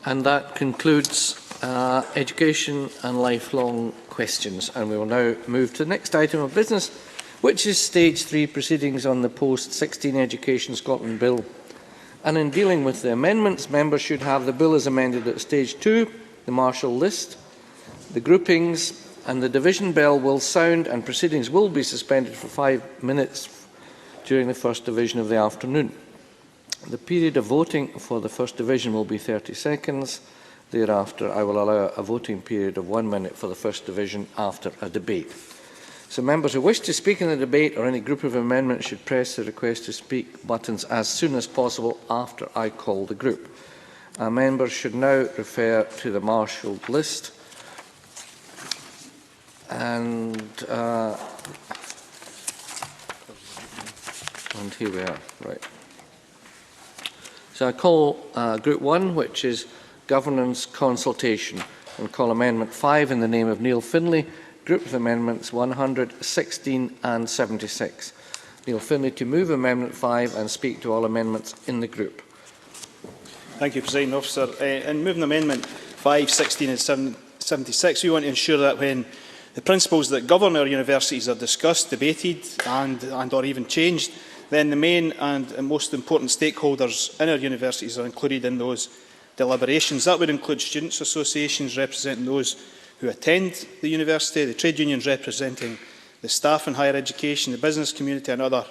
And that concludes education and lifelong questions. And we will now move to the next item of business, which is Stage 3 proceedings on the Post-16 Education Scotland Bill. And in dealing with the amendments, members should have the bill as amended at Stage 2, the martial list, the groupings, and the division bell will sound and proceedings will be suspended for 5 minutes during the first division of the afternoon. The period of voting for the first division will be 30 seconds. Thereafter, I will allow a voting period of 1 minute for the first division after a debate. So members who wish to speak in the debate or any group of amendments should press the request to speak buttons as soon as possible after I call the group. Members should now refer to the marshalled list. And here we are. Right. So I call Group 1, which is Governance Consultation, and call Amendment 5 in the name of Neil Finlay, Group of Amendments 100, 16 and 76. Neil Finlay to move Amendment 5 and speak to all amendments in the group. Thank you, Presiding Officer. In moving Amendment 5, 16 and 76, we want to ensure that when the principles that govern our universities are discussed, debated and or even changed, then the main and most important stakeholders in our universities are included in those deliberations. That would include students' associations representing those who attend the university, the trade unions representing the staff in higher education, the business community and other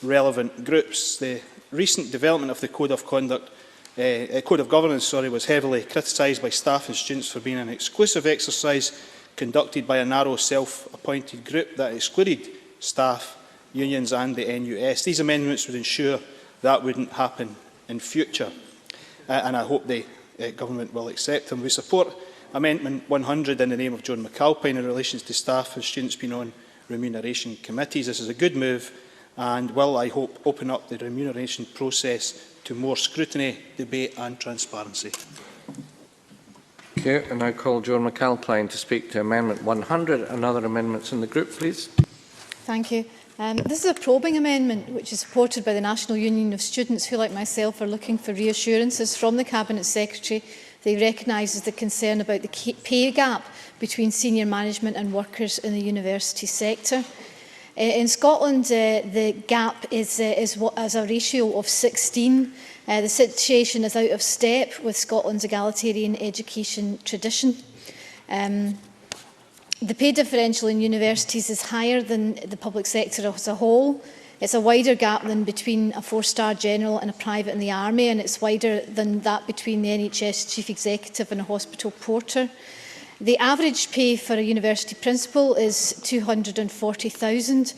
relevant groups. The recent development of the Code of Governance was heavily criticised by staff and students for being an exclusive exercise conducted by a narrow self-appointed group that excluded staff, unions and the NUS. These amendments would ensure that wouldn't happen in future, and I hope the Government will accept them. We support Amendment 100 in the name of Joan McAlpine in relation to staff and students being on remuneration committees. This is a good move and will, I hope, open up the remuneration process to more scrutiny, debate and transparency. Thank you. And I call Joan McAlpine to speak to Amendment 100 and other amendments in the group, please. Thank you. This is a probing amendment which is supported by the National Union of Students who, like myself, are looking for reassurances from the Cabinet Secretary that he recognises the concern about the pay gap between senior management and workers in the university sector. In Scotland, the gap is a ratio of 16. The situation is out of step with Scotland's egalitarian education tradition. The pay differential in universities is higher than the public sector as a whole. It's a wider gap than between a four-star general and a private in the army, and it's wider than that between the NHS chief executive and a hospital porter. The average pay for a university principal is £240,000,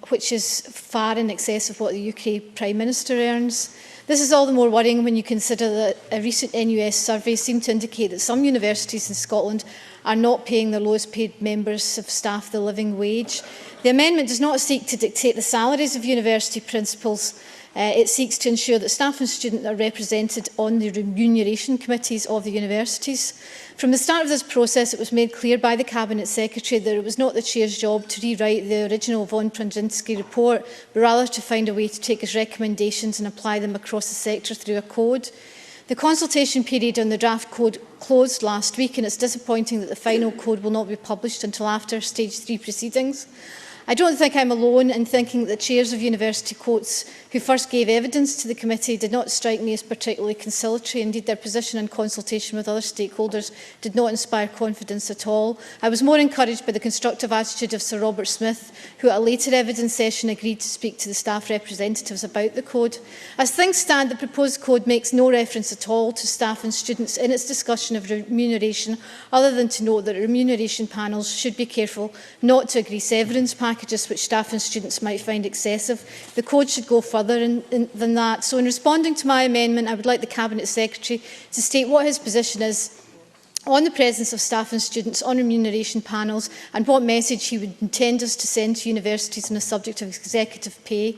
which is far in excess of what the UK Prime Minister earns. This is all the more worrying when you consider that a recent NUS survey seemed to indicate that some universities in Scotland are not paying their lowest paid members of staff the living wage. The amendment does not seek to dictate the salaries of university principals. It seeks to ensure that staff and students are represented on the remuneration committees of the universities. From the start of this process, it was made clear by the Cabinet Secretary that it was not the Chair's job to rewrite the original von Prandzinski report, but rather to find a way to take his recommendations and apply them across the sector through a code. The consultation period on the draft code closed last week, and it's disappointing that the final code will not be published until after Stage 3 proceedings. I don't think I'm alone in thinking that the chairs of university courts who first gave evidence to the committee did not strike me as particularly conciliatory. Indeed, their position in consultation with other stakeholders did not inspire confidence at all. I was more encouraged by the constructive attitude of Sir Robert Smith, who at a later evidence session agreed to speak to the staff representatives about the code. As things stand, the proposed code makes no reference at all to staff and students in its discussion of remuneration, other than to note that remuneration panels should be careful not to agree severance packages which staff and students might find excessive. The code should go further than that. So in responding to my amendment, I would like the Cabinet Secretary to state what his position is on the presence of staff and students on remuneration panels and what message he would intend us to send to universities on the subject of executive pay.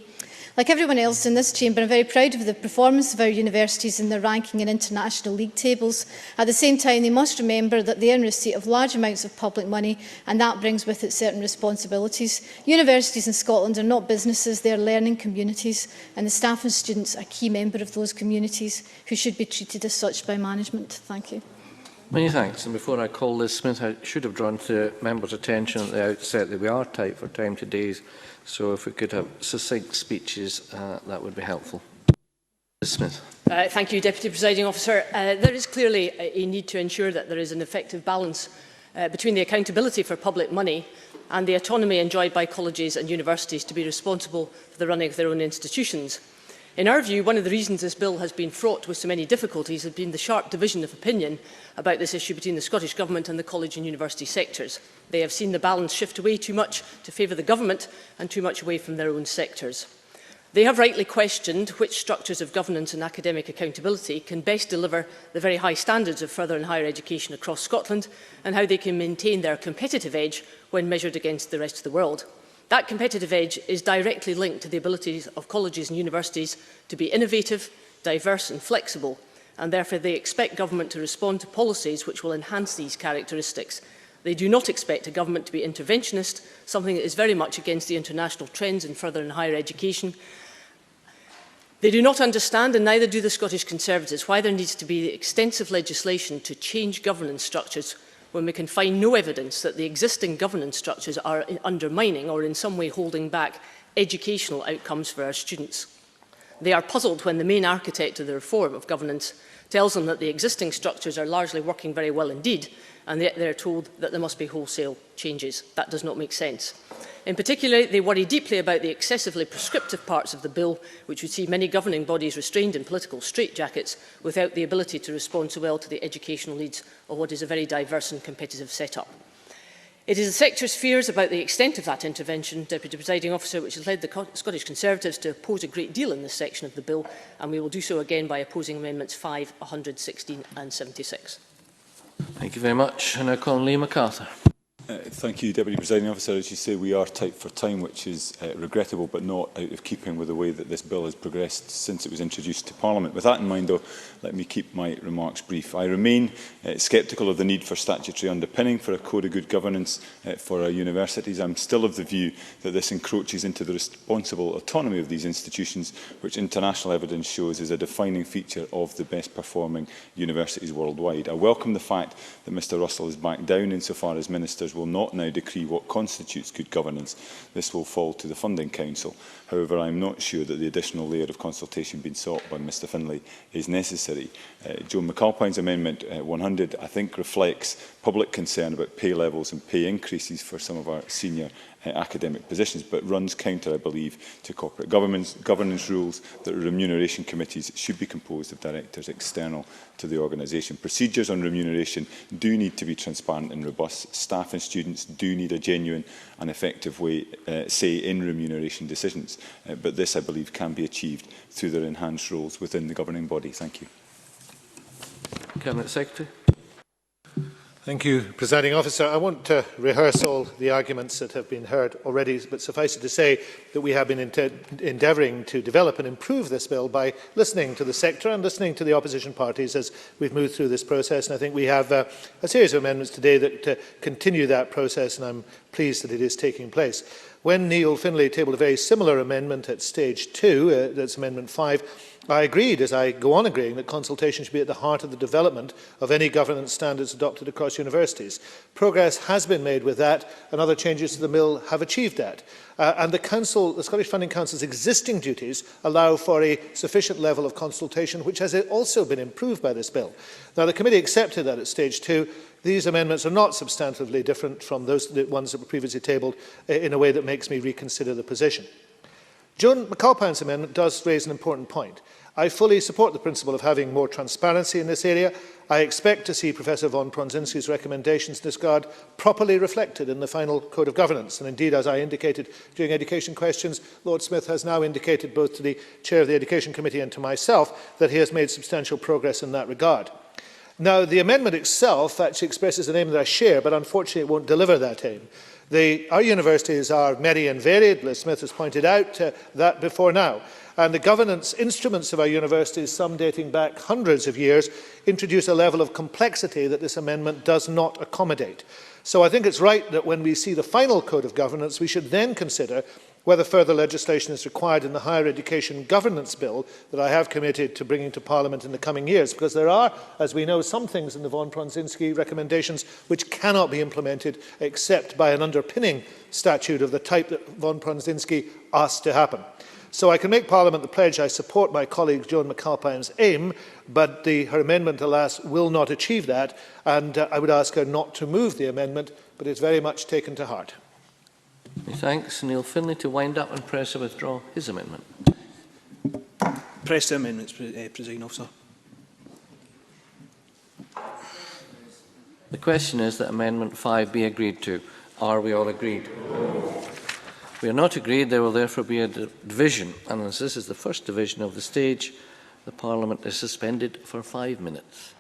Like everyone else in this chamber, I'm very proud of the performance of our universities in their ranking in international league tables. At the same time, they must remember that they are in receipt of large amounts of public money, and that brings with it certain responsibilities. Universities in Scotland are not businesses, they are learning communities, and the staff and students are a key member of those communities who should be treated as such by management. Thank you. Many thanks. And before I call Liz Smith, I should have drawn to members' attention at the outset that we are tight for time today. So if we could have succinct speeches, that would be helpful. Liz Smith. Thank you, Deputy Presiding Officer. There is clearly a need to ensure that there is an effective balance between the accountability for public money and the autonomy enjoyed by colleges and universities to be responsible for the running of their own institutions. In our view, one of the reasons this bill has been fraught with so many difficulties has been the sharp division of opinion about this issue between the Scottish Government and the college and university sectors. They have seen the balance shift away too much to favour the Government and too much away from their own sectors. They have rightly questioned which structures of governance and academic accountability can best deliver the very high standards of further and higher education across Scotland, and how they can maintain their competitive edge when measured against the rest of the world. That competitive edge is directly linked to the abilities of colleges and universities to be innovative, diverse and flexible, and therefore they expect government to respond to policies which will enhance these characteristics. They do not expect a government to be interventionist, something that is very much against the international trends in further and higher education. They do not understand, and neither do the Scottish Conservatives, why there needs to be extensive legislation to change governance structures when we can find no evidence that the existing governance structures are undermining or in some way holding back educational outcomes for our students. They are puzzled when the main architect of the reform of governance tells them that the existing structures are largely working very well indeed, and yet they are told that there must be wholesale changes. That does not make sense. In particular, they worry deeply about the excessively prescriptive parts of the bill, which would see many governing bodies restrained in political straitjackets without the ability to respond so well to the educational needs of what is a very diverse and competitive setup. It is the sector's fears about the extent of that intervention, Deputy Presiding Officer, which has led the Scottish Conservatives to oppose a great deal in this section of the bill, and we will do so again by opposing Amendments 5, 116 and 76. Thank you very much. And I call Lee MacArthur. Thank you, Deputy Presiding Officer. As you say, we are tight for time, which is regrettable but not out of keeping with the way that this bill has progressed since it was introduced to Parliament. With that in mind, though, let me keep my remarks brief. I remain sceptical of the need for statutory underpinning for a code of good governance for our universities. I'm still of the view that this encroaches into the responsible autonomy of these institutions, which international evidence shows is a defining feature of the best performing universities worldwide. I welcome the fact that Mr Russell has backed down insofar as ministers will not now decree what constitutes good governance. This will fall to the Funding Council. However, I am not sure that the additional layer of consultation being sought by Mr Finlay is necessary. Joan McAlpine's Amendment 100, I think, reflects public concern about pay levels and pay increases for some of our senior academic positions, but runs counter, I believe, to corporate governance rules that remuneration committees should be composed of directors external to the organisation. Procedures on remuneration do need to be transparent and robust. Staff and students do need a genuine and effective say in remuneration decisions, but this, I believe, can be achieved through their enhanced roles within the governing body. Thank you. Cabinet Secretary. Thank you, Presiding Officer. I won't rehearse all the arguments that have been heard already, but suffice it to say that we have been endeavouring to develop and improve this bill by listening to the sector and listening to the opposition parties as we've moved through this process. And I think we have a series of amendments today that continue that process, and I'm pleased that it is taking place. When Neil Finlay tabled a very similar amendment at stage 2, that's Amendment 5, I agreed, as I go on agreeing, that consultation should be at the heart of the development of any governance standards adopted across universities. Progress has been made with that, and other changes to the bill have achieved that. And the Scottish Funding Council's existing duties allow for a sufficient level of consultation, which has also been improved by this bill. Now, the committee accepted that at stage 2. These amendments are not substantively different from the ones that were previously tabled in a way that makes me reconsider the position. Joan McAlpine's amendment does raise an important point. I fully support the principle of having more transparency in this area. I expect to see Professor von Pronzinski's recommendations in this regard properly reflected in the final Code of Governance. And indeed, as I indicated during education questions, Lord Smith has now indicated both to the Chair of the Education Committee and to myself that he has made substantial progress in that regard. Now, the amendment itself actually expresses an aim that I share, but unfortunately it won't deliver that aim. Our universities are many and varied. Liz Smith has pointed out that before now. And the governance instruments of our universities, some dating back hundreds of years, introduce a level of complexity that this amendment does not accommodate. So I think it's right that when we see the final Code of Governance, we should then consider whether further legislation is required in the Higher Education Governance Bill that I have committed to bringing to Parliament in the coming years, because there are, as we know, some things in the von Brunzinski recommendations which cannot be implemented except by an underpinning statute of the type that von Brunzinski asked to happen. So I can make Parliament the pledge I support my colleague Joan McAlpine's aim, but her amendment, alas, will not achieve that, and I would ask her not to move the amendment, but it's very much taken to heart. Thanks. Neil Finlay to wind up and press to withdraw his amendment. Press the amendments, Presiding Officer. The question is that Amendment 5 be agreed to. Are we all agreed? We are not agreed. There will therefore be a division, and as this is the first division of the stage, the Parliament is suspended for 5 minutes.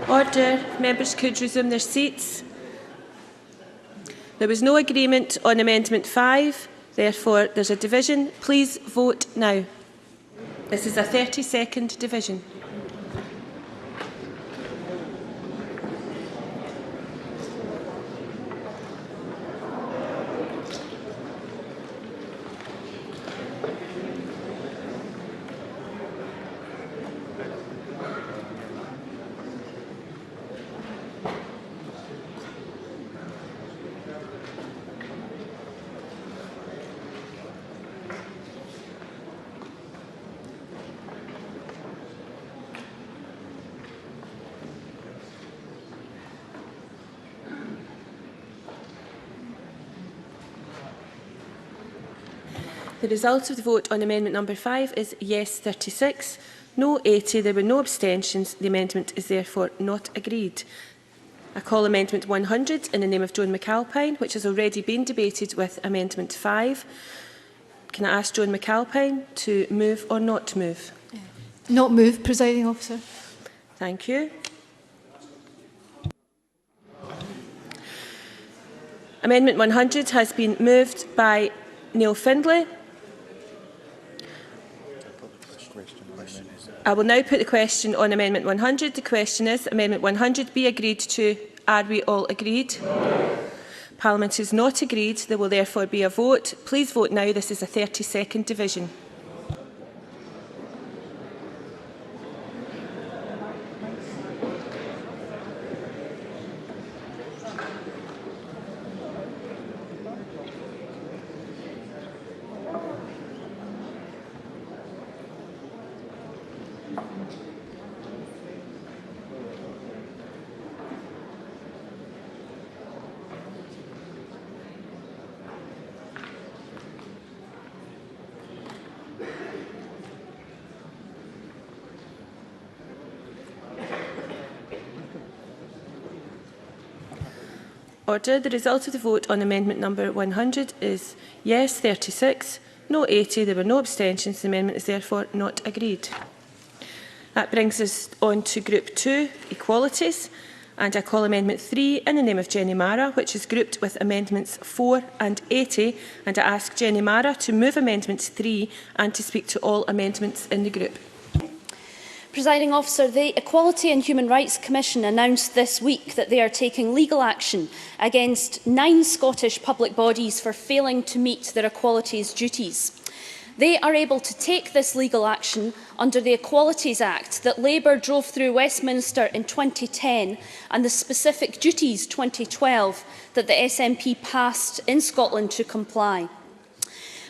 Order. Members could resume their seats. There was no agreement on Amendment 5, therefore there's a division. Please vote now. This is a 30-second division. The result of the vote on amendment number 5 is yes 36, no 80. There were no abstentions. The amendment is therefore not agreed. I call amendment 100 in the name of Joan McAlpine, which has already been debated with amendment 5. Can I ask Joan McAlpine to move or not to move? Not move, Presiding Officer. Thank you. Amendment 100 has been moved by Neil Findlay. I will now put the question on Amendment 100. The question is, Amendment 100 be agreed to. Are we all agreed? Parliament is not agreed. There will therefore be a vote. Please vote now. This is a 30-second division. Order. The result of the vote on amendment number 100 is yes 36, no 80. There were no abstentions. The amendment is therefore not agreed. That brings us on to Group 2, Equalities, and I call Amendment 3 in the name of Jenny Mara, which is grouped with Amendments 4 and 80, and I ask Jenny Mara to move Amendment 3 and to speak to all amendments in the group. Presiding Officer, the Equality and Human Rights Commission announced this week that they are taking legal action against 9 Scottish public bodies for failing to meet their equalities duties. They are able to take this legal action under the Equalities Act that Labour drove through Westminster in 2010 and the Specific Duties 2012 that the SNP passed in Scotland to comply.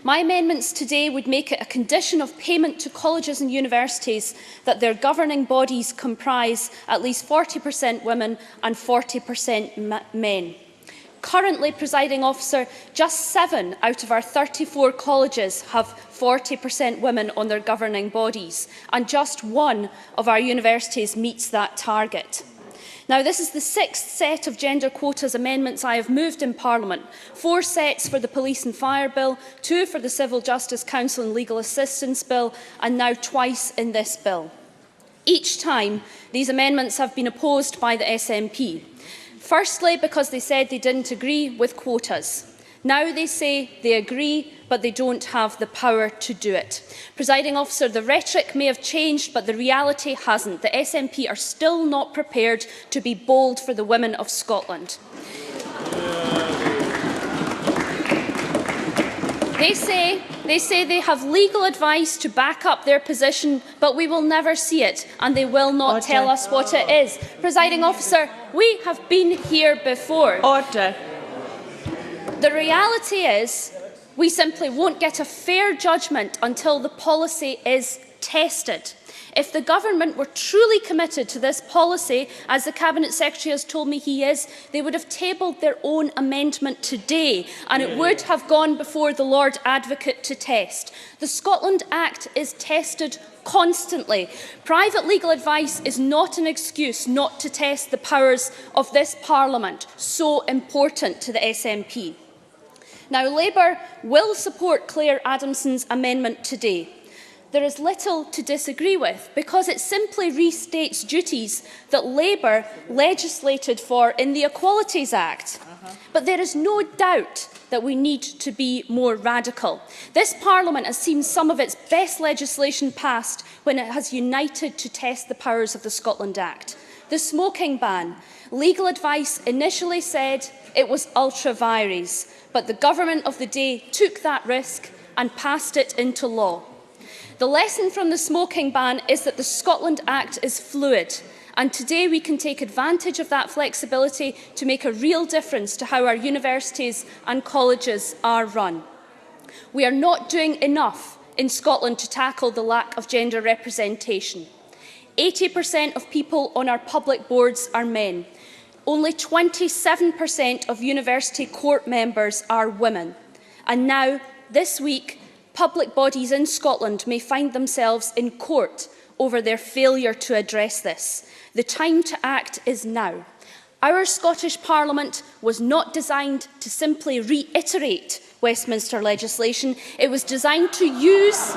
My amendments today would make it a condition of payment to colleges and universities that their governing bodies comprise at least 40% women and 40% men. Currently, Presiding Officer, just 7 out of our 34 colleges have 40% women on their governing bodies, and just 1 of our universities meets that target. Now, this is the 6th set of gender quotas amendments I have moved in Parliament. 4 sets for the Police and Fire Bill, 2 for the Civil Justice Council and Legal Assistance Bill, and now twice in this bill. Each time, these amendments have been opposed by the SNP. Firstly, because they said they didn't agree with quotas. Now they say they agree, but they don't have the power to do it. Presiding Officer, the rhetoric may have changed, but the reality hasn't. The SNP are still not prepared to be bold for the women of Scotland. They say they have legal advice to back up their position, but we will never see it, and they will not tell us what it is. Presiding Officer, we have been here before. Order. The reality is we simply won't get a fair judgment until the policy is tested. If the government were truly committed to this policy, as the Cabinet Secretary has told me he is, they would have tabled their own amendment today, and it would have gone before the Lord Advocate to test. The Scotland Act is tested constantly. Private legal advice is not an excuse not to test the powers of this Parliament, so important to the SNP. Now, Labour will support Claire Adamson's amendment today. there is little to disagree with because it simply restates duties that Labour legislated for in the Equalities Act. But there is no doubt that we need to be more radical. This Parliament has seen some of its best legislation passed when it has united to test the powers of the Scotland Act. The smoking ban. Legal advice initially said it was ultra vires, but the government of the day took that risk and passed it into law. The lesson from the smoking ban is that the Scotland Act is fluid, and today we can take advantage of that flexibility to make a real difference to how our universities and colleges are run. We are not doing enough in Scotland to tackle the lack of gender representation. 80% of people on our public boards are men. Only 27% of university court members are women. And now, this week, public bodies in Scotland may find themselves in court over their failure to address this. The time to act is now. Our Scottish Parliament was not designed to simply reiterate Westminster legislation. It was designed to use...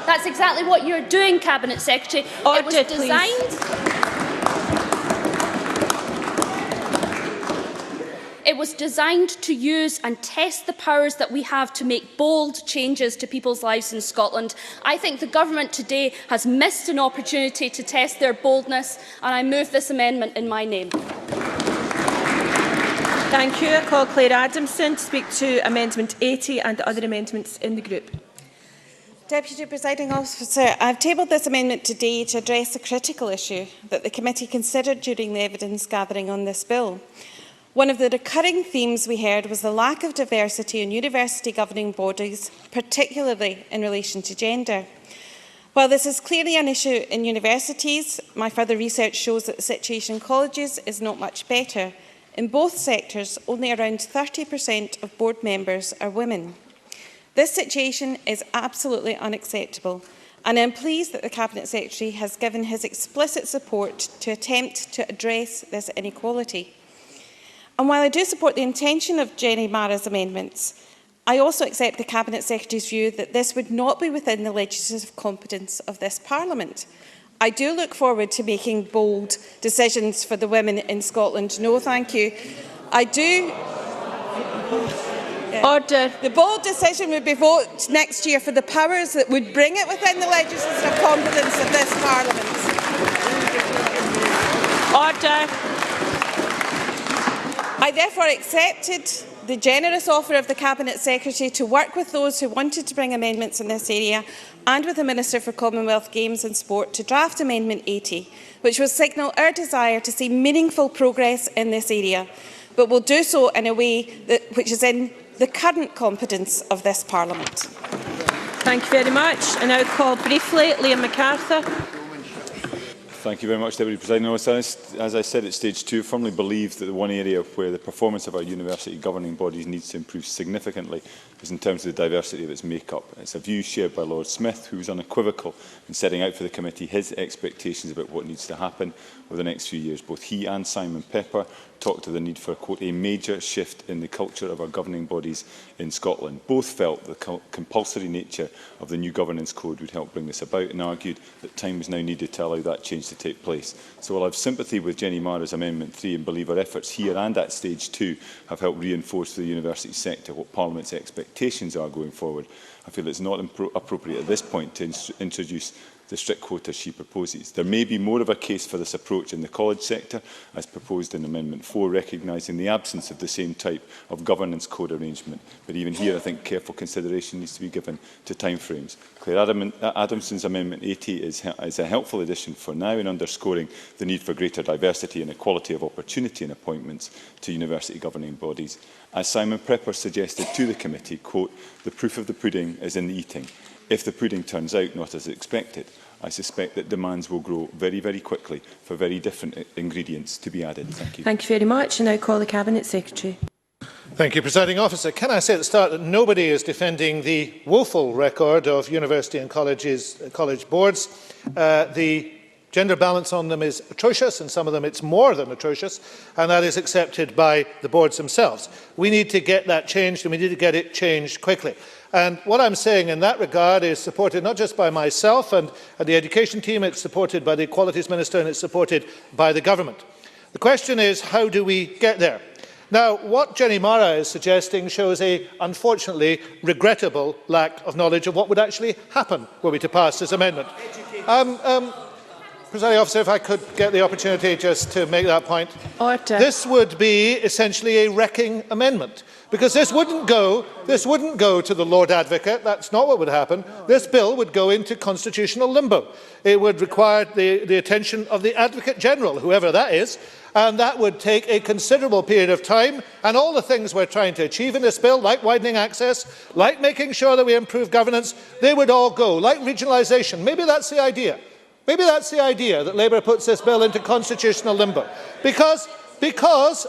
That's exactly what you're doing, Cabinet Secretary. Order, it was designed... please. It was designed to use and test the powers that we have to make bold changes to people's lives in Scotland. I think the government today has missed an opportunity to test their boldness, and I move this amendment in my name. Thank you. I call Claire Adamson to speak to Amendment 80 and other amendments in the group. Deputy Presiding Officer, I have tabled this amendment today to address a critical issue that the committee considered during the evidence gathering on this bill. One of the recurring themes we heard was the lack of diversity in university governing bodies, particularly in relation to gender. While this is clearly an issue in universities, my further research shows that the situation in colleges is not much better. In both sectors, only around 30% of board members are women. This situation is absolutely unacceptable, and I am pleased that the Cabinet Secretary has given his explicit support to attempt to address this inequality. And while I do support the intention of Jenny Mara's amendments, I also accept the Cabinet Secretary's view that this would not be within the legislative competence of this Parliament. I do look forward to making bold decisions for the women in Scotland. No, thank you. I do... Order. The bold decision would be vote next year for the powers that would bring it within the legislative competence of this Parliament. Order. I therefore accepted the generous offer of the Cabinet Secretary to work with those who wanted to bring amendments in this area and with the Minister for Commonwealth Games and Sport to draft Amendment 80, which will signal our desire to see meaningful progress in this area, but will do so in a way which is in the current competence of this Parliament. Thank you very much. I now call briefly Liam MacArthur. Thank you very much, Deputy Presiding Officer. As I said at stage 2, I firmly believe that the one area where the performance of our university governing bodies needs to improve significantly is in terms of the diversity of its make-up. It's a view shared by Lord Smith, who was unequivocal in setting out for the committee his expectations about what needs to happen over the next few years. Both he and Simon Pepper talked of the need for, quote, a major shift in the culture of our governing bodies in Scotland. Both felt the compulsory nature of the new governance code would help bring this about and argued that time was now needed to allow that change to take place. So while I have sympathy with Jenny Mara's Amendment 3 and believe our efforts here and at stage 2 have helped reinforce for the university sector what Parliament's expectations are going forward, I feel it's not appropriate at this point to introduce the strict quota she proposes. There may be more of a case for this approach in the college sector, as proposed in Amendment 4, recognising the absence of the same type of governance code arrangement. But even here, I think careful consideration needs to be given to timeframes. Claire Adamson's Amendment 80 is a helpful addition for now in underscoring the need for greater diversity and equality of opportunity in appointments to university governing bodies. As Simon Pepper suggested to the committee, quote, the proof of the pudding is in the eating. If the pudding turns out not as expected, I suspect that demands will grow very, very quickly for very different ingredients to be added. Thank you. Thank you very much. I now call the Cabinet Secretary. Thank you, Presiding Officer. Can I say at the start that nobody is defending the woeful record of university and college boards. The Gender balance on them is atrocious, and some of them it's more than atrocious, and that is accepted by the boards themselves. We need to get that changed, and we need to get it changed quickly. And what I'm saying in that regard is supported not just by myself and the education team, it's supported by the Equalities Minister, and it's supported by the government. The question is, how do we get there? Now, what Jenny Mara is suggesting shows a, unfortunately, regrettable lack of knowledge of what would actually happen were we to pass this amendment. Presiding Officer, if I could get the opportunity just to make that point. Order. This would be essentially a wrecking amendment, because this wouldn't go to the Lord Advocate. That's not what would happen. This bill would go into constitutional limbo. It would require the attention of the Advocate General, whoever that is, and that would take a considerable period of time, and all the things we're trying to achieve in this bill, like widening access, like making sure that we improve governance, they would all go, like regionalisation. Maybe that's the idea. Maybe that's the idea, that Labour puts this bill into constitutional limbo. Because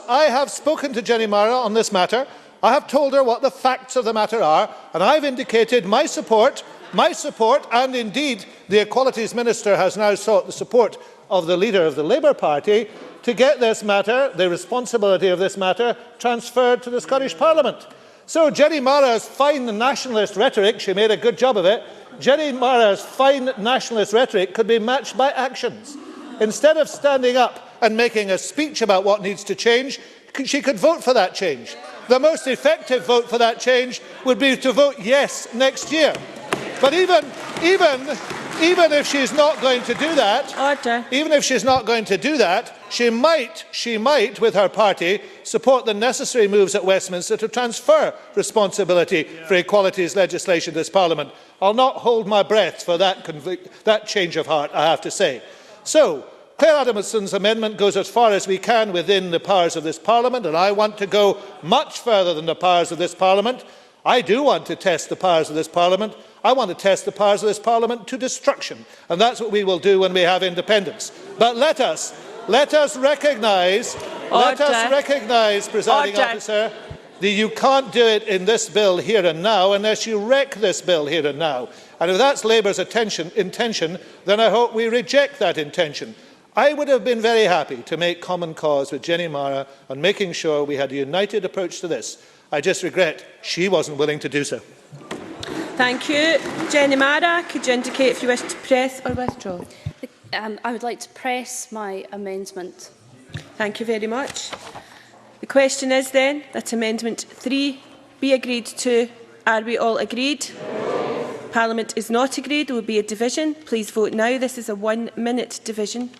I have spoken to Jenny Mara on this matter, I have told her what the facts of the matter are, and I've indicated my support, and indeed the Equalities Minister has now sought the support of the leader of the Labour Party to get this matter, the responsibility of this matter, transferred to the Scottish Parliament. So Jenny Mara's fine nationalist rhetoric, she made a good job of it, Jenny Mara's fine nationalist rhetoric could be matched by actions. Instead of standing up and making a speech about what needs to change, she could vote for that change. The most effective vote for that change would be to vote yes next year. But even if she's not going to do that, she might, with her party, support the necessary moves at Westminster to transfer responsibility for equalities legislation to this Parliament. I'll not hold my breath for that change of heart, I have to say. So, Claire Adamson's amendment goes as far as we can within the powers of this Parliament, and I want to go much further than the powers of this Parliament. I do want to test the powers of this Parliament. I want to test the powers of this Parliament to destruction, and that's what we will do when we have independence. But let us recognise, Presiding Officer, that you can't do it in this bill here and now unless you wreck this bill here and now. And if that's Labour's intention, then I hope we reject that intention. I would have been very happy to make common cause with Jenny Mara on making sure we had a united approach to this. I just regret she wasn't willing to do so. Thank you. Jenny Mara, could you indicate if you wish to press or withdraw? I would like to press my amendment. Thank you very much. The question is then that Amendment 3 be agreed to. Are we all agreed? Parliament is not agreed. There will be a division. Please vote now. This is a 1-minute division.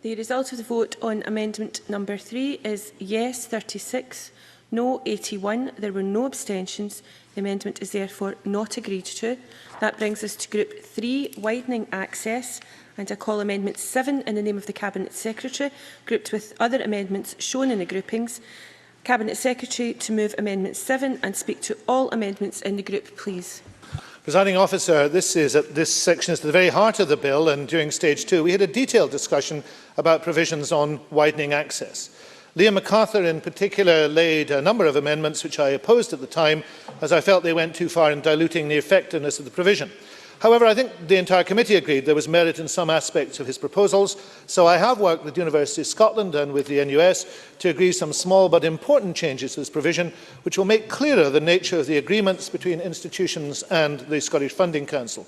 The result of the vote on amendment number 3 is yes 36, no 81. There were no abstentions. The amendment is therefore not agreed to. That brings us to Group 3, widening access, and I call Amendment 7 in the name of the Cabinet Secretary, grouped with other amendments shown in the groupings. Cabinet Secretary to move Amendment 7 and speak to all amendments in the group, please. Presiding Officer, this section is at the very heart of the bill, and during stage 2 we had a detailed discussion about provisions on widening access. Liam MacArthur in particular laid a number of amendments which I opposed at the time, as I felt they went too far in diluting the effectiveness of the provision. However, I think the entire committee agreed there was merit in some aspects of his proposals, so I have worked with University of Scotland and with the NUS to agree some small but important changes to this provision, which will make clearer the nature of the agreements between institutions and the Scottish Funding Council.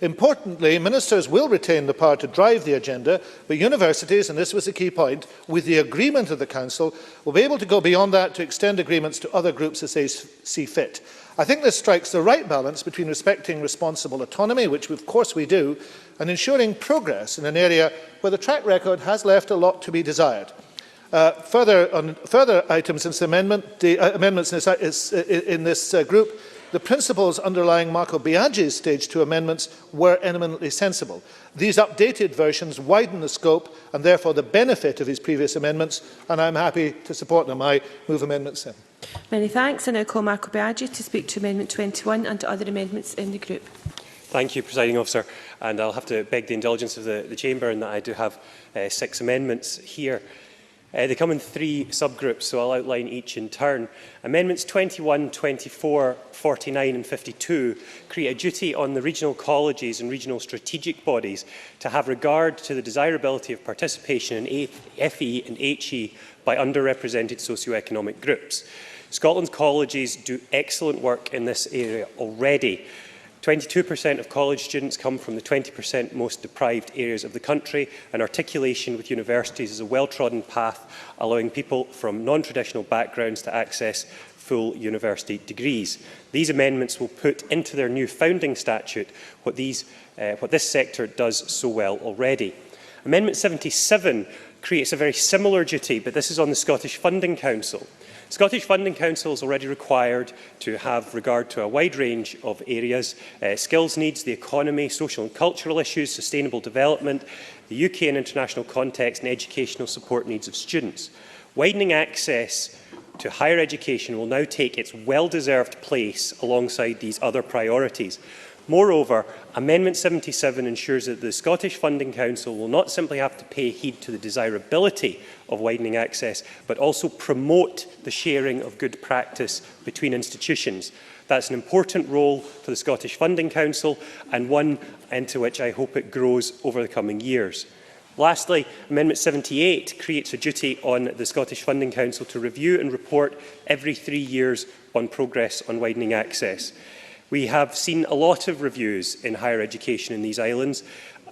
Importantly, ministers will retain the power to drive the agenda, but universities, and this was a key point, with the agreement of the Council, will be able to go beyond that to extend agreements to other groups as they see fit. I think this strikes the right balance between respecting responsible autonomy, which of course we do, and ensuring progress in an area where the track record has left a lot to be desired. Further items in this amendment, the amendments in this group, the principles underlying Marco Biagi's Stage 2 amendments were eminently sensible. These updated versions widen the scope and therefore the benefit of his previous amendments, and I am happy to support them. I move Amendment 7. Many thanks. I now call Marco Biagi to speak to Amendment 21 and to other amendments in the group. Thank you, Presiding Officer. And I'll have to beg the indulgence of the Chamber in that I do have 6 amendments here. They come in 3 subgroups, so I'll outline each in turn. Amendments 21, 24, 49 and 52 create a duty on the regional colleges and regional strategic bodies to have regard to the desirability of participation in FE and HE by underrepresented socio-economic groups. Scotland's colleges do excellent work in this area already. 22% of college students come from the 20% most deprived areas of the country, and articulation with universities is a well-trodden path, allowing people from non-traditional backgrounds to access full university degrees. These amendments will put into their new founding statute what this sector does so well already. Amendment 77 creates a very similar duty, but this is on the Scottish Funding Council. Scottish Funding Council is already required to have regard to a wide range of areas, skills needs, the economy, social and cultural issues, sustainable development, the UK and international context and educational support needs of students. Widening access to higher education will now take its well-deserved place alongside these other priorities. Moreover, Amendment 77 ensures that the Scottish Funding Council will not simply have to pay heed to the desirability of widening access, but also promote the sharing of good practice between institutions. That's an important role for the Scottish Funding Council, and one into which I hope it grows over the coming years. Lastly, Amendment 78 creates a duty on the Scottish Funding Council to review and report every 3 years on progress on widening access. We have seen a lot of reviews in higher education in these islands,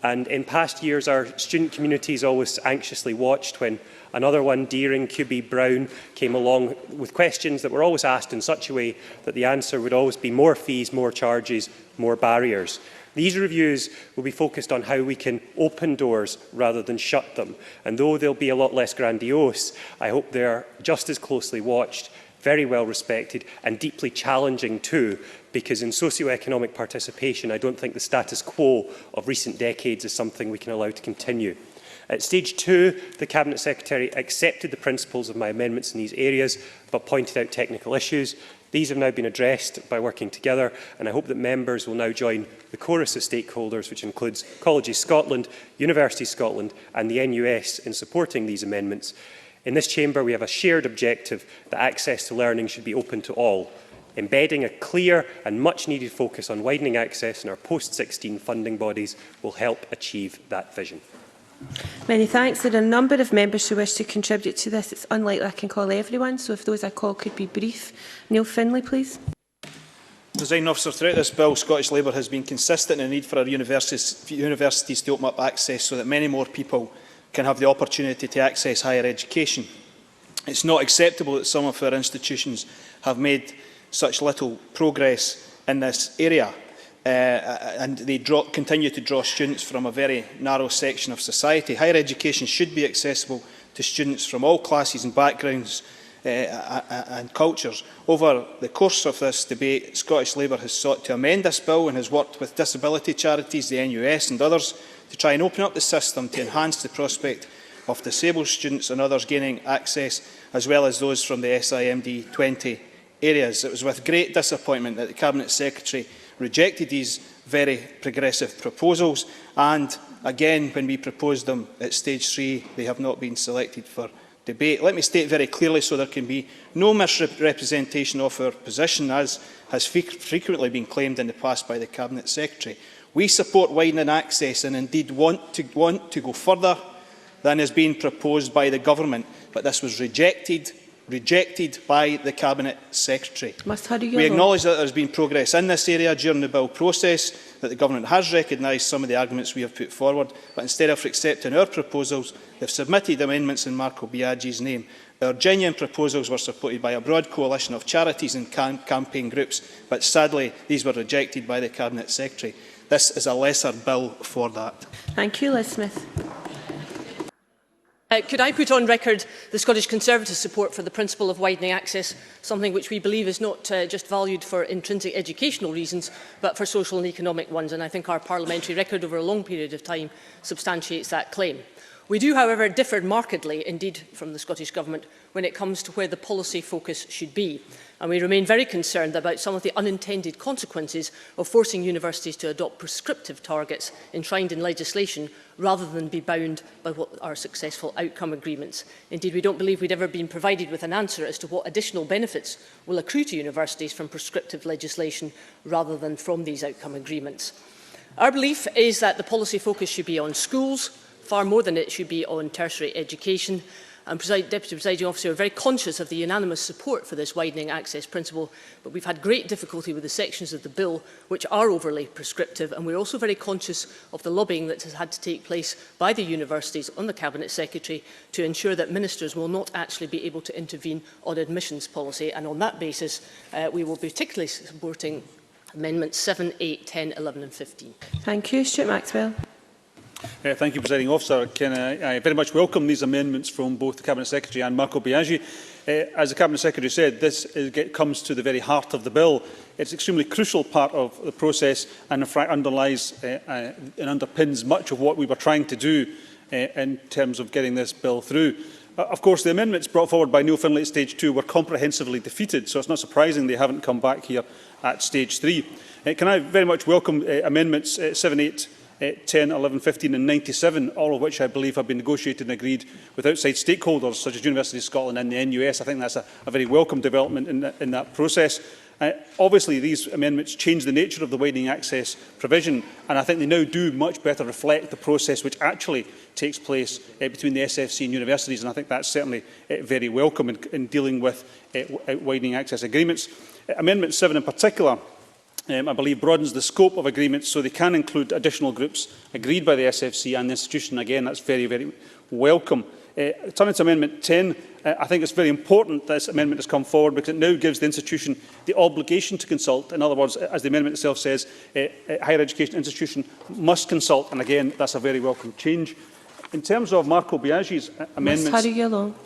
and in past years our student communities always anxiously watched when another one, Deering, QB, Brown, came along with questions that were always asked in such a way that the answer would always be more fees, more charges, more barriers. These reviews will be focused on how we can open doors rather than shut them, and though they'll be a lot less grandiose, I hope they're just as closely watched, very well respected and deeply challenging too, because in socio-economic participation I don't think the status quo of recent decades is something we can allow to continue. At Stage 2, the Cabinet Secretary accepted the principles of my amendments in these areas, but pointed out technical issues. These have now been addressed by working together, and I hope that members will now join the chorus of stakeholders, which includes Colleges Scotland, Universities Scotland and the NUS in supporting these amendments. In this chamber, we have a shared objective that access to learning should be open to all. Embedding a clear and much-needed focus on widening access in our post-16 funding bodies will help achieve that vision. Many thanks. There are a number of members who wish to contribute to this. It's unlikely I can call everyone, so if those I call could be brief. Neil Findlay, please. Presiding Officer, throughout this bill, Scottish Labour has been consistent in the need for our universities to open up access so that many more people can have the opportunity to access higher education. It's not acceptable that some of our institutions have made such little progress in this area, and they continue to draw students from a very narrow section of society. Higher education should be accessible to students from all classes and backgrounds and cultures. Over the course of this debate, Scottish Labour has sought to amend this bill and has worked with disability charities, the NUS and others to try and open up the system to enhance the prospect of disabled students and others gaining access, as well as those from the SIMD 20 areas. It was with great disappointment that the Cabinet Secretary rejected these very progressive proposals, and again, when we proposed them at Stage 3, they have not been selected for debate. Let me state very clearly, so there can be no misrepresentation of our position, as has frequently been claimed in the past by the Cabinet Secretary. We support widening access and indeed want to go further than is being proposed by the Government, but this was rejected by the Cabinet Secretary. We acknowledge that there has been progress in this area during the bill process, that the Government has recognised some of the arguments we have put forward, but instead of accepting our proposals, they have submitted amendments in Marco Biagi's name. Our genuine proposals were supported by a broad coalition of charities and campaign groups, but sadly these were rejected by the Cabinet Secretary. This is a lesser bill for that. Thank you, Liz Smith. Could I put on record the Scottish Conservative support for the principle of widening access, something which we believe is not just valued for intrinsic educational reasons, but for social and economic ones, and I think our parliamentary record over a long period of time substantiates that claim. We do, however, differ markedly, indeed, from the Scottish Government when it comes to where the policy focus should be. And we remain very concerned about some of the unintended consequences of forcing universities to adopt prescriptive targets enshrined in legislation rather than be bound by what are successful outcome agreements. Indeed, we don't believe we'd ever been provided with an answer as to what additional benefits will accrue to universities from prescriptive legislation rather than from these outcome agreements. Our belief is that the policy focus should be on schools, far more than it should be on tertiary education. And Deputy Presiding Officer, we are very conscious of the unanimous support for this widening access principle, but we've had great difficulty with the sections of the bill which are overly prescriptive, and we're also very conscious of the lobbying that has had to take place by the universities on the Cabinet Secretary to ensure that ministers will not actually be able to intervene on admissions policy. And on that basis, we will be particularly supporting Amendments 7, 8, 10, 11 and 15. Thank you. Stuart Maxwell. Thank you, Presiding Officer. I very much welcome these amendments from both the Cabinet Secretary and Marco Biagi. As the Cabinet Secretary said, this comes to the very heart of the bill. It's an extremely crucial part of the process and in fact underlies and underpins much of what we were trying to do in terms of getting this bill through. Of course, the amendments brought forward by Neil Findlay at stage 2 were comprehensively defeated, so it's not surprising they haven't come back here at stage 3. Can I very much welcome amendments 7, 8, 10, 11, 15 and 97, all of which I believe have been negotiated and agreed with outside stakeholders such as University of Scotland and the NUS. I think that's a very welcome development in that process. Obviously, these amendments change the nature of the widening access provision, and I think they now do much better reflect the process which actually takes place between the SFC and universities, and I think that's certainly very welcome in dealing with widening access agreements. Amendment 7 in particular, I believe, broadens the scope of agreements so they can include additional groups agreed by the SFC and the institution. Again, that's very, very welcome. Turning to Amendment 10, I think it's very important that this amendment has come forward because it now gives the institution the obligation to consult. In other words, as the amendment itself says, a higher education institution must consult, and again, that's a very welcome change. In terms of Marco Biagi's amendments...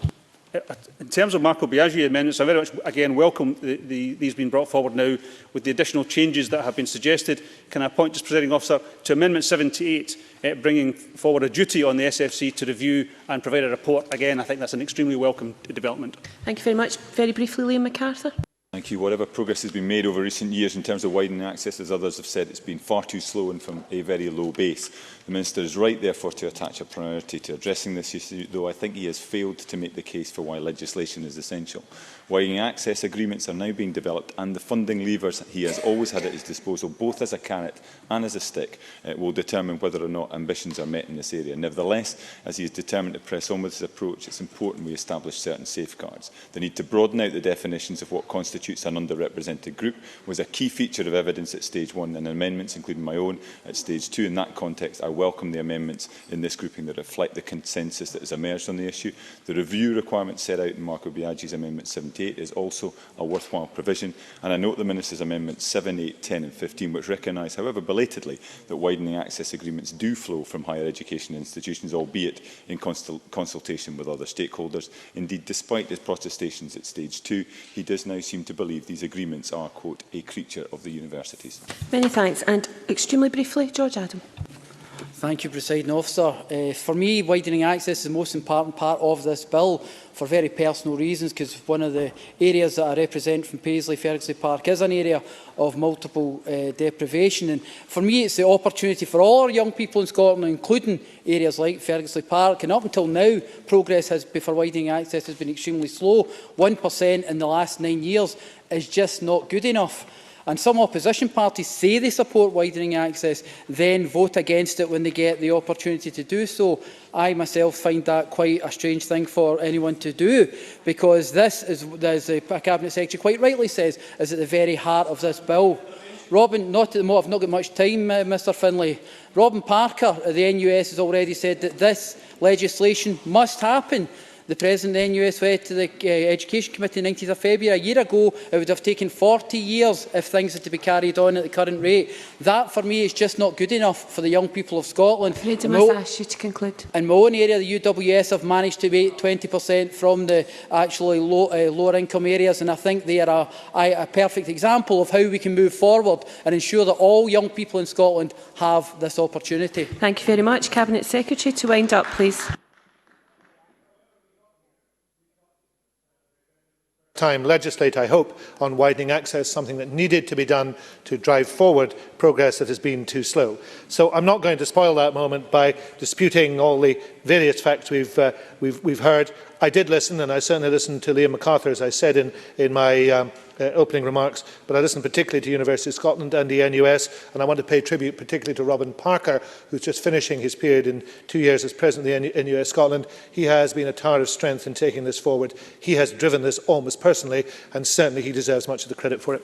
In terms of Marco Biagi amendments, I very much again welcome these being brought forward now with the additional changes that have been suggested. Can I point, just Presiding Officer, to Amendment 78, bringing forward a duty on the SFC to review and provide a report. Again, I think that's an extremely welcome development. Thank you very much. Very briefly, Liam MacArthur. Thank you. Whatever progress has been made over recent years in terms of widening access, as others have said, it's been far too slow and from a very low base. The Minister is right, therefore, to attach a priority to addressing this issue, though I think he has failed to make the case for why legislation is essential. Widening access agreements are now being developed, and the funding levers he has always had at his disposal, both as a carrot and as a stick, will determine whether or not ambitions are met in this area. Nevertheless, as he is determined to press on with his approach, it's important we establish certain safeguards. The need to broaden out the definitions of what constitutes an underrepresented group was a key feature of evidence at stage 1 and amendments, including my own, at stage 2. In that context, I welcome the amendments in this grouping that reflect the consensus that has emerged on the issue. The review requirement set out in Marco Biagi's Amendment 78 is also a worthwhile provision, and I note the Minister's Amendments 7, 8, 10 and 15, which recognise, however belatedly, that widening access agreements do flow from higher education institutions, albeit in consultation with other stakeholders. Indeed, despite his protestations at stage 2, he does now seem to believe these agreements are, quote, a creature of the universities. Many thanks. And extremely briefly, George Adam. Thank you, Presiding Officer. For me, widening access is the most important part of this bill for very personal reasons, because one of the areas that I represent from Paisley, Ferguson Park, is an area of multiple deprivation. And for me, it's the opportunity for all our young people in Scotland, including areas like Ferguson Park. And up until now, progress for widening access has been extremely slow. 1% in the last 9 years is just not good enough. And some opposition parties say they support widening access, then vote against it when they get the opportunity to do so. I myself find that quite a strange thing for anyone to do, because this is, as the Cabinet Secretary quite rightly says, is at the very heart of this bill. Robin, I've not got much time, Mr Finlay. Robin Parker at the NUS has already said that this legislation must happen. The President of the NUS went to the Education Committee on 19th of February. A year ago, it would have taken 40 years if things had to be carried on at the current rate. That, for me, is just not good enough for the young people of Scotland. I must ask you to conclude. In my own area, the UWS have managed to make 20% from the actually lower income areas, and I think they are a perfect example of how we can move forward and ensure that all young people in Scotland have this opportunity. Thank you very much. Cabinet Secretary, to wind up, please. Time legislate, I hope, on widening access, something that needed to be done to drive forward progress that has been too slow. So I'm not going to spoil that moment by disputing all the various facts we've heard. I did listen, and I certainly listened to Liam MacArthur, as I said in my opening remarks, but I listened particularly to University of Scotland and the NUS, and I want to pay tribute particularly to Robin Parker, who's just finishing his period in 2 years as President of the NUS Scotland. He has been a tower of strength in taking this forward. He has driven this almost personally, and certainly he deserves much of the credit for it.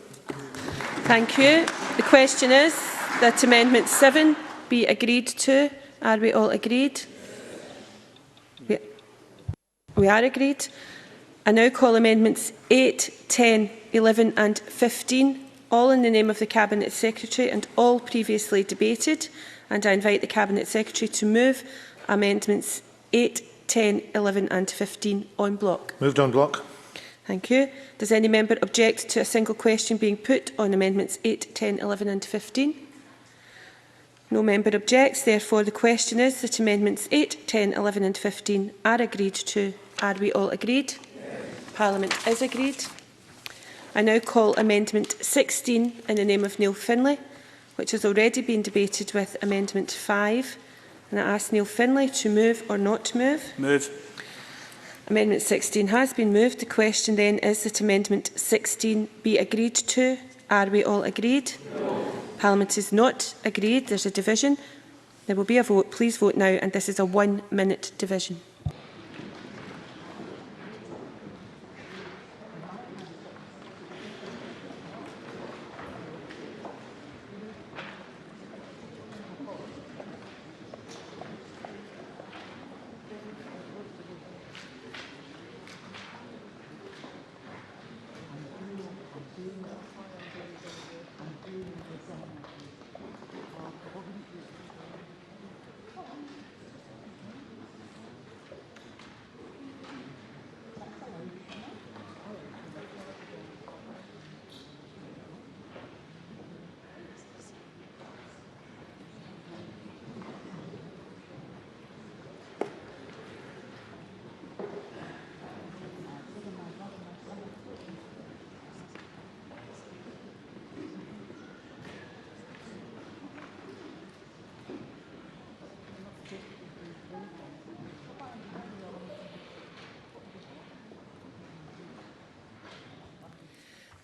Thank you. The question is that Amendment 7 be agreed to. Are we all agreed? We are agreed. I now call Amendments 8, 10, 11 and 15, all in the name of the Cabinet Secretary and all previously debated. And I invite the Cabinet Secretary to move Amendments 8, 10, 11 and 15 en bloc. Moved en bloc. Thank you. Does any member object to a single question being put on Amendments 8, 10, 11 and 15? No member objects. Therefore, the question is that Amendments 8, 10, 11 and 15 are agreed to. Are we all agreed? Yes. Parliament is agreed. I now call Amendment 16 in the name of Neil Finlay, which has already been debated with Amendment 5. And I ask Neil Finlay to move or not to move. Move. Amendment 16 has been moved. The question then is that Amendment 16 be agreed to. Are we all agreed? No. Parliament is not agreed. There's a division. There will be a vote. Please vote now, and this is a 1-minute division.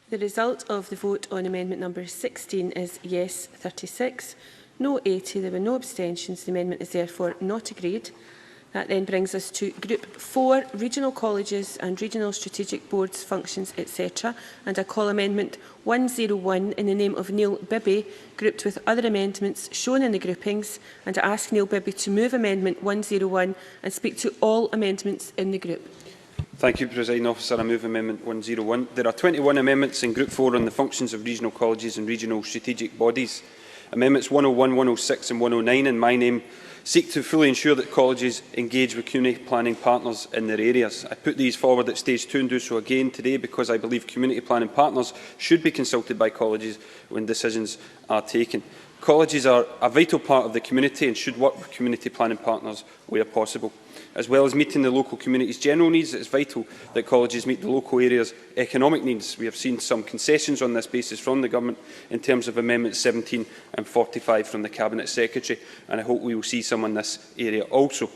The result of the vote on amendment number 16 is yes 36, no 80. There were no abstentions. The amendment is therefore not agreed. That then brings us to Group 4, Regional Colleges and Regional Strategic Boards, Functions, etc. And I call Amendment 101 in the name of Neil Bibby, grouped with other amendments shown in the groupings. And I ask Neil Bibby to move Amendment 101 and speak to all amendments in the group. Thank you, Presiding Officer. I move Amendment 101. There are 21 amendments in Group 4 on the functions of regional colleges and regional strategic bodies. Amendments 101, 106 and 109 in my name seek to fully ensure that colleges engage with community planning partners in their areas. I put these forward at stage 2 and do so again today because I believe community planning partners should be consulted by colleges when decisions are taken. Colleges are a vital part of the community and should work with community planning partners where possible. As well as meeting the local community's general needs, it is vital that colleges meet the local area's economic needs. We have seen some concessions on this basis from the Government in terms of Amendments 17 and 45 from the Cabinet Secretary, and I hope we will see some in this area also.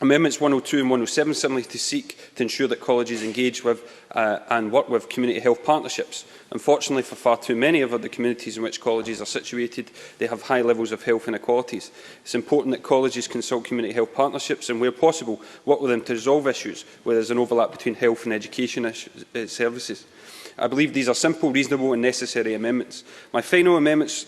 Amendments 102 and 107 similarly seek to ensure that colleges engage with and work with community health partnerships. Unfortunately, for far too many of the communities in which colleges are situated, they have high levels of health inequalities. It's important that colleges consult community health partnerships and, where possible, work with them to resolve issues where there is an overlap between health and education services. I believe these are simple, reasonable and necessary amendments. My final amendments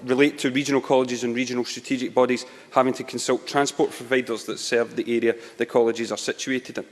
relate to regional colleges and regional strategic bodies having to consult transport providers that serve the area the colleges are situated in.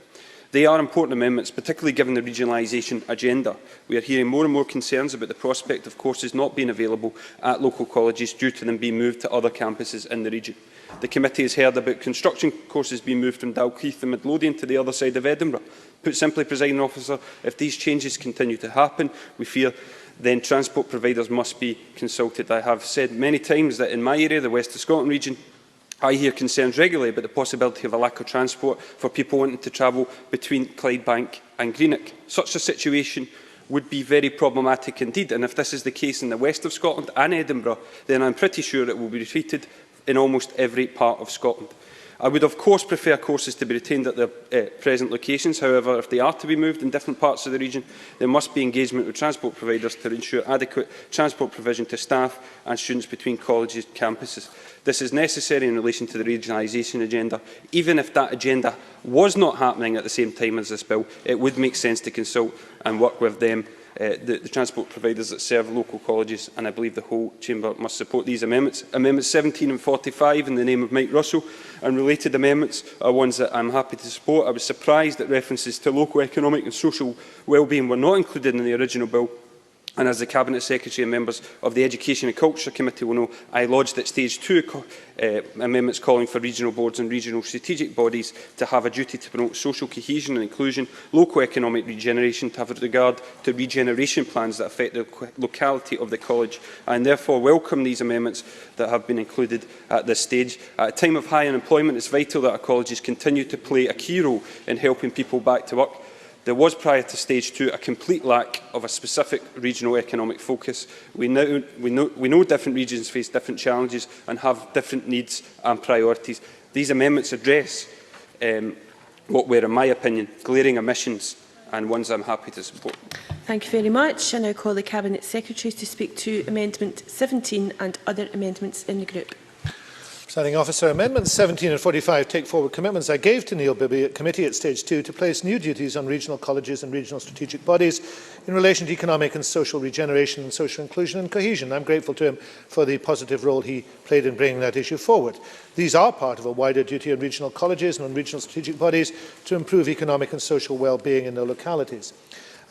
They are important amendments, particularly given the regionalisation agenda. We are hearing more and more concerns about the prospect of courses not being available at local colleges due to them being moved to other campuses in the region. The committee has heard about construction courses being moved from Dalkeith and Midlothian to the other side of Edinburgh. Put simply, Presiding Officer, if these changes continue to happen, we fear then transport providers must be consulted. I have said many times that in my area, the West of Scotland region, I hear concerns regularly about the possibility of a lack of transport for people wanting to travel between Clydebank and Greenock. Such a situation would be very problematic indeed, and if this is the case in the West of Scotland and Edinburgh, then I'm pretty sure it will be repeated in almost every part of Scotland. I would of course prefer courses to be retained at their present locations. However, if they are to be moved in different parts of the region, there must be engagement with transport providers to ensure adequate transport provision to staff and students between colleges and campuses. This is necessary in relation to the regionalisation agenda. Even if that agenda was not happening at the same time as this bill, it would make sense to consult and work with them, the transport providers that serve local colleges, and I believe the whole Chamber must support these amendments. Amendments 17 and 45 in the name of Mike Russell and related amendments are ones that I'm happy to support. I was surprised that references to local economic and social wellbeing were not included in the original bill. And as the Cabinet Secretary and members of the Education and Culture Committee will know, I lodged at Stage 2 amendments calling for regional boards and regional strategic bodies to have a duty to promote social cohesion and inclusion, local economic regeneration, to have regard to regeneration plans that affect the locality of the college. I therefore welcome these amendments that have been included at this stage. At a time of high unemployment, it's vital that our colleges continue to play a key role in helping people back to work. There was, prior to Stage 2, a complete lack of a specific regional economic focus. We know different regions face different challenges and have different needs and priorities. These amendments address what were, in my opinion, glaring omissions and ones I'm happy to support. Thank you very much. I now call the Cabinet Secretary to speak to Amendment 17 and other amendments in the group. Presiding Officer, Amendments 17 and 45 take forward commitments I gave to Neil Bibby at Committee at Stage 2 to place new duties on regional colleges and regional strategic bodies in relation to economic and social regeneration and social inclusion and cohesion. I'm grateful to him for the positive role he played in bringing that issue forward. These are part of a wider duty on regional colleges and on regional strategic bodies to improve economic and social well-being in their localities.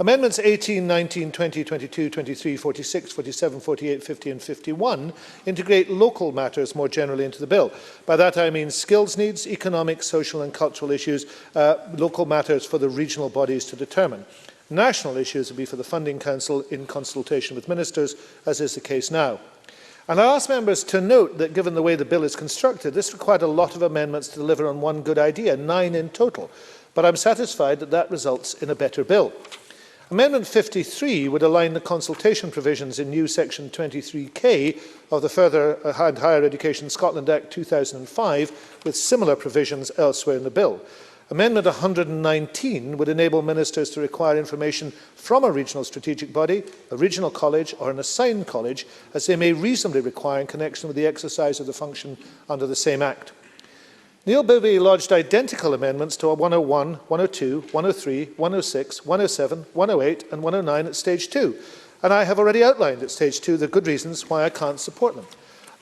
Amendments 18, 19, 20, 22, 23, 46, 47, 48, 50 and 51 integrate local matters more generally into the bill. By that I mean skills needs, economic, social and cultural issues, local matters for the regional bodies to determine. National issues will be for the Funding Council in consultation with ministers, as is the case now. And I ask members to note that given the way the bill is constructed, this required a lot of amendments to deliver on one good idea, 9 in total. But I'm satisfied that that results in a better bill. Amendment 53 would align the consultation provisions in new Section 23K of the Further and Higher Education Scotland Act 2005 with similar provisions elsewhere in the bill. Amendment 119 would enable ministers to require information from a regional strategic body, a regional college or an assigned college, as they may reasonably require in connection with the exercise of the function under the same Act. Neil Bibby lodged identical amendments to 101, 102, 103, 106, 107, 108 and 109 at Stage 2, and I have already outlined at Stage 2 the good reasons why I can't support them.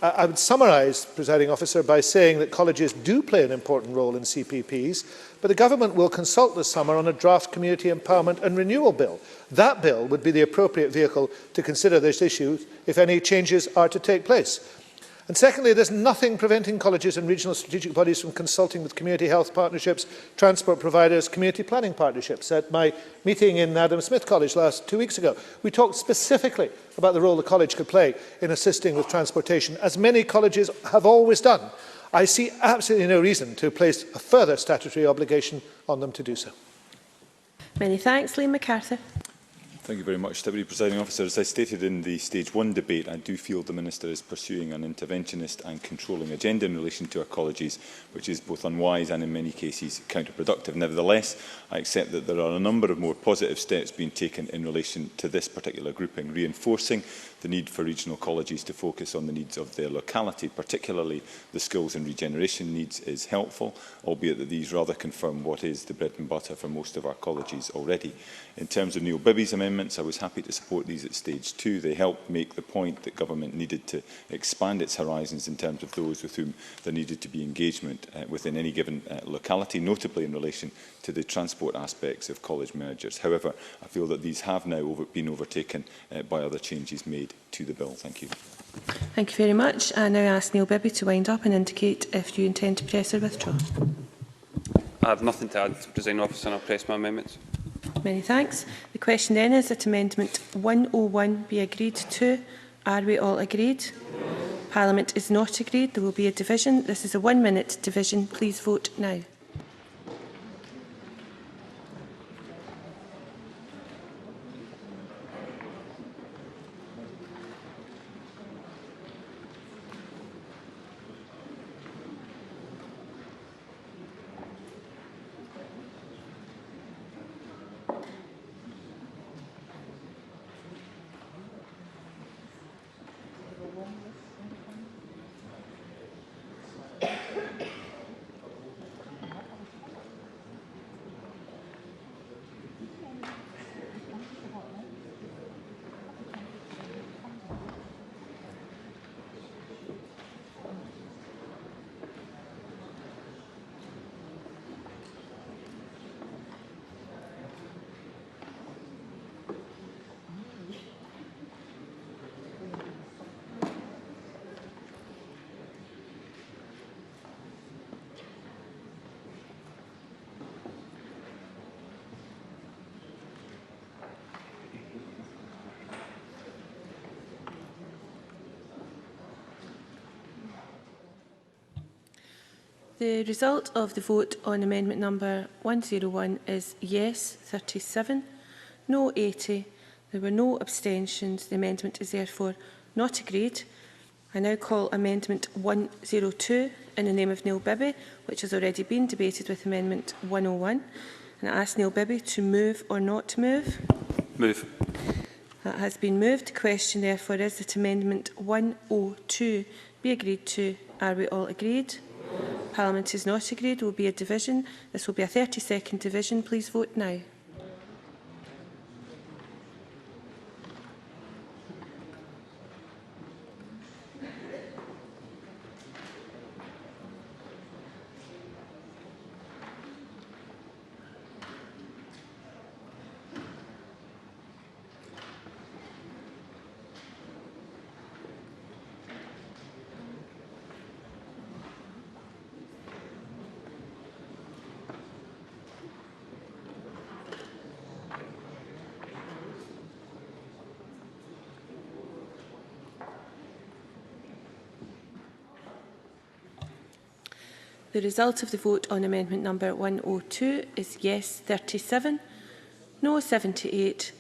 I would summarise, Presiding Officer, by saying that colleges do play an important role in CPPs, but the Government will consult this summer on a draft Community Empowerment and Renewal Bill. That bill would be the appropriate vehicle to consider this issue if any changes are to take place. And secondly, there's nothing preventing colleges and regional strategic bodies from consulting with community health partnerships, transport providers, community planning partnerships. At my meeting in Adam Smith College 2 weeks ago, we talked specifically about the role the college could play in assisting with transportation, as many colleges have always done. I see absolutely no reason to place a further statutory obligation on them to do so. Many thanks. Liam MacArthur. Thank you very much, Deputy Presiding Officer. As I stated in the Stage 1 debate, I do feel the Minister is pursuing an interventionist and controlling agenda in relation to our colleges, which is both unwise and in many cases counterproductive. Nevertheless, I accept that there are a number of more positive steps being taken in relation to this particular grouping, reinforcing the need for regional colleges to focus on the needs of their locality, particularly the skills and regeneration needs, is helpful, albeit that these rather confirm what is the bread and butter for most of our colleges already. In terms of Neil Bibby's amendments, I was happy to support these at Stage 2. They helped make the point that government needed to expand its horizons in terms of those with whom there needed to be engagement within any given locality, notably in relation to the transport aspects of college mergers. However, I feel that these have now been overtaken by other changes made to the bill. Thank you. Thank you very much. I now ask Neil Bibby to wind up and indicate if you intend to press or withdraw. I have nothing to add, Presiding Officer, and I'll press my amendments. Many thanks. The question then is that Amendment 101 be agreed to. Are we all agreed? Parliament is not agreed. There will be a division. This is a 1-minute division. Please vote now. The result of the vote on amendment number 101 is yes 37, no 80. There were no abstentions. The amendment is therefore not agreed. I now call amendment 102 in the name of Neil Bibby, which has already been debated with amendment 101. And I ask Neil Bibby to move or not move. Move. That has been moved. The question therefore is that amendment 102 be agreed to. Are we all agreed? Parliament is not agreed. There will be a division. This will be a 30-second division. Please vote now. The result of the vote on amendment number 102 is yes 37, no 78.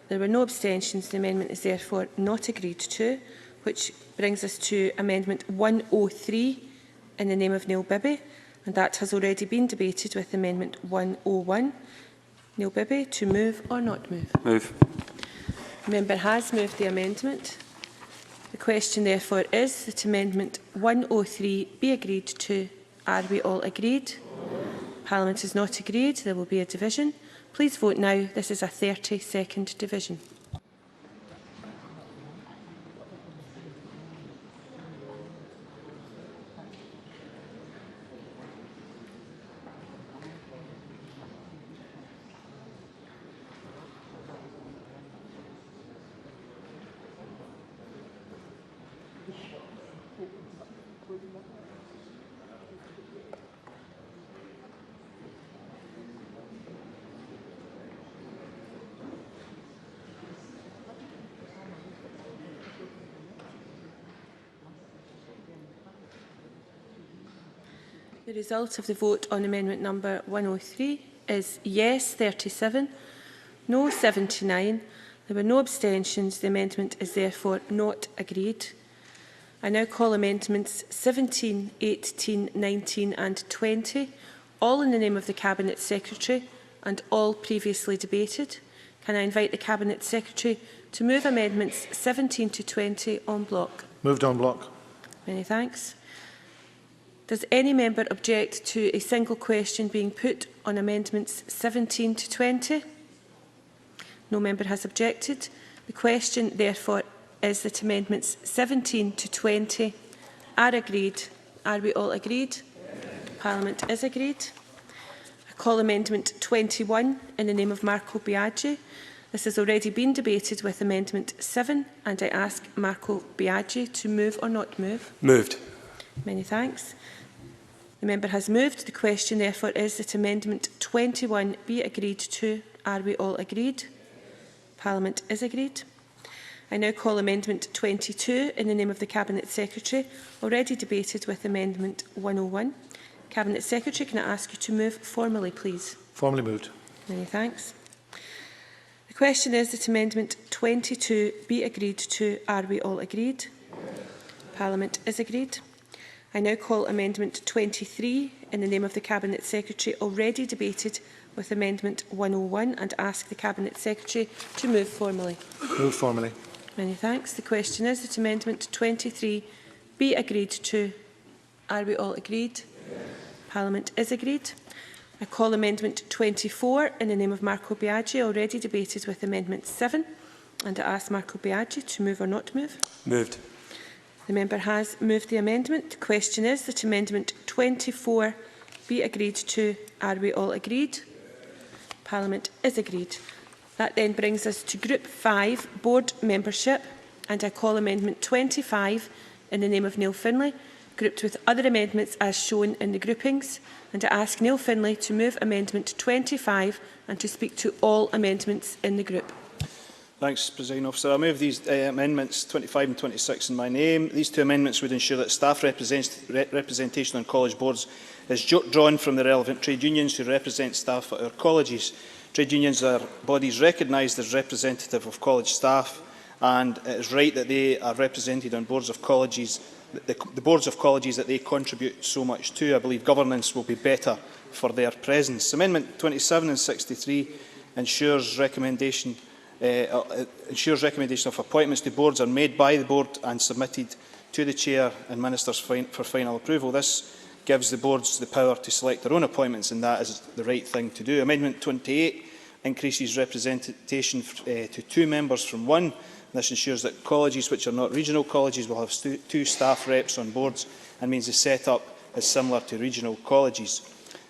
There were no abstentions. The amendment is therefore not agreed to, which brings us to amendment 103 in the name of Neil Bibby, and that has already been debated with amendment 101. Neil Bibby, to move or not move? Move. The member has moved the amendment. The question therefore is that amendment 103 be agreed to. Are we all agreed? Parliament is not agreed. There will be a division. Please vote now. This is a 30-second division. The result of the vote on amendment number 103 is yes 37, no 79. There were no abstentions. The amendment is therefore not agreed. I now call amendments 17, 18, 19 and 20, all in the name of the Cabinet Secretary and all previously debated. Can I invite the Cabinet Secretary to move amendments 17 to 20 en bloc? Moved en bloc. Many thanks. Does any member object to a single question being put on amendments 17 to 20? No member has objected. The question, therefore, is that amendments 17 to 20 are agreed. Are we all agreed? Parliament is agreed. I call amendment 21 in the name of Marco Biaggi. This has already been debated with amendment 7, and I ask Marco Biaggi to move or not move. Moved. Many thanks. The member has moved. The question, therefore, is that amendment 21 be agreed to. Are we all agreed? Parliament is agreed. I now call amendment 22 in the name of the Cabinet Secretary, already debated with amendment 101. Cabinet Secretary, can I ask you to move formally, please? Formally moved. Many thanks. The question is that amendment 22 be agreed to. Are we all agreed? Parliament is agreed. I now call amendment 23 in the name of the Cabinet Secretary, already debated with amendment 101, and ask the Cabinet Secretary to move formally. Move formally. Many thanks. The question is that amendment 23 be agreed to. Are we all agreed? Parliament is agreed. I call amendment 24 in the name of Marco Biaggi, already debated with amendment 7, and I ask Marco Biaggi to move or not move. Moved. The member has moved the amendment. The question is that amendment 24 be agreed to. Are we all agreed? Parliament is agreed. That then brings us to Group 5, Board Membership, and I call amendment 25 in the name of Neil Finlay, grouped with other amendments as shown in the groupings, and I ask Neil Finlay to move amendment 25 and to speak to all amendments in the group. Thanks, Presiding Officer. I move these amendments 25 and 26 in my name. These two amendments would ensure that staff representation on college boards is drawn from the relevant trade unions who represent staff at our colleges. Trade unions are bodies recognised as representative of college staff, and it is right that they are represented on boards of colleges, the boards of colleges that they contribute so much to. I believe governance will be better for their presence. Amendment 27 and 63 ensures recommendation of appointments to boards are made by the board and submitted to the Chair and Ministers for final approval. This gives the boards the power to select their own appointments, and that is the right thing to do. Amendment 28 increases representation to 2 members from 1. This ensures that colleges which are not regional colleges will have 2 staff reps on boards, and means the set-up is similar to regional colleges.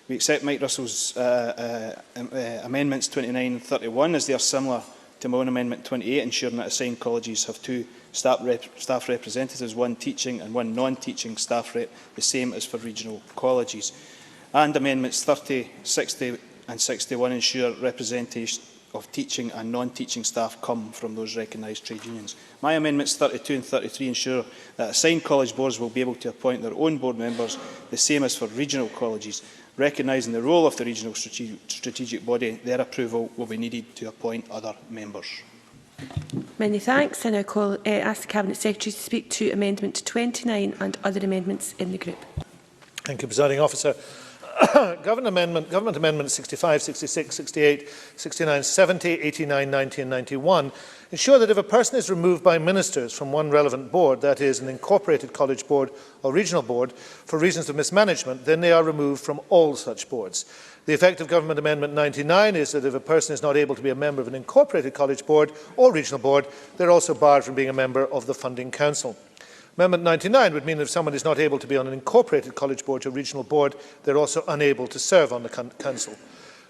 We accept Mike Russell's amendments 29 and 31 as they are similar to my own amendment 28, ensuring that assigned colleges have 2 staff representatives, 1 teaching and 1 non-teaching staff rep, the same as for regional colleges. And amendments 30, 60 and 61 ensure representation of teaching and non-teaching staff come from those recognised trade unions. My amendments 32 and 33 ensure that assigned college boards will be able to appoint their own board members, the same as for regional colleges. Recognising the role of the regional strategic body, their approval will be needed to appoint other members. Many thanks. I now ask the Cabinet Secretary to speak to Amendment 29 and other amendments in the group. Thank you, Presiding Officer. Government Amendments 65, 66, 68, 69, 70, 89, 90 and 91 ensure that if a person is removed by ministers from one relevant board, that is, an incorporated college board or regional board, for reasons of mismanagement, then they are removed from all such boards. The effect of Government Amendment 99 is that if a person is not able to be a member of an incorporated college board or regional board, they are also barred from being a member of the Funding Council. Amendment 99 would mean that if someone is not able to be on an incorporated college board or regional board, they are also unable to serve on the Council.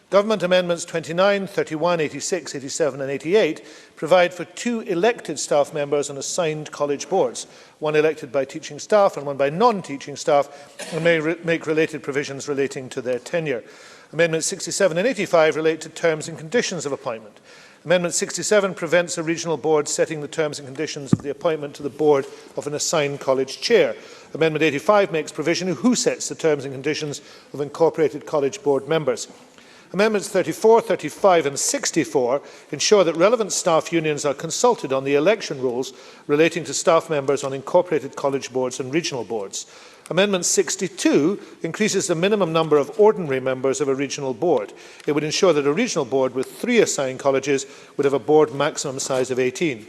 Government Amendments 29, 31, 86, 87 and 88 provide for 2 elected staff members on assigned college boards, one elected by teaching staff and one by non-teaching staff, and may make related provisions relating to their tenure. Amendments 67 and 85 relate to terms and conditions of appointment. Amendment 67 prevents a regional board setting the terms and conditions of the appointment to the board of an assigned college chair. Amendment 85 makes provision who sets the terms and conditions of incorporated college board members. Amendments 34, 35 and 64 ensure that relevant staff unions are consulted on the election rules relating to staff members on incorporated college boards and regional boards. Amendment 62 increases the minimum number of ordinary members of a regional board. It would ensure that a regional board with 3 assigned colleges would have a board maximum size of 18.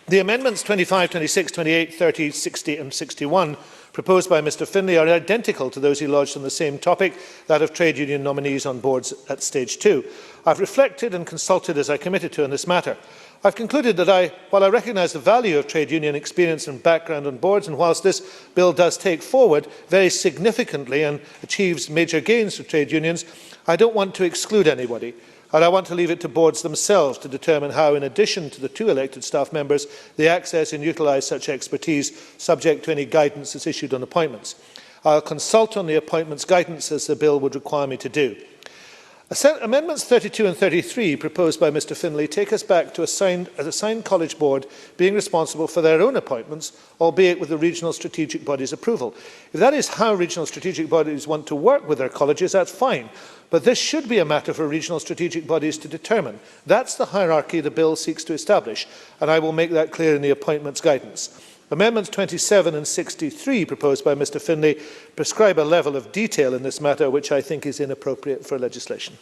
The amendments 25, 26, 28, 30, 60 and 61 proposed by Mr Finlay are identical to those he lodged on the same topic, that of trade union nominees on boards at stage 2. I've reflected and consulted as I committed to in this matter. I've concluded that while I recognise the value of trade union experience and background on boards, and whilst this bill does take forward very significantly and achieves major gains for trade unions, I don't want to exclude anybody. And I want to leave it to boards themselves to determine how, in addition to the 2 elected staff members, they access and utilise such expertise, subject to any guidance that's issued on appointments. I'll consult on the appointments guidance as the bill would require me to do. Amendments 32 and 33 proposed by Mr Finlay take us back to an assigned college board being responsible for their own appointments, albeit with the regional strategic body's approval. If that is how regional strategic bodies want to work with their colleges, that's fine. But this should be a matter for regional strategic bodies to determine. That's the hierarchy the bill seeks to establish, and I will make that clear in the appointments guidance. Amendments 27 and 63 proposed by Mr Finlay prescribe a level of detail in this matter which I think is inappropriate for legislation.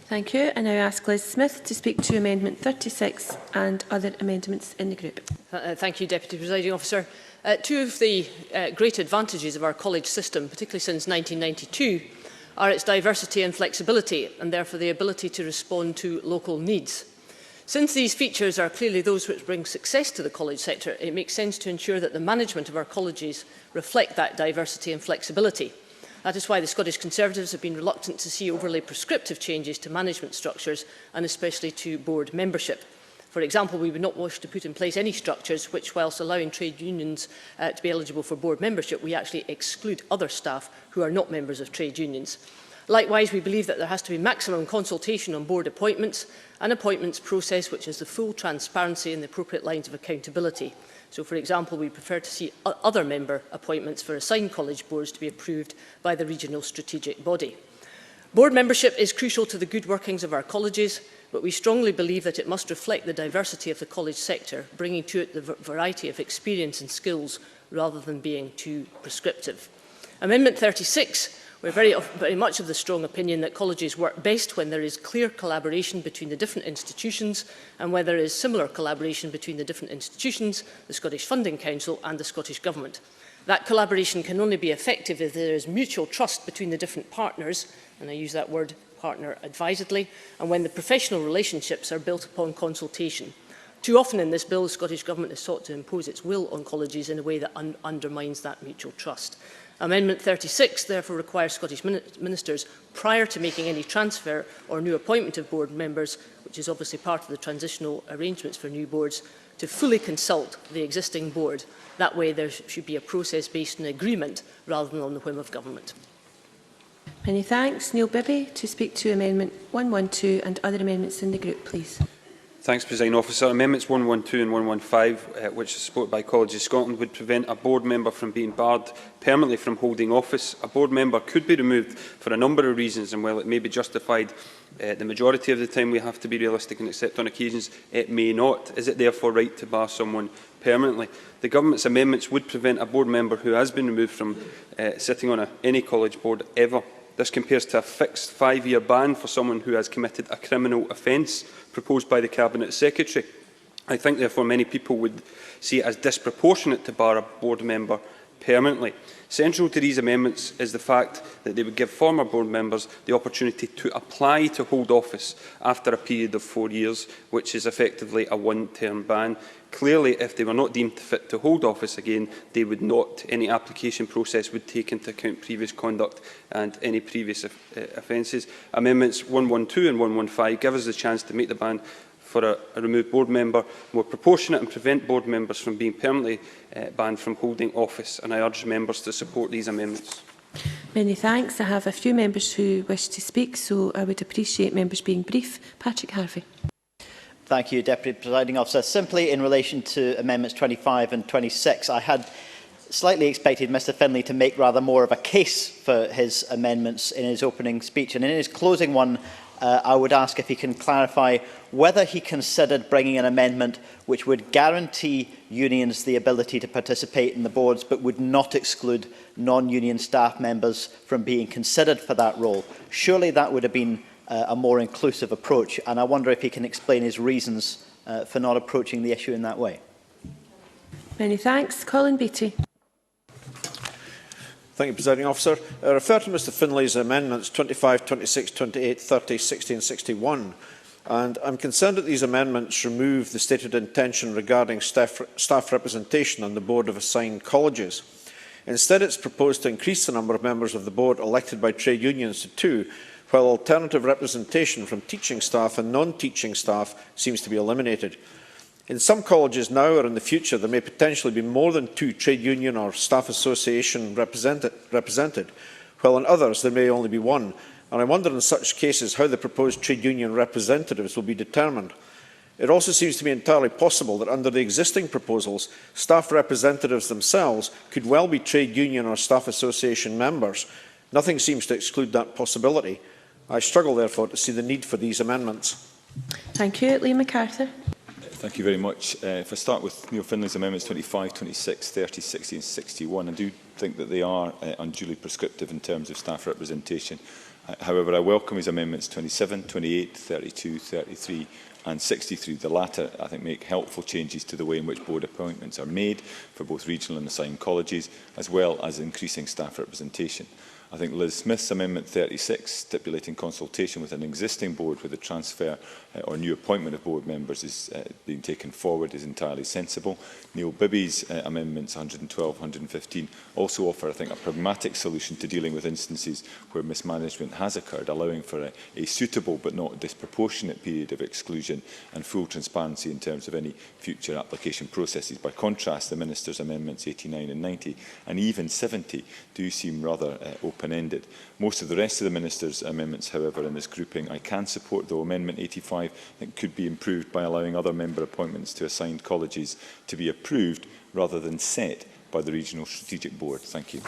Thank you. I now ask Liz Smith to speak to Amendment 36 and other amendments in the group. Thank you, Deputy Presiding Officer. 2 of the great advantages of our college system, particularly since 1992, are its diversity and flexibility, and therefore the ability to respond to local needs. Since these features are clearly those which bring success to the college sector, it makes sense to ensure that the management of our colleges reflect that diversity and flexibility. That is why the Scottish Conservatives have been reluctant to see overly prescriptive changes to management structures and especially to board membership. For example, we would not wish to put in place any structures which, whilst allowing trade unions to be eligible for board membership, we actually exclude other staff who are not members of trade unions. Likewise, we believe that there has to be maximum consultation on board appointments, an appointments process which has the full transparency and the appropriate lines of accountability. So, for example, we prefer to see other member appointments for assigned college boards to be approved by the regional strategic body. Board membership is crucial to the good workings of our colleges, but we strongly believe that it must reflect the diversity of the college sector, bringing to it the variety of experience and skills rather than being too prescriptive. Amendment 36, we're very much of the strong opinion that colleges work best when there is clear collaboration between the different institutions and where there is similar collaboration between the different institutions, the Scottish Funding Council and the Scottish Government. That collaboration can only be effective if there is mutual trust between the different partners, and I use that word partner advisedly, and when the professional relationships are built upon consultation. Too often in this bill, the Scottish Government has sought to impose its will on colleges in a way that undermines that mutual trust. Amendment 36 therefore requires Scottish ministers, prior to making any transfer or new appointment of board members, which is obviously part of the transitional arrangements for new boards, to fully consult the existing board. That way there should be a process based on agreement rather than on the whim of government. Many thanks. Neil Bibby to speak to Amendment 112 and other amendments in the group, please. Thanks, Presiding Officer. Amendments 112 and 115, which is supported by Colleges Scotland, would prevent a board member from being barred permanently from holding office. A board member could be removed for a number of reasons, and while it may be justified the majority of the time, we have to be realistic and accept on occasions it may not. Is it therefore right to bar someone permanently? The Government's amendments would prevent a board member who has been removed from sitting on any college board ever. This compares to a fixed 5-year ban for someone who has committed a criminal offence proposed by the Cabinet Secretary. I think, therefore, many people would see it as disproportionate to bar a board member permanently. Central to these amendments is the fact that they would give former board members the opportunity to apply to hold office after a period of 4 years, which is effectively a one-term ban. Clearly, if they were not deemed fit to hold office again, they would not. Any application process would take into account previous conduct and any previous offences. Amendments 112 and 115 give us the chance to make the ban for a removed board member more proportionate and prevent board members from being permanently banned from holding office. And I urge members to support these amendments. Many thanks. I have a few members who wish to speak, so I would appreciate members being brief. Patrick Harvey. Thank you, Deputy Presiding Officer. Simply in relation to Amendments 25 and 26, I had slightly expected Mr Finlay to make rather more of a case for his amendments in his opening speech. And in his closing one, I would ask if he can clarify whether he considered bringing an amendment which would guarantee unions the ability to participate in the boards but would not exclude non-union staff members from being considered for that role. Surely that would have been a more inclusive approach, and I wonder if he can explain his reasons for not approaching the issue in that way. Many thanks. Colin Beattie. Thank you, Presiding Officer. I refer to Mr Finlay's amendments 25, 26, 28, 30, 60 and 61. And I'm concerned that these amendments remove the stated intention regarding staff representation on the board of assigned colleges. Instead, it's proposed to increase the number of members of the board elected by trade unions to 2, while alternative representation from teaching staff and non-teaching staff seems to be eliminated. In some colleges now or in the future, there may potentially be more than 2 trade union or staff association represented, while in others there may only be 1. And I wonder in such cases how the proposed trade union representatives will be determined. It also seems to be entirely possible that under the existing proposals, staff representatives themselves could well be trade union or staff association members. Nothing seems to exclude that possibility. I struggle, therefore, to see the need for these amendments. Thank you. Liam MacArthur. Thank you very much. If I start with Neil Finlay's amendments 25, 26, 30, 60 and 61, I do think that they are unduly prescriptive in terms of staff representation. However, I welcome his amendments 27, 28, 32, 33 and 63. The latter, I think, make helpful changes to the way in which board appointments are made for both regional and assigned colleges, as well as increasing staff representation. I think Liz Smith's Amendment 36, stipulating consultation with an existing board where the transfer or new appointment of board members is being taken forward, is entirely sensible. Neil Bibby's Amendments 112, 115 also offer, I think, a pragmatic solution to dealing with instances where mismanagement has occurred, allowing for a suitable but not disproportionate period of exclusion and full transparency in terms of any future application processes. By contrast, the Minister's Amendments 89 and 90 and even 70 do seem rather open-ended. Most of the rest of the Minister's amendments, however, in this grouping I can support, though Amendment 85 I think could be improved by allowing other member appointments to assigned colleges to be approved rather than set by the Regional Strategic Board. Thank you.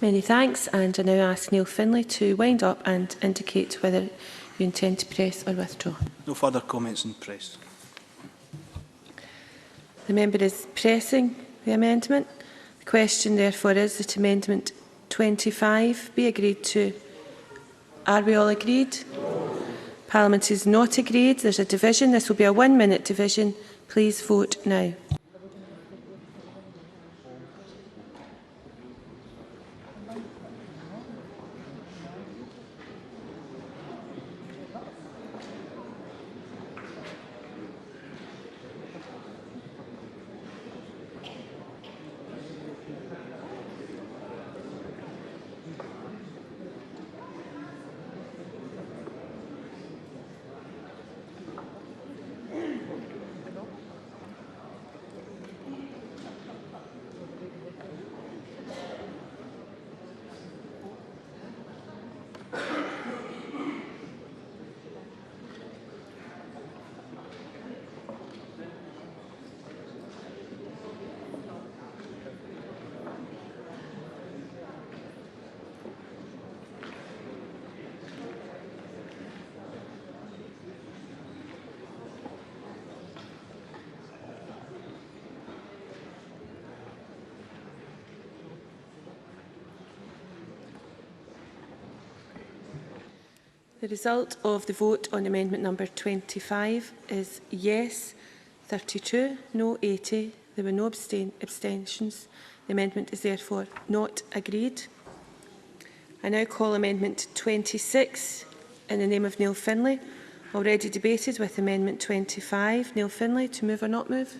Many thanks, and I now ask Neil Finlay to wind up and indicate whether you intend to press or withdraw. No further comments in press. The member is pressing the amendment. The question, therefore, is that Amendment 25 be agreed to. Are we all agreed? No. Parliament is not agreed. There's a division. This will be a 1-minute division. Please vote now. The result of the vote on amendment number 25 is yes 32, no 80. There were no abstentions. The amendment is therefore not agreed. I now call amendment 26 in the name of Neil Finlay, already debated with amendment 25. Neil Finlay, to move or not move?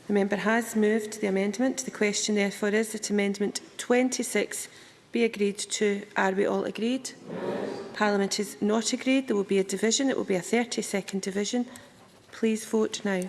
The member has moved the amendment. The question therefore is that amendment 26 be agreed to. Are we all agreed? Yes. Parliament is not agreed. There will be a division. It will be a 30-second division. Please vote now.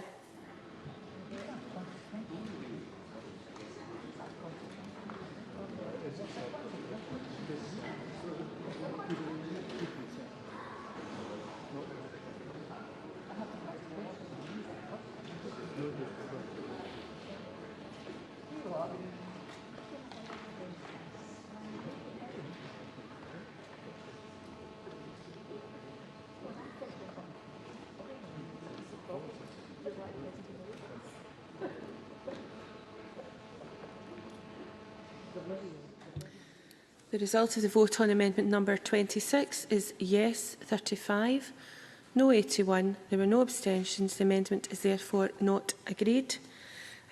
The result of the vote on amendment number 26 is yes 35, no 81. There were no abstentions. The amendment is therefore not agreed.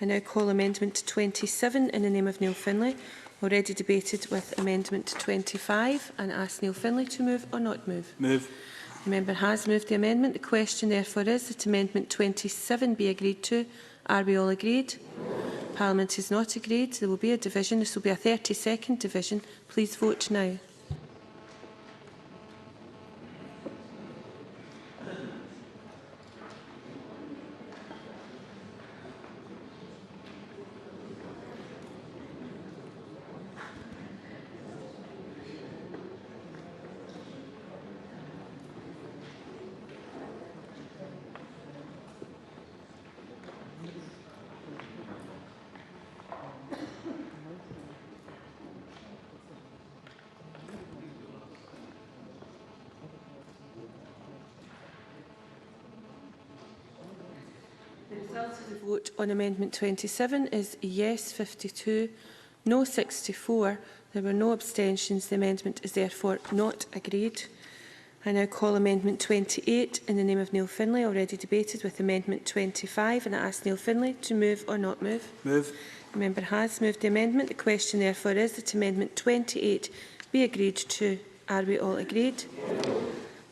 I now call amendment 27 in the name of Neil Finlay, already debated with amendment 25, and ask Neil Finlay to move or not move. Move. The member has moved the amendment. The question therefore is that amendment 27 be agreed to. Are we all agreed? Parliament is not agreed. There will be a division. This will be a 30-second division. Please vote now. The result of the vote on amendment 27 is yes 52, no 64. There were no abstentions. The amendment is therefore not agreed. I now call amendment 28 in the name of Neil Finlay, already debated with amendment 25, and I ask Neil Finlay to move or not move. Move. The member has moved the amendment. The question therefore is that amendment 28 be agreed to. Are we all agreed?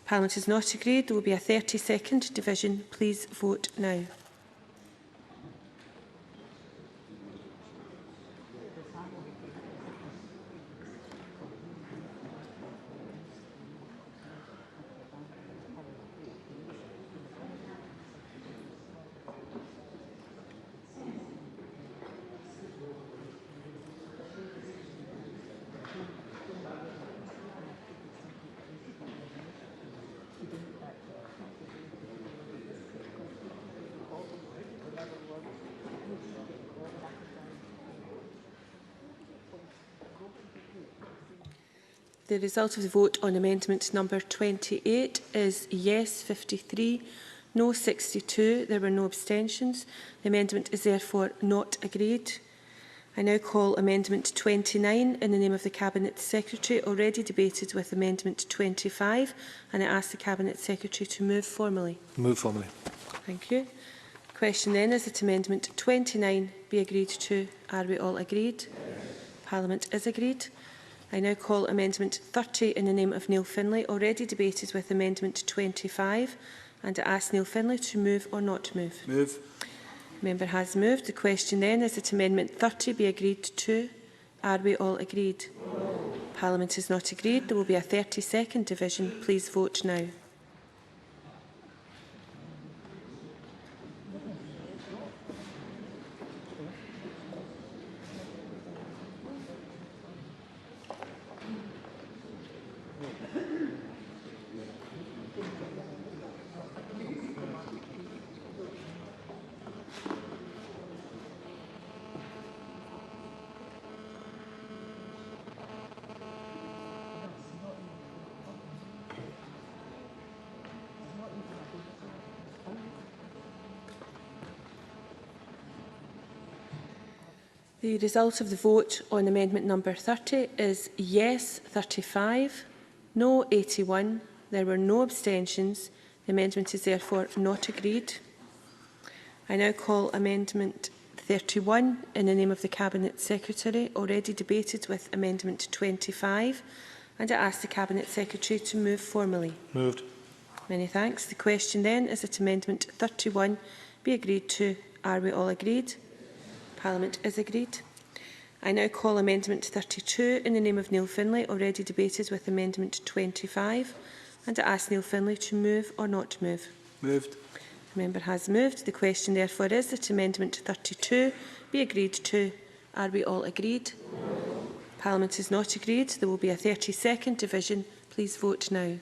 Parliament is not agreed. There will be a 30-second division. Please vote now. The result of the vote on amendment number 28 is yes 53, no 62. There were no abstentions. The amendment is therefore not agreed. I now call amendment 29 in the name of the Cabinet Secretary, already debated with amendment 25, and I ask the Cabinet Secretary to move formally. Move formally. Thank you. The question then is that amendment 29 be agreed to. Are we all agreed? Parliament is agreed. I now call amendment 30 in the name of Neil Finlay, already debated with amendment 25, and I ask Neil Finlay to move or not move. Move. The member has moved. The question then is that amendment 30 be agreed to. Are we all agreed? Parliament is not agreed. There will be a 30-second division. Please vote now. The result of the vote on amendment number 30 is yes 35, no 81. There were no abstentions. The amendment is therefore not agreed. I now call amendment 31 in the name of the Cabinet Secretary, already debated with amendment 25, and I ask the Cabinet Secretary to move formally. Moved. Many thanks. The question then is that amendment 31 be agreed to. Are we all agreed? Parliament is agreed. I now call amendment 32 in the name of Neil Finlay, already debated with amendment 25, and I ask Neil Finlay to move or not move. Moved. The member has moved. The question therefore is that amendment 32 be agreed to. Are we all agreed? Parliament is not agreed. There will be a 30-second division. Please vote now.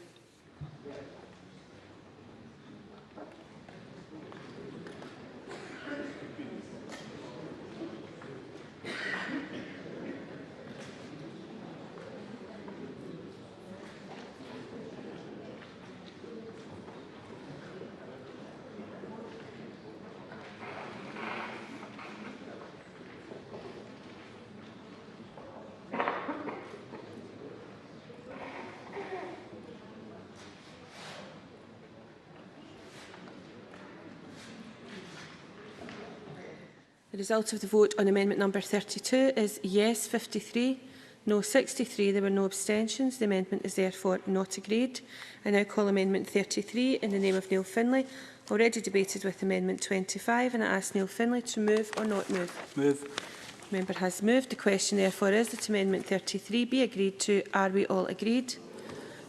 result of the vote on amendment number 32 is yes 53, no 63. There were no abstentions. The amendment is therefore not agreed. I now call amendment 33 in the name of Neil Findlay, already debated with amendment 25, and I ask Neil Findlay to move or not move. Move. The member has moved. The question therefore is that amendment 33 be agreed to. Are we all agreed?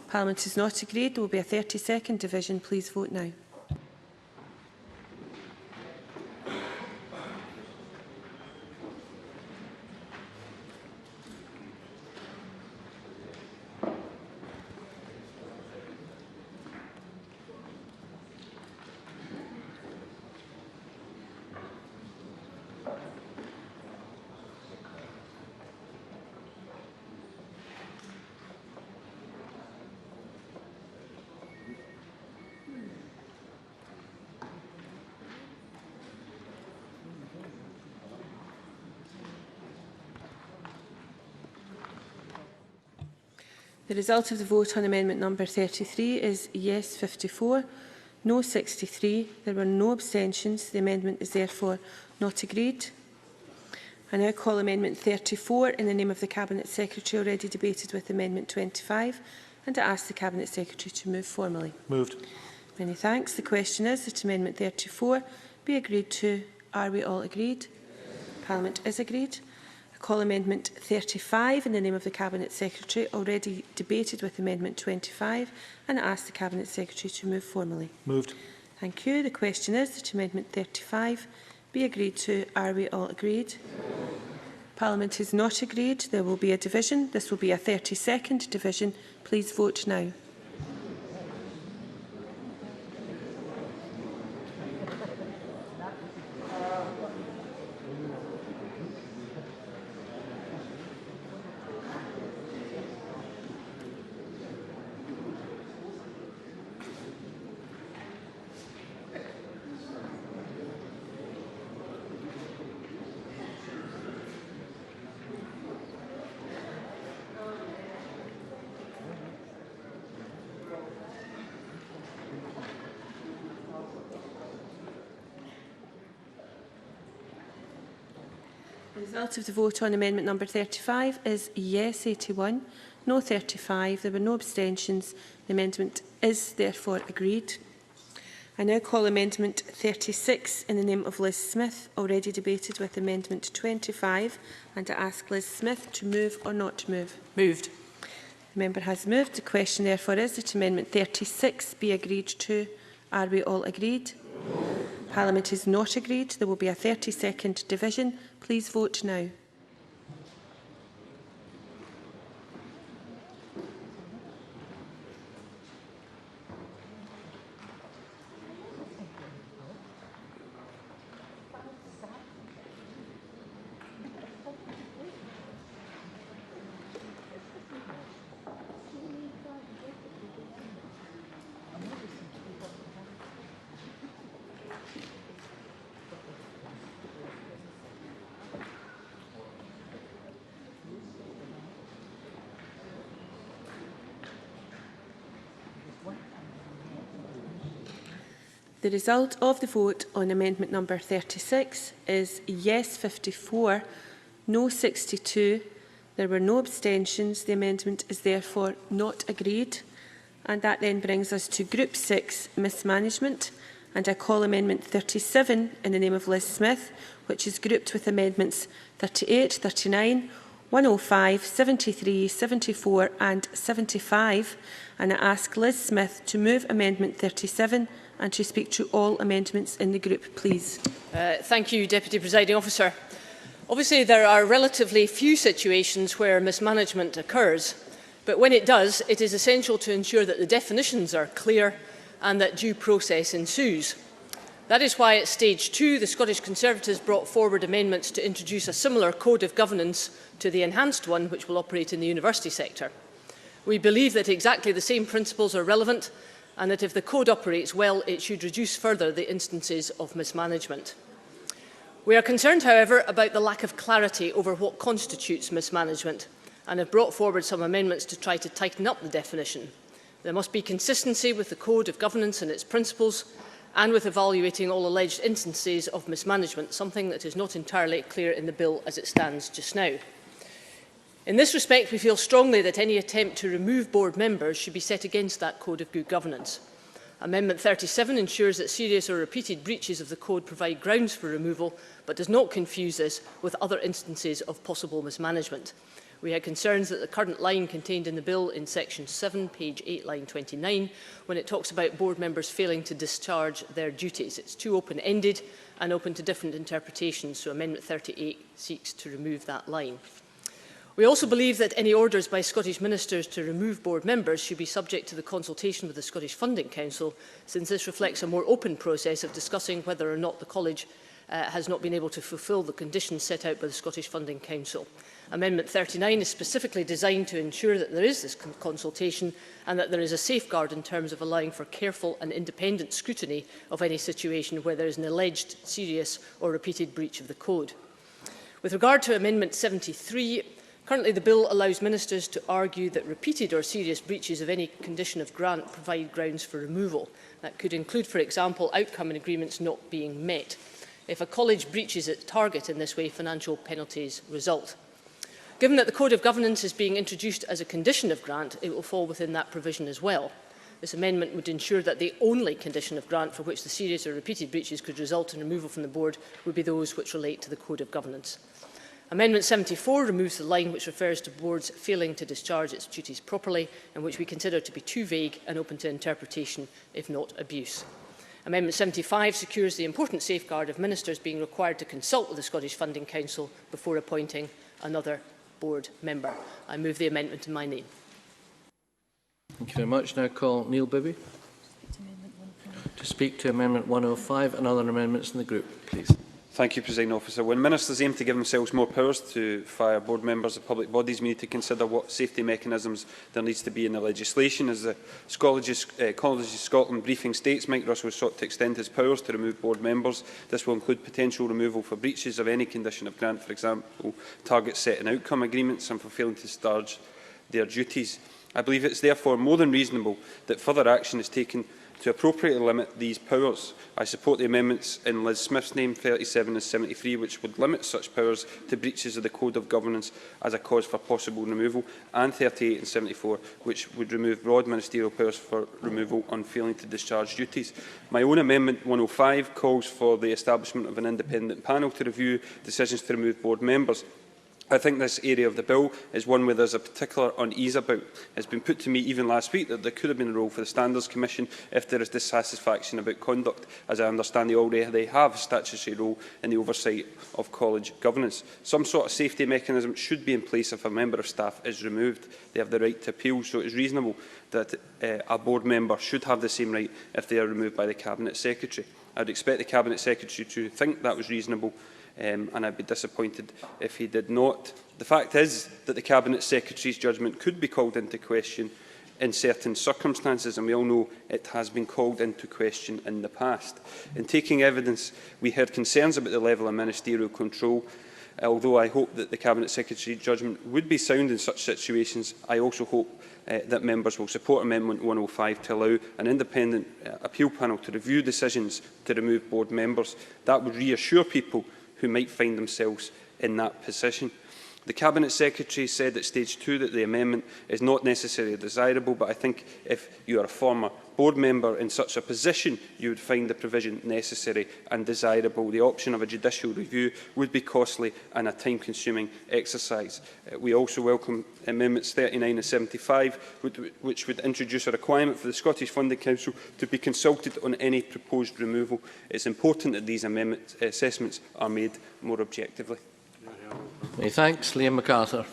Parliament is not agreed. There will be a 30-second division. Please vote now. The result of the vote on amendment number 33 is yes 54, no 63. There were no abstentions. The amendment is therefore not agreed. I now call amendment 34 in the name of the Cabinet Secretary, already debated with amendment 25, and I ask the Cabinet Secretary to move formally. Moved. Many thanks. The question is that amendment 34 be agreed to. Are we all agreed? Parliament is agreed. Call amendment 35 in the name of the Cabinet Secretary, already debated with amendment 25, and I ask the Cabinet Secretary to move formally. Moved. Thank you. The question is that amendment 35 be agreed to. Are we all agreed? Parliament is not agreed. There will be a division. This will be a 30-second division. Please vote now. The result of the vote on amendment number 35 is yes 81, no 35. There were no abstentions. The amendment is therefore agreed. I now call amendment 36 in the name of Liz Smith, already debated with amendment 25, and I ask Liz Smith to move or not to move. Moved. The member has moved. The question therefore is that amendment 36 be agreed to. Are we all agreed? Parliament is not agreed. There will be a 30-second division. Please vote now. The result of the vote on amendment number 36 is yes 54, no 62. There were no abstentions. The amendment is therefore not agreed. And that then brings us to Group 6, Mismanagement. And I call amendment 37 in the name of Liz Smith, which is grouped with amendments 38, 39, 105, 73, 74 and 75. And I ask Liz Smith to move amendment 37 and to speak to all amendments in the group, please. Thank you, Deputy Presiding Officer. Obviously, there are relatively few situations where mismanagement occurs, but when it does, it is essential to ensure that the definitions are clear and that due process ensues. That is why at stage 2, the Scottish Conservatives brought forward amendments to introduce a similar code of governance to the enhanced one which will operate in the university sector. We believe that exactly the same principles are relevant and that if the code operates well, it should reduce further the instances of mismanagement. We are concerned, however, about the lack of clarity over what constitutes mismanagement and have brought forward some amendments to try to tighten up the definition. There must be consistency with the Code of Governance and its principles, and with evaluating all alleged instances of mismanagement, something that is not entirely clear in the bill as it stands just now. In this respect, we feel strongly that any attempt to remove board members should be set against that code of good governance. Amendment 37 ensures that serious or repeated breaches of the code provide grounds for removal, but does not confuse this with other instances of possible mismanagement. We had concerns that the current line contained in the bill in section 7, page 8, line 29, when it talks about board members failing to discharge their duties. It's too open-ended and open to different interpretations, so Amendment 38 seeks to remove that line. We also believe that any orders by Scottish ministers to remove board members should be subject to the consultation with the Scottish Funding Council, since this reflects a more open process of discussing whether or not the College has not been able to fulfil the conditions set out by the Scottish Funding Council. Amendment 39 is specifically designed to ensure that there is this consultation and that there is a safeguard in terms of allowing for careful and independent scrutiny of any situation where there is an alleged serious or repeated breach of the code. With regard to Amendment 73, currently the bill allows ministers to argue that repeated or serious breaches of any condition of grant provide grounds for removal. That could include, for example, outcome and agreements not being met. If a college breaches its target in this way, financial penalties result. Given that the Code of Governance is being introduced as a condition of grant, it will fall within that provision as well. This amendment would ensure that the only condition of grant for which the serious or repeated breaches could result in removal from the board would be those which relate to the Code of Governance. Amendment 74 removes the line which refers to boards failing to discharge its duties properly and which we consider to be too vague and open to interpretation, if not abuse. Amendment 75 secures the important safeguard of ministers being required to consult with the Scottish Funding Council before appointing another board member. I move the amendment in my name. Thank you very much. Now call Neil Bibby to speak to Amendment 105 and other amendments in the group, please. Thank you, Presiding Officer. When ministers aim to give themselves more powers to fire board members of public bodies, we need to consider what safety mechanisms there needs to be in the legislation. As the Colleges Scotland briefing states, Mike Russell has sought to extend his powers to remove board members. This will include potential removal for breaches of any condition of grant, for example, target set and outcome agreements, and for failing to discharge their duties. I believe it is therefore more than reasonable that further action is taken to appropriately limit these powers. I support the amendments in Liz Smith's name 37 and 73, which would limit such powers to breaches of the Code of Governance as a cause for possible removal, and 38 and 74, which would remove broad ministerial powers for removal on failing to discharge duties. My own Amendment 105 calls for the establishment of an independent panel to review decisions to remove board members. I think this area of the bill is one where there is a particular unease about. It has been put to me even last week that there could have been a role for the Standards Commission if there is dissatisfaction about conduct, as I understand they already have a statutory role in the oversight of college governance. Some sort of safety mechanism should be in place if a member of staff is removed. They have the right to appeal, so it is reasonable that a board member should have the same right if they are removed by the Cabinet Secretary. I would expect the Cabinet Secretary to think that was reasonable, and I'd be disappointed if he did not. The fact is that the Cabinet Secretary's judgment could be called into question in certain circumstances, and we all know it has been called into question in the past. In taking evidence, we heard concerns about the level of ministerial control. Although I hope that the Cabinet Secretary's judgment would be sound in such situations, I also hope that members will support Amendment 105 to allow an independent appeal panel to review decisions to remove board members. That would reassure people who might find themselves in that position. The Cabinet Secretary said at stage 2 that the amendment is not necessarily desirable, but I think if you are a former board member in such a position, you would find the provision necessary and desirable. The option of a judicial review would be costly and a time-consuming exercise. We also welcome Amendments 39 and 75, which would introduce a requirement for the Scottish Funding Council to be consulted on any proposed removal. It is important that these assessments are made more objectively. Many thanks. Liam MacArthur.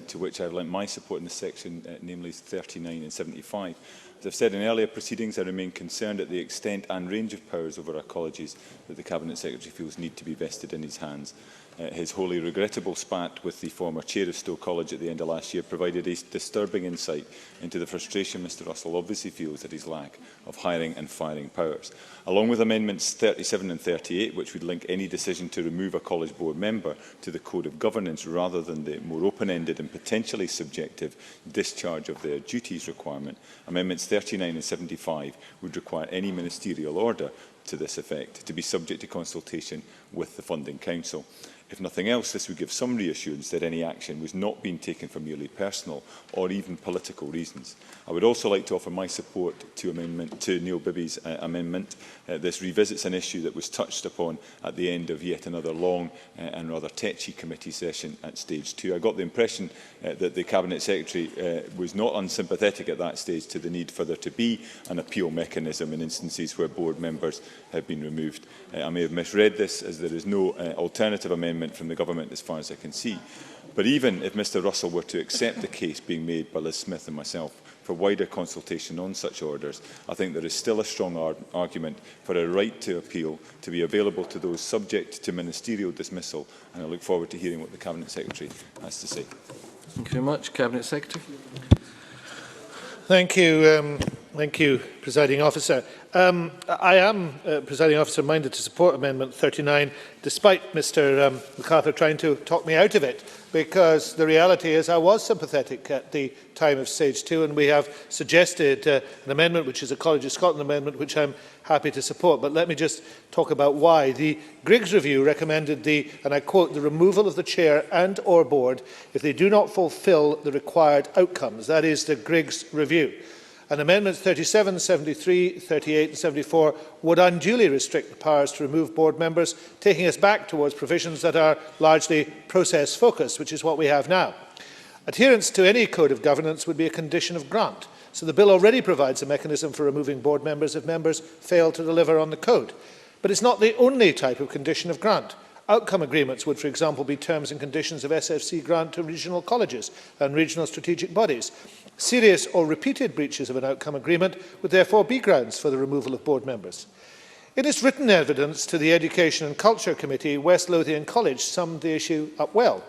To which I would lend my support in this section, namely 39 and 75. As I've said in earlier proceedings, I remain concerned at the extent and range of powers over our colleges that the Cabinet Secretary feels need to be vested in his hands. his wholly regrettable spat with the former chair of Stowe College at the end of last year provided a disturbing insight into the frustration Mr Russell obviously feels at his lack of hiring and firing powers. Along with Amendments 37 and 38, which would link any decision to remove a college board member to the Code of Governance rather than the more open-ended and potentially subjective discharge of their duties requirement, Amendments 39 and 75 would require any ministerial order to this effect to be subject to consultation with the Funding Council. If nothing else, this would give some reassurance that any action was not being taken for merely personal or even political reasons. I would also like to offer my support to Neil Bibby's amendment. This revisits an issue that was touched upon at the end of yet another long and rather tetchy committee session at stage 2. I got the impression that the Cabinet Secretary was not unsympathetic at that stage to the need for there to be an appeal mechanism in instances where board members have been removed. I may have misread this, as there is no alternative amendment from the Government as far as I can see. But even if Mr Russell were to accept the case being made by Liz Smith and myself for wider consultation on such orders, I think there is still a strong argument for a right to appeal to be available to those subject to ministerial dismissal, and I look forward to hearing what the Cabinet Secretary has to say. Thank you very much. Cabinet Secretary. Thank you, Presiding Officer. I am, Presiding Officer, minded to support Amendment 39, despite Mr MacArthur trying to talk me out of it, because the reality is I was sympathetic at the time of Stage 2, and we have suggested an amendment, which is a College of Scotland amendment, which I'm happy to support. But let me just talk about why. The Griggs Review recommended and I quote, the removal of the chair and or board if they do not fulfil the required outcomes. That is the Griggs Review. And Amendments 37, 73, 38 and 74 would unduly restrict the powers to remove board members, taking us back towards provisions that are largely process-focused, which is what we have now. Adherence to any code of governance would be a condition of grant, so the bill already provides a mechanism for removing board members if members fail to deliver on the code. But it's not the only type of condition of grant. Outcome agreements would, for example, be terms and conditions of SFC grant to regional colleges and regional strategic bodies. Serious or repeated breaches of an outcome agreement would therefore be grounds for the removal of board members. In its written evidence to the Education and Culture Committee, West Lothian College summed the issue up well.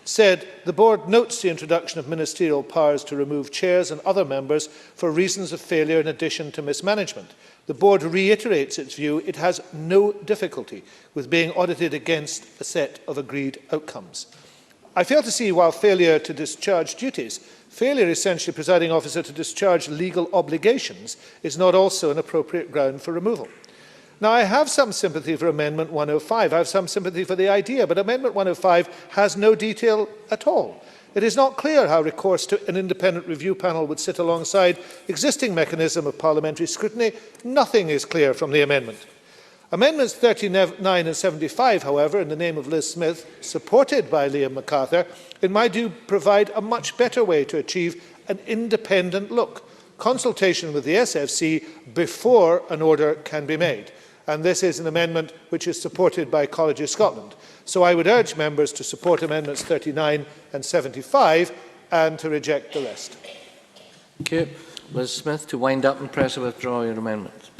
Said, the board notes the introduction of ministerial powers to remove chairs and other members for reasons of failure in addition to mismanagement. The board reiterates its view it has no difficulty with being audited against a set of agreed outcomes. I fail to see why failure to discharge duties, failure essentially, Presiding Officer, to discharge legal obligations is not also an appropriate ground for removal. Now, I have some sympathy for Amendment 105. I have some sympathy for the idea, but Amendment 105 has no detail at all. It is not clear how recourse to an independent review panel would sit alongside existing mechanism of parliamentary scrutiny. Nothing is clear from the amendment. Amendments 39 and 75, however, in the name of Liz Smith, supported by Liam MacArthur, in my view, provide a much better way to achieve an independent look, consultation with the SFC before an order can be made. And this is an amendment which is supported by Colleges Scotland. So I would urge members to support Amendments 39 and 75 and to reject the rest. Thank you. Liz Smith, to wind up and press to withdraw your amendment.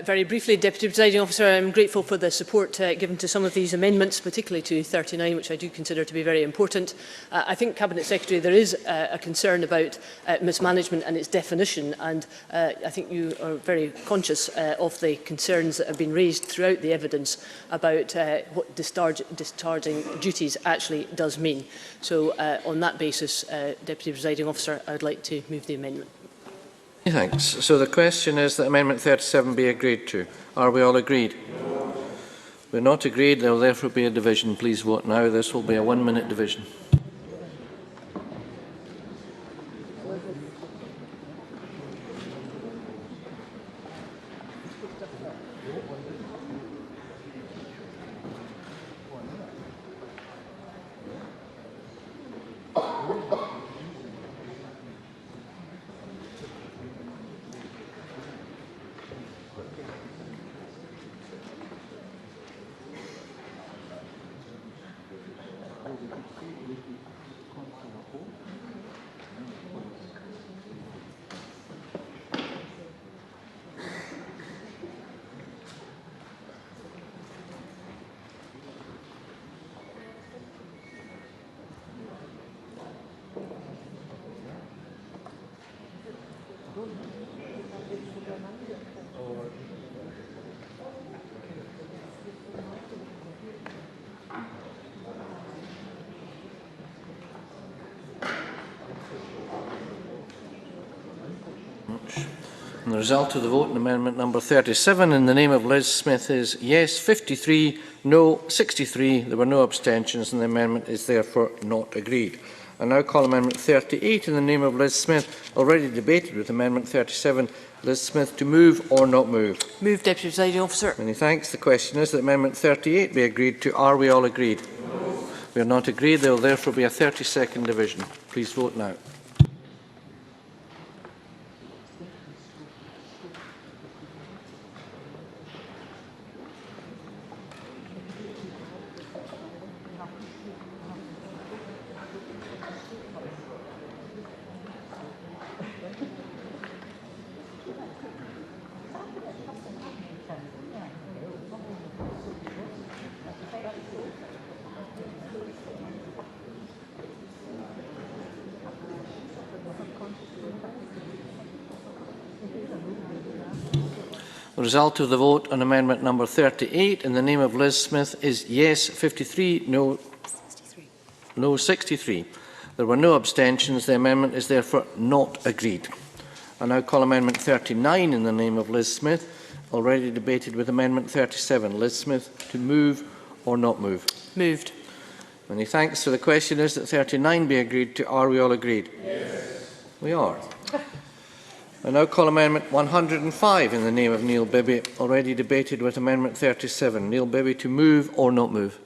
Very briefly, Deputy Presiding Officer, I am grateful for the support given to some of these amendments, particularly to 39, which I do consider to be very important. I think, Cabinet Secretary, there is a concern about mismanagement and its definition, and I think you are very conscious of the concerns that have been raised throughout the evidence about what discharging duties actually does mean. So, on that basis, Deputy Presiding Officer, I would like to move the amendment. Thanks. So the question is that Amendment 37 be agreed to. Are we all agreed? We're not agreed. There will therefore be a division. Please vote now. This will be a 1-minute division. And the result of the vote on amendment number 37 in the name of Liz Smith is yes 53, no 63. There were no abstentions and the amendment is therefore not agreed. I now call amendment 38 in the name of Liz Smith, already debated with amendment 37. Liz Smith, to move or not move? Move, Deputy Presiding Officer. Many thanks. The question is that amendment 38 be agreed to. Are we all agreed? No. We are not agreed. There will therefore be a 30-second division. Please vote now. The result of the vote on amendment number 38 in the name of Liz Smith is yes 53, no 63. There were no abstentions. The amendment is therefore not agreed. I now call amendment 39 in the name of Liz Smith, already debated with amendment 37. Liz Smith, to move or not move? Moved. Many thanks. So the question is that 39 be agreed to. Are we all agreed? Yes. We are. I now call amendment 105 in the name of Neil Bibby, already debated with amendment 37. Neil Bibby, to move or not move?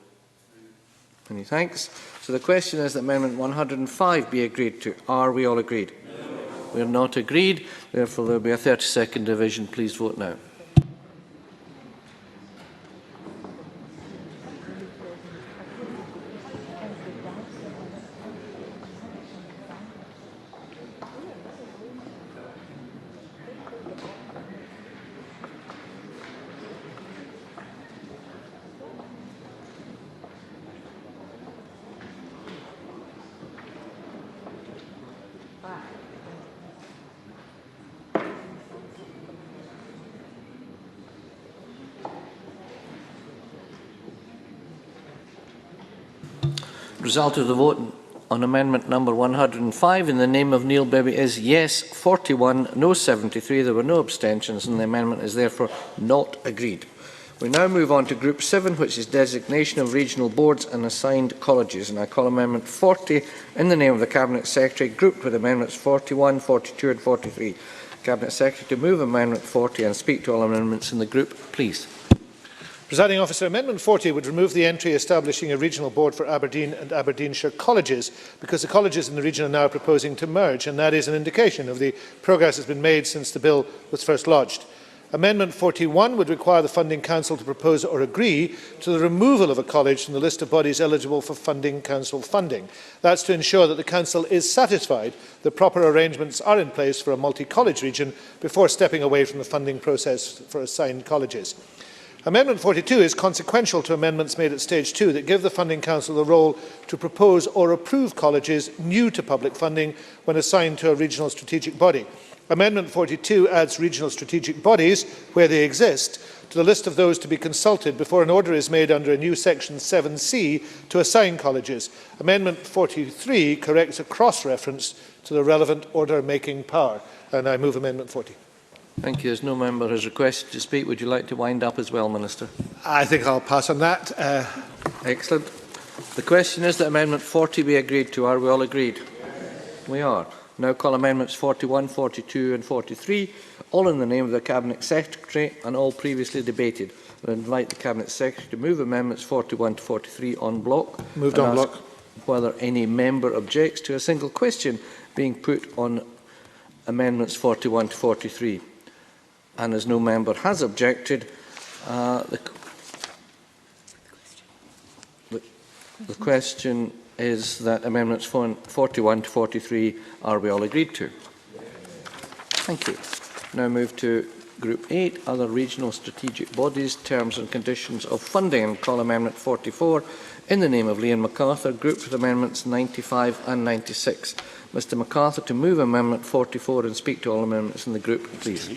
Many thanks. So the question is that amendment 105 be agreed to. Are we all agreed? No. We are not agreed. Therefore, there will be a 30-second division. Please vote now. Result of the vote on amendment number 105 in the name of Neil Bibby is yes 41, no 73. There were no abstentions and the amendment is therefore not agreed. We now move on to Group 7, which is designation of regional boards and assigned colleges. And I call amendment 40 in the name of the Cabinet Secretary, grouped with amendments 41, 42 and 43. Cabinet Secretary, to move amendment 40 and speak to all amendments in the group, please. Presiding Officer, Amendment 40 would remove the entry establishing a regional board for Aberdeen and Aberdeenshire colleges, because the colleges in the region are now proposing to merge, and that is an indication of the progress that has been made since the bill was first lodged. Amendment 41 would require the Funding Council to propose or agree to the removal of a college from the list of bodies eligible for Funding Council funding. That's to ensure that the Council is satisfied that proper arrangements are in place for a multi-college region before stepping away from the funding process for assigned colleges. Amendment 42 is consequential to amendments made at stage 2 that give the Funding Council the role to propose or approve colleges new to public funding when assigned to a regional strategic body. Amendment 42 adds regional strategic bodies, where they exist, to the list of those to be consulted before an order is made under a new section 7C to assign colleges. Amendment 43 corrects a cross-reference to the relevant order-making power. And I move Amendment 40. Thank you. As no member has requested to speak, would you like to wind up as well, Minister? I think I'll pass on that. Excellent. The question is that Amendment 40 be agreed to. Are we all agreed? Yes. We are. Now call Amendments 41, 42 and 43, all in the name of the Cabinet Secretary and all previously debated. I invite the Cabinet Secretary to move Amendments 41 to 43 en bloc. Moved en bloc. Whether any member objects to a single question being put on Amendments 41 to 43. And as no member has objected, the question is that Amendments 41 to 43 are we all agreed to? Thank you. Now move to Group 8, Other Regional Strategic Bodies, Terms and Conditions of Funding, and call Amendment 44 in the name of Liam MacArthur, grouped with Amendments 95 and 96. Mr MacArthur to move Amendment 44 and speak to all amendments in the group, please.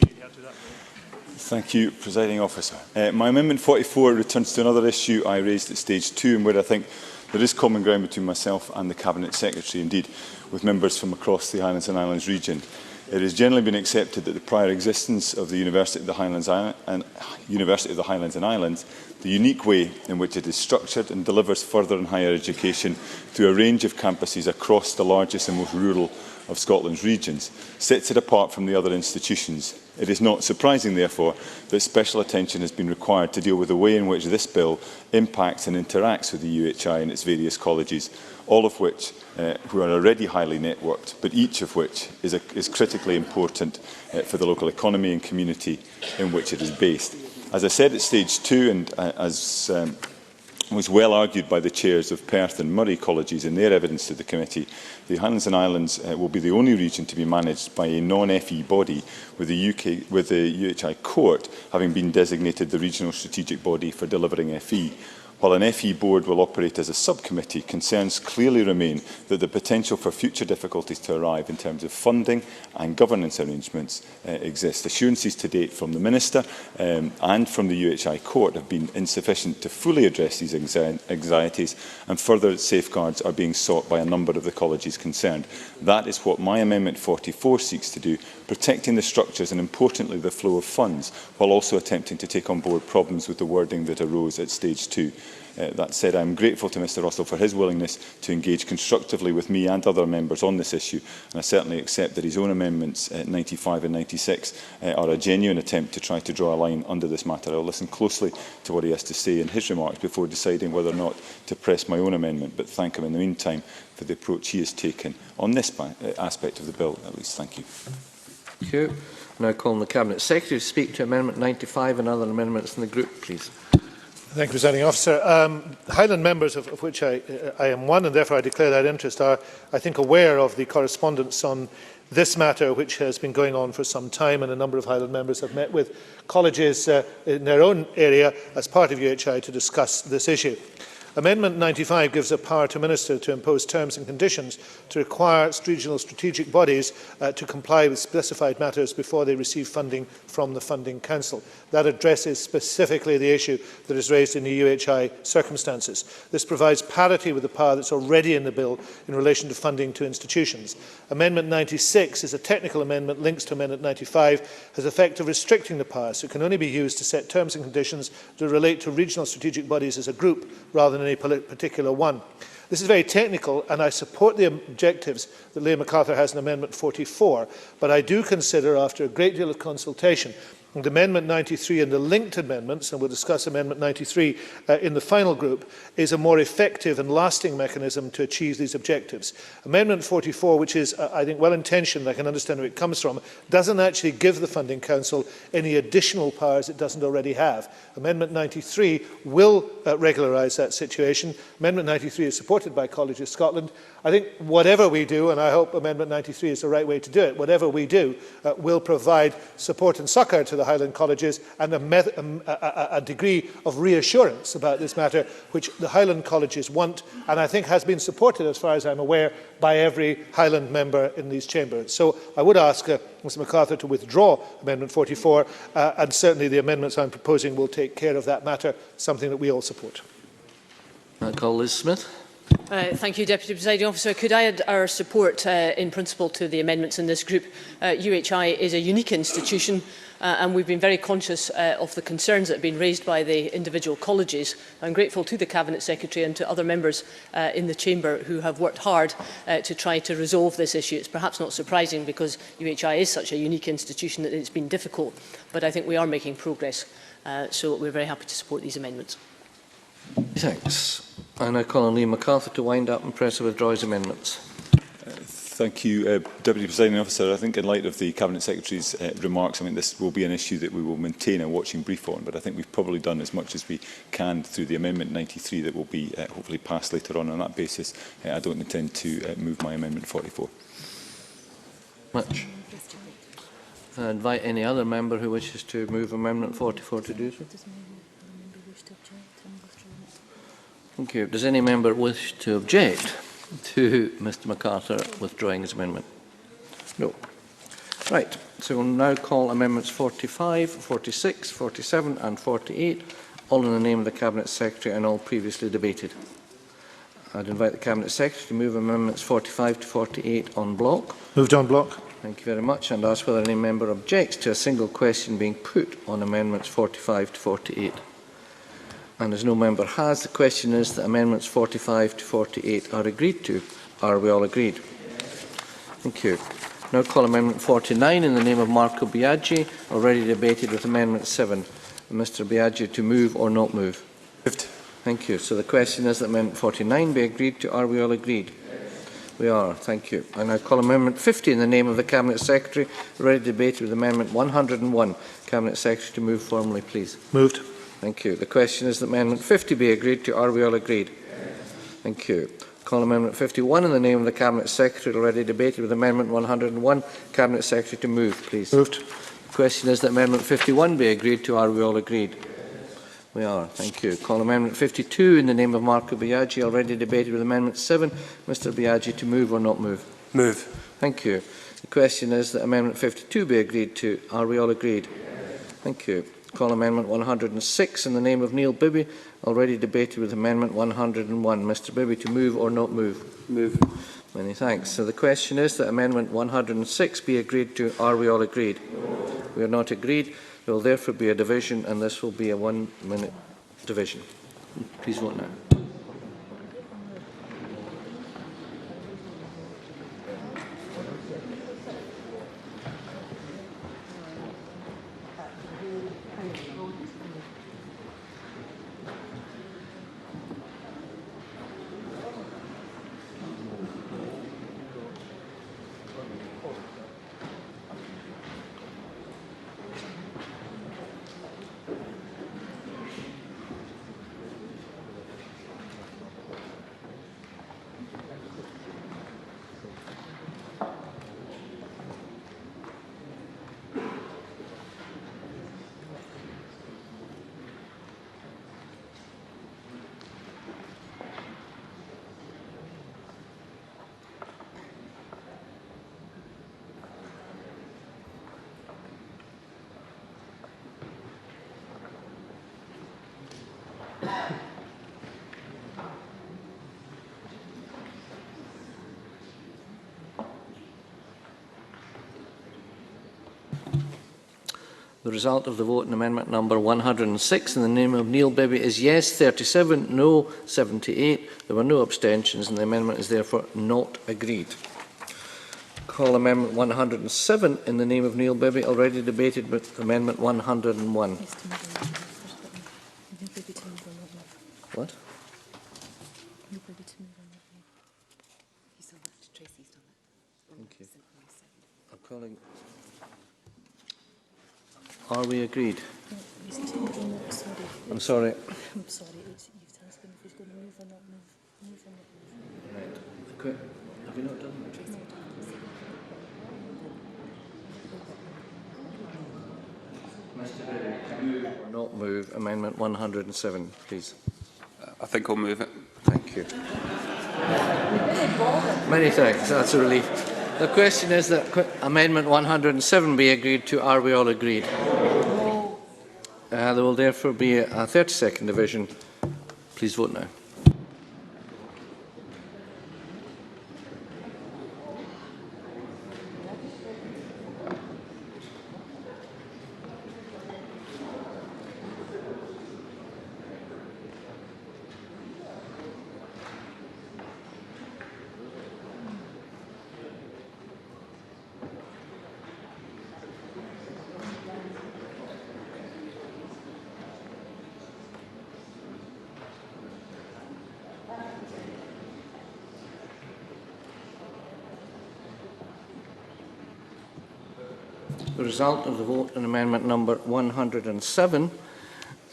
Thank you, Presiding Officer. My Amendment 44 returns to another issue I raised at stage 2 and where I think there is common ground between myself and the Cabinet Secretary, indeed with members from across the Highlands and Islands region. It has generally been accepted that the prior existence of the University of the Highlands and Islands, the unique way in which it is structured and delivers further and higher education through a range of campuses across the largest and most rural of Scotland's regions, sets it apart from the other institutions. It is not surprising, therefore, that special attention has been required to deal with the way in which this bill impacts and interacts with the UHI and its various colleges, all of which who are already highly networked, but each of which is critically important for the local economy and community in which it is based. As I said at stage 2, and as was well argued by the chairs of Perth and Murray colleges in their evidence to the committee, the Highlands and Islands will be the only region to be managed by a non-FE body, with the UHI Court having been designated the regional strategic body for delivering FE. While an FE board will operate as a subcommittee, concerns clearly remain that the potential for future difficulties to arrive in terms of funding and governance arrangements exist. Assurances to date from the Minister and from the UHI Court have been insufficient to fully address these anxieties, and further safeguards are being sought by a number of the colleges concerned. That is what my Amendment 44 seeks to do, protecting the structures and, importantly, the flow of funds, while also attempting to take on board problems with the wording that arose at stage 2. That said, I am grateful to Mr Russell for his willingness to engage constructively with me and other members on this issue, and I certainly accept that his own amendments 95 and 96 are a genuine attempt to try to draw a line under this matter. I will listen closely to what he has to say in his remarks before deciding whether or not to press my own amendment, but thank him in the meantime for the approach he has taken on this aspect of the bill, at least. Thank you. Thank you. Now call on the Cabinet Secretary to speak to Amendment 95 and other amendments in the group, please. Thank you, Presiding Officer. Highland members, of which I am one, and therefore I declare that interest, are, I think, aware of the correspondence on this matter, which has been going on for some time, and a number of Highland members have met with colleges in their own area as part of UHI to discuss this issue. Amendment 95 gives a power to Minister to impose terms and conditions to require regional strategic bodies to comply with specified matters before they receive funding from the Funding Council. That addresses specifically the issue that is raised in the UHI circumstances. This provides parity with the power that's already in the bill in relation to funding to institutions. Amendment 96 is a technical amendment, links to Amendment 95, has the effect of restricting the power, so it can only be used to set terms and conditions that relate to regional strategic bodies as a group rather than any particular one. This is very technical, and I support the objectives that Liam MacArthur has in Amendment 44, but I do consider, after a great deal of consultation, and Amendment 93 and the linked amendments, and we'll discuss Amendment 93 in the final group, is a more effective and lasting mechanism to achieve these objectives. Amendment 44, which is, I think, well-intentioned, I can understand where it comes from, doesn't actually give the Funding Council any additional powers it doesn't already have. Amendment 93 will regularise that situation. Amendment 93 is supported by Colleges Scotland. I think whatever we do, and I hope Amendment 93 is the right way to do it, whatever we do will provide support and succour to the Highland colleges and a degree of reassurance about this matter, which the Highland colleges want, and I think has been supported, as far as I'm aware, by every Highland member in these chambers. So I would ask Mr MacArthur to withdraw Amendment 44, and certainly the amendments I'm proposing will take care of that matter, something that we all support. I call Liz Smith. Thank you, Deputy Presiding Officer. Could I add our support in principle to the amendments in this group? UHI is a unique institution, and we've been very conscious of the concerns that have been raised by the individual colleges. I'm grateful to the Cabinet Secretary and to other members in the Chamber who have worked hard to try to resolve this issue. It's perhaps not surprising because UHI is such a unique institution that it's been difficult, but I think we are making progress. So we're very happy to support these amendments. Thanks. I now call on Liam MacArthur to wind up and press to withdraw his amendments. Thank you, Deputy Presiding Officer. I think in light of the Cabinet Secretary's remarks, I mean, this will be an issue that we will maintain a watching brief on, but I think we've probably done as much as we can through the Amendment 93 that will be hopefully passed later on that basis. I don't intend to move my Amendment 44. Much. I invite any other member who wishes to move Amendment 44 to do so. Thank you. Does any member wish to object to Mr MacArthur withdrawing his amendment? No. Right. So we'll now call Amendments 45, 46, 47 and 48, all in the name of the Cabinet Secretary and all previously debated. I'd invite the Cabinet Secretary to move Amendments 45 to 48 on block. Moved on block. Thank you very much, and ask whether any member objects to a single question being put on Amendments 45 to 48. And as no member has, the question is that Amendments 45 to 48 are agreed to. Are we all agreed? Thank you. Now call Amendment 49 in the name of Marco Biaggi, already debated with Amendment 7. Mr Biaggi, to move or not move? Moved. Thank you. So the question is that Amendment 49 be agreed to. Are we all agreed? We are. Thank you. I now call Amendment 50 in the name of the Cabinet Secretary, already debated with Amendment 101. Cabinet Secretary to move formally, please. Moved. Thank you. The question is that Amendment 50 be agreed to. Are we all agreed? Thank you. Call Amendment 51 in the name of the Cabinet Secretary, already debated with Amendment 101. Cabinet Secretary to move, please. Moved. The question is that Amendment 51 be agreed to. Are we all agreed? We are. Thank you. Call Amendment 52 in the name of Marco Biaggi, already debated with Amendment 7. Mr Biaggi, to move or not move? Move. Thank you. The question is that Amendment 52 be agreed to. Are we all agreed? Thank you. Call Amendment 106 in the name of Neil Bibby, already debated with Amendment 101. Mr Bibby, to move or not move? Move. Many thanks. So the question is that Amendment 106 be agreed to. Are we all agreed? We are not agreed. There will therefore be a division, and this will be a 1 minute division. Please vote now. The result of the vote in amendment number 106 in the name of Neil Bibby is yes 37, no 78. There were no abstentions and the amendment is therefore not agreed. Call amendment 107 in the name of Neil Bibby, already debated with amendment 101. What? Thank you. I'm calling. Are we agreed? I'm sorry. I'm sorry. You've asked him if he's going to move or not move. Move or not move. Right. Quick. Have you not done that? Mr. Biddy, move or not move amendment 107, please. I think I'll move it. Thank you. Many thanks. That's a relief. The question is that amendment 107 be agreed to. Are we all agreed? There will therefore be a 30-second division. Please vote now. The result of the vote on amendment number 107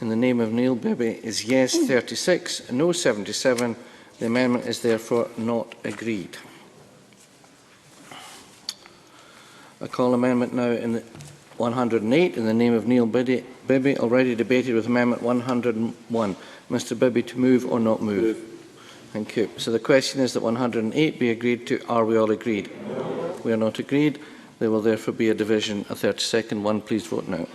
in the name of Neil Bibby is yes 36, no 77. The amendment is therefore not agreed. I call amendment now in the 108 in the name of Neil Bibby, already debated with amendment 101. Mr Bibby, to move or not move? Thank you. So the question is that 108 be agreed to. Are we all agreed? No. We are not agreed. There will therefore be a division. A 30-second one. Please vote now.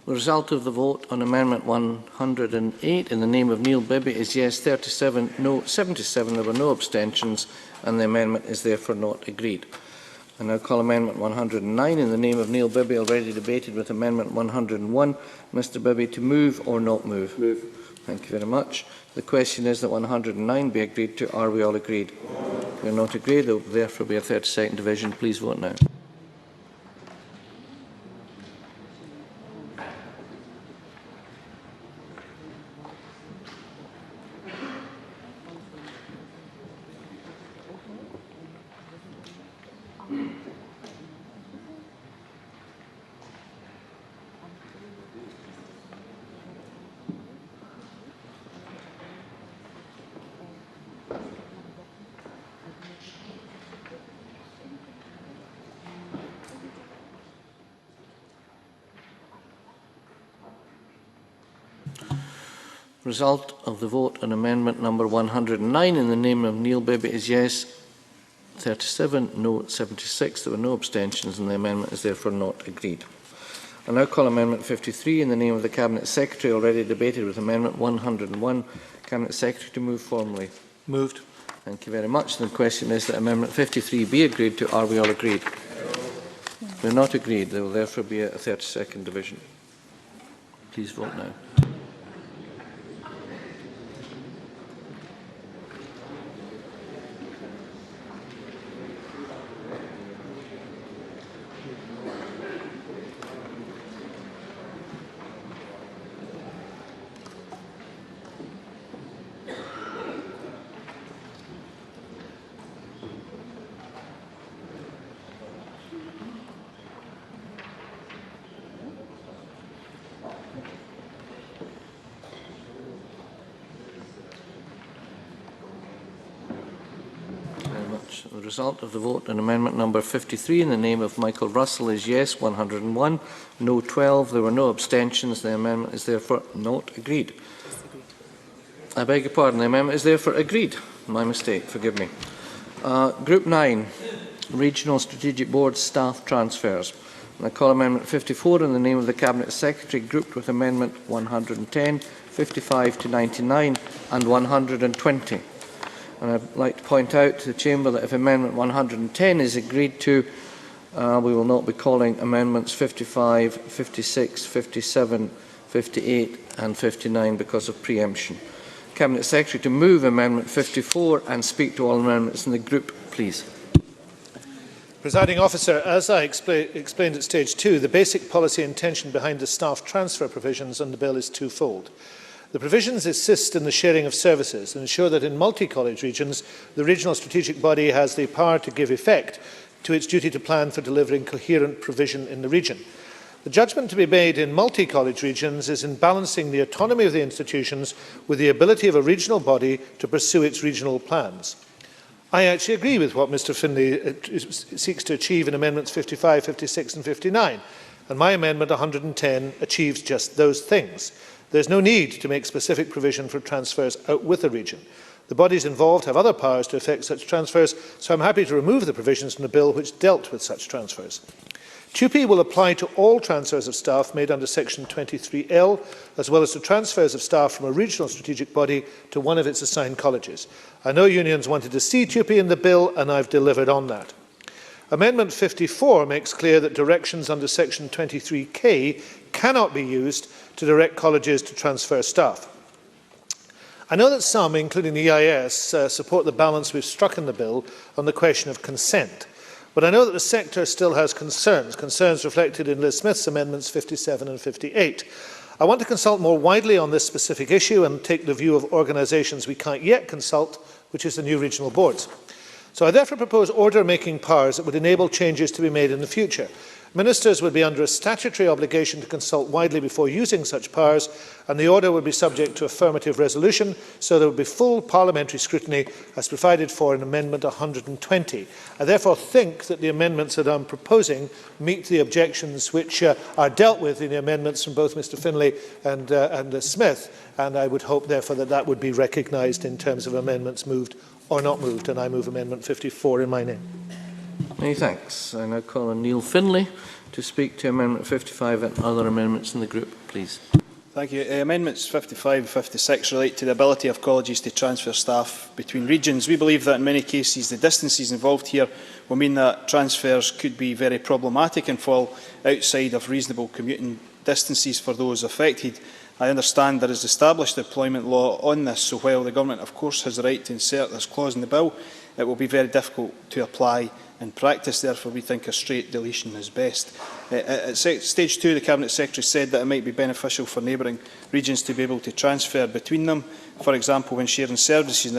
The result of the vote on Amendment 108 in the name of Neil Bibby is yes 37, no 77. There were no abstentions and the amendment is therefore not agreed. I now call Amendment 109 in the name of Neil Bibby, already debated with Amendment 101. Mr Bibby, to move or not move? Move. Thank you very much. The question is that 109 be agreed to. Are we all agreed? We are not agreed. There will therefore be a 30-second division. Please vote now. Result of the vote on amendment number 109 in the name of Neil Bibby is yes 37, no 76. There were no abstentions and the amendment is therefore not agreed. I now call Amendment 53 in the name of the Cabinet Secretary, already debated with Amendment 101. Cabinet Secretary, to move formally. Moved. Thank you very much. The question is that Amendment 53 be agreed to. Are we all agreed? We are not agreed. There will therefore be a 30-second division. Please vote now. The result of the vote on amendment number 53 in the name of Michael Russell is yes 101, no 12. There were no abstentions. The amendment is therefore not agreed. I beg your pardon. The amendment is therefore agreed. My mistake. Forgive me. Group 9, Regional Strategic Board Staff Transfers. And I call Amendment 54 in the name of the Cabinet Secretary, grouped with Amendment 110, 55 to 99 and 120. And I'd like to point out to the Chamber that if Amendment 110 is agreed to, we will not be calling Amendments 55, 56, 57, 58 and 59 because of preemption. Cabinet Secretary, to move Amendment 54 and speak to all amendments in the group, please. Presiding Officer, as I explained at stage 2, the basic policy intention behind the staff transfer provisions on the bill is twofold. The provisions assist in the sharing of services and ensure that in multi-college regions, the regional strategic body has the power to give effect to its duty to plan for delivering coherent provision in the region. The judgment to be made in multi-college regions is in balancing the autonomy of the institutions with the ability of a regional body to pursue its regional plans. I actually agree with what Mr Finlay seeks to achieve in Amendments 55, 56 and 59, and my Amendment 110 achieves just those things. There is no need to make specific provision for transfers out with a region. The bodies involved have other powers to effect such transfers, so I am happy to remove the provisions from the bill which dealt with such transfers. TUPE will apply to all transfers of staff made under Section 23L, as well as to transfers of staff from a regional strategic body to one of its assigned colleges. I know unions wanted to see TUPE in the bill, and I have delivered on that. Amendment 54 makes clear that directions under Section 23K cannot be used to direct colleges to transfer staff. I know that some, including the EIS, support the balance we've struck in the bill on the question of consent. But I know that the sector still has concerns reflected in Liz Smith's amendments 57 and 58. I want to consult more widely on this specific issue and take the view of organisations we can't yet consult, which is the new regional boards. So I therefore propose order-making powers that would enable changes to be made in the future. Ministers would be under a statutory obligation to consult widely before using such powers, and the order would be subject to affirmative resolution, so there would be full parliamentary scrutiny as provided for in Amendment 120. I therefore think that the amendments that I am proposing meet the objections which are dealt with in the amendments from both Mr Finlay and Smith, and I would hope therefore that that would be recognised in terms of amendments moved or not moved, and I move Amendment 54 in my name. Many thanks. I now call on Neil Finlay to speak to Amendment 55 and other amendments in the group, please. Thank you. Amendments 55 and 56 relate to the ability of colleges to transfer staff between regions. We believe that in many cases the distances involved here will mean that transfers could be very problematic and fall outside of reasonable commuting distances for those affected. I understand there is established employment law on this, so while the Government of course has the right to insert this clause in the bill, it will be very difficult to apply in practice. Therefore, we think a straight deletion is best. At stage 2, the Cabinet Secretary said that it might be beneficial for neighbouring regions to be able to transfer between them, for example, when sharing services, and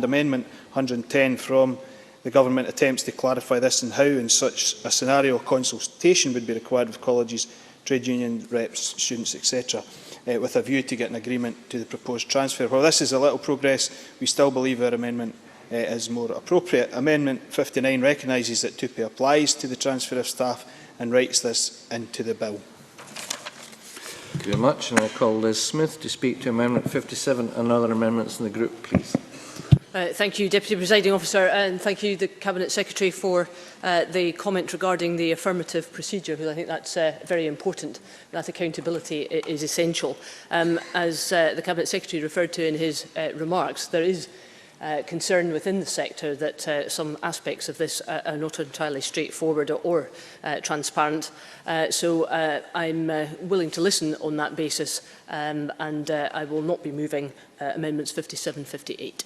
Amendment 110 from the Government attempts to clarify this and how, in such a scenario, consultation would be required with colleges, trade union reps, students, etc., with a view to get an agreement to the proposed transfer. While this is a little progress, we still believe our amendment is more appropriate. Amendment 59 recognises that 2P applies to the transfer of staff and writes this into the bill. Thank you very much. And I call Liz Smith to speak to Amendment 57 and other amendments in the group, please. Thank you, Deputy Presiding Officer, and thank you, the Cabinet Secretary, for the comment regarding the affirmative procedure, because I think that's very important. That accountability is essential. As the Cabinet Secretary referred to in his remarks, there is concern within the sector that some aspects of this are not entirely straightforward or transparent. So I'm willing to listen on that basis, and I will not be moving Amendments 57 and 58.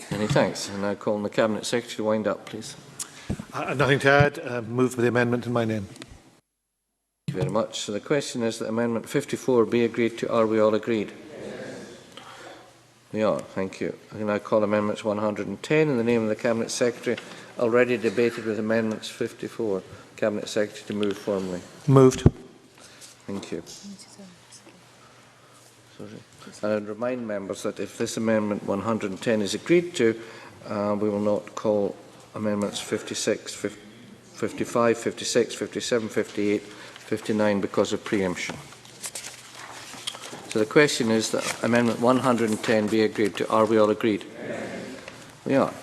Many thanks. And I call on the Cabinet Secretary to wind up, please. Nothing to add. Move with the amendment in my name. Thank you very much. So the question is that Amendment 54 be agreed to. Are we all agreed? We are. Thank you. I can now call Amendments 110 in the name of the Cabinet Secretary, already debated with Amendments 54. Cabinet Secretary to move formally. Moved. Thank you. Sorry. And I would remind members that if this Amendment 110 is agreed to, we will not call Amendments 56, 55, 56, 57, 58, 59 because of preemption. So the question is that Amendment 110 be agreed to. Are we all agreed? We are.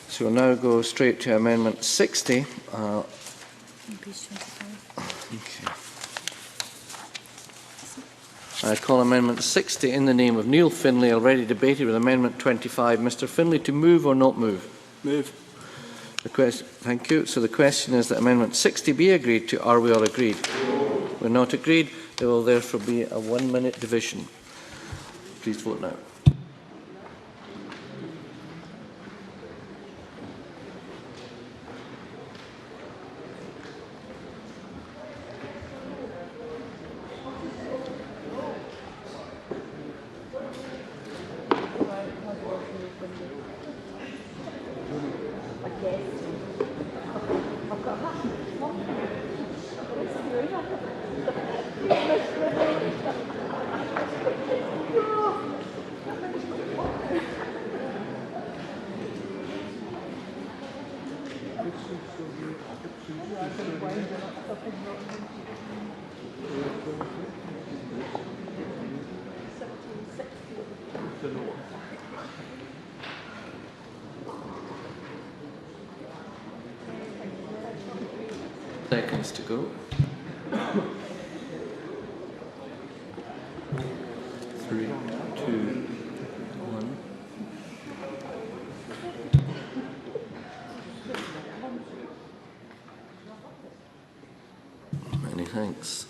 So we'll now go straight to Amendment 60. I call Amendment 60 in the name of Neil Finlay, already debated with Amendment 25. Mr Finlay, to move or not move? Move. Thank you. So the question is that Amendment 60 be agreed to. Are we all agreed? We're not agreed. There will therefore be a 1-minute division. Please vote now. Seconds to go. 3, 2, 1. Many thanks.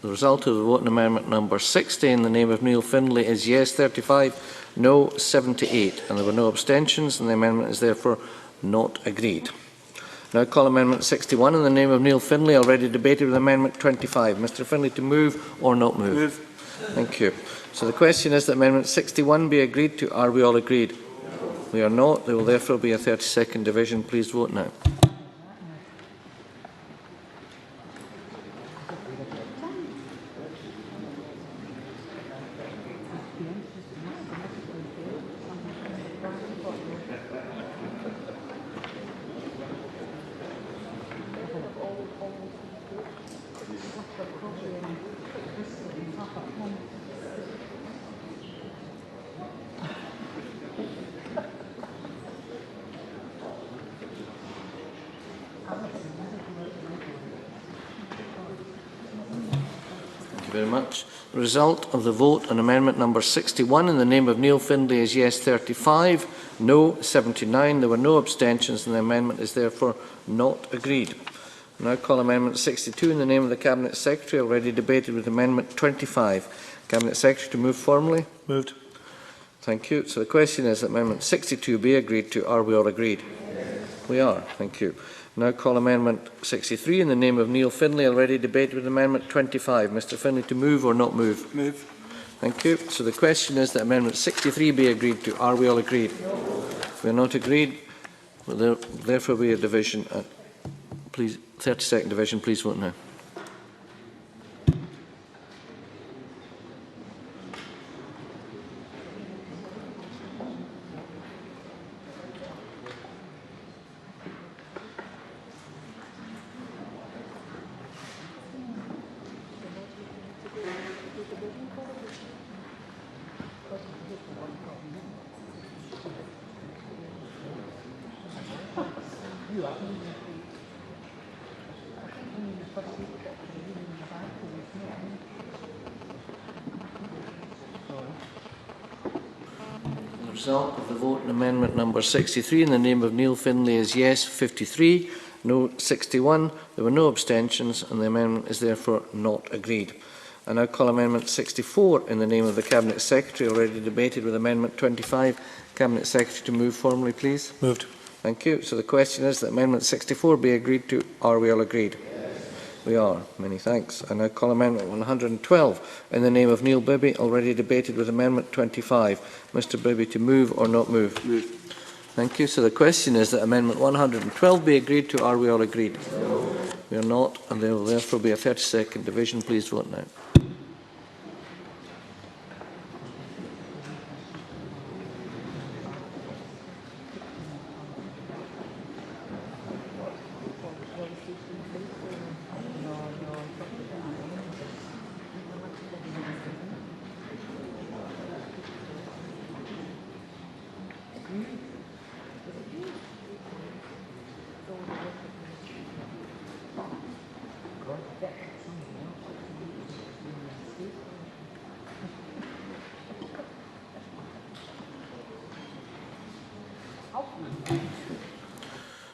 The result of the vote on amendment number 60 in the name of Neil Findlay is yes 35, no 78, and there were no abstentions, and the amendment is therefore not agreed. Now call amendment 61 in the name of Neil Findlay, already debated with amendment 25. Mr Findlay, to move or not move? Move. Thank you. So the question is that amendment 61 be agreed to. Are we all agreed? We are not. There will therefore be a 30-second division. Please vote now. Very much. The result of the vote on amendment number 61 in the name of Neil Findlay is yes 35, no 79. There were no abstentions, and the amendment is therefore not agreed. I now call amendment 62 in the name of the Cabinet Secretary, already debated with amendment 25. Cabinet Secretary, to move formally? Moved. Thank you. So the question is that amendment 62 be agreed to. Are we all agreed? Yes. We are. Thank you. Now call amendment 63 in the name of Neil Findlay, already debated with amendment 25. Mr Findlay, to move or not move? Move. Thank you. So the question is that amendment 63 be agreed to. Are we all agreed? No. We are not agreed. Will there therefore be a division. Please, 30-second division. Please vote now. The result of the vote on amendment number 63 in the name of Neil Findlay is yes 53, no 61. There were no abstentions, and the amendment is therefore not agreed. I now call amendment 64 in the name of the Cabinet Secretary, already debated with amendment 25. Cabinet Secretary, to move formally, please. Moved. Thank you. So the question is that amendment 64 be agreed to. Are we all agreed? Yes. We are. Many thanks. I now call amendment 112 in the name of Neil Bibby, already debated with amendment 25. Mr Bibby, to move or not move? Move. Thank you. So the question is that amendment 112 be agreed to. Are we all agreed? No. We are not, and there will therefore be a 30-second division. Please vote now.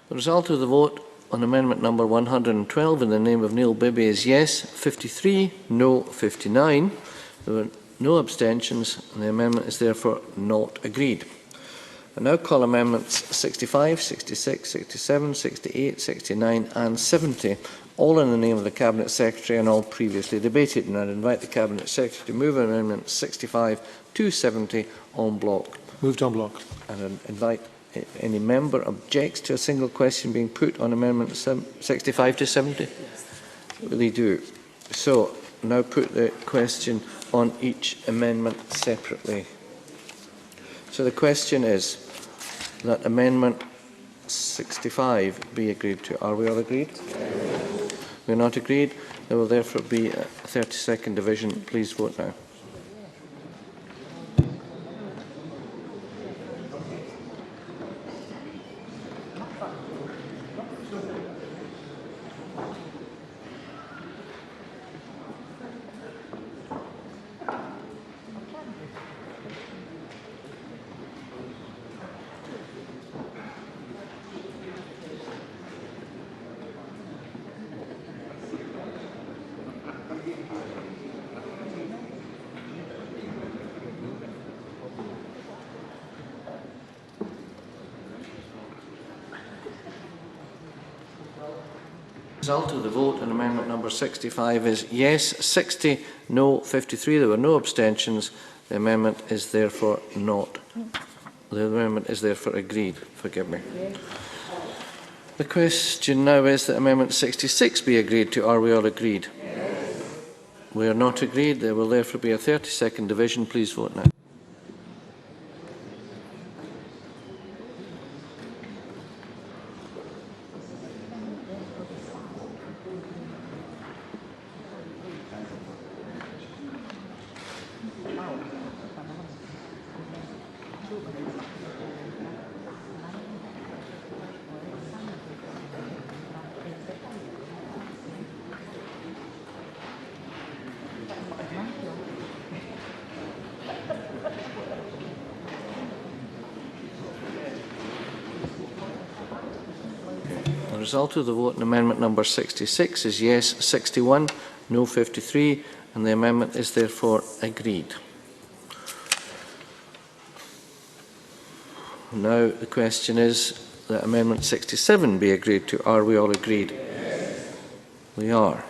The result of the vote on amendment number 112 in the name of Neil Bibby is yes 53, no 59. There were no abstentions, and the amendment is therefore not agreed. I now call amendments 65, 66, 67, 68, 69 and 70, all in the name of the Cabinet Secretary and all previously debated. And I'd invite the Cabinet Secretary to move amendments 65 to 70 en bloc. Moved en bloc. And I'd invite any member objects to a single question being put on amendment 65 to 70? They do. So now put the question on each amendment separately. So the question is that amendment 65 be agreed to. Are we all agreed? We're not agreed. There will therefore be a 30-second division. Please vote now. Result of the vote on amendment number 65 is yes 60, no 53. There were no abstentions. The amendment is therefore not. The amendment is therefore agreed. Forgive me. The question now is that amendment 66 be agreed to. Are we all agreed? Yes. We are not agreed. There will therefore be a 30-second division. Please vote now. The result of the vote on amendment number 66 is yes 61, no 53, and the amendment is therefore agreed. Now the question is that amendment 67 be agreed to. Are we all agreed? Yes. We are.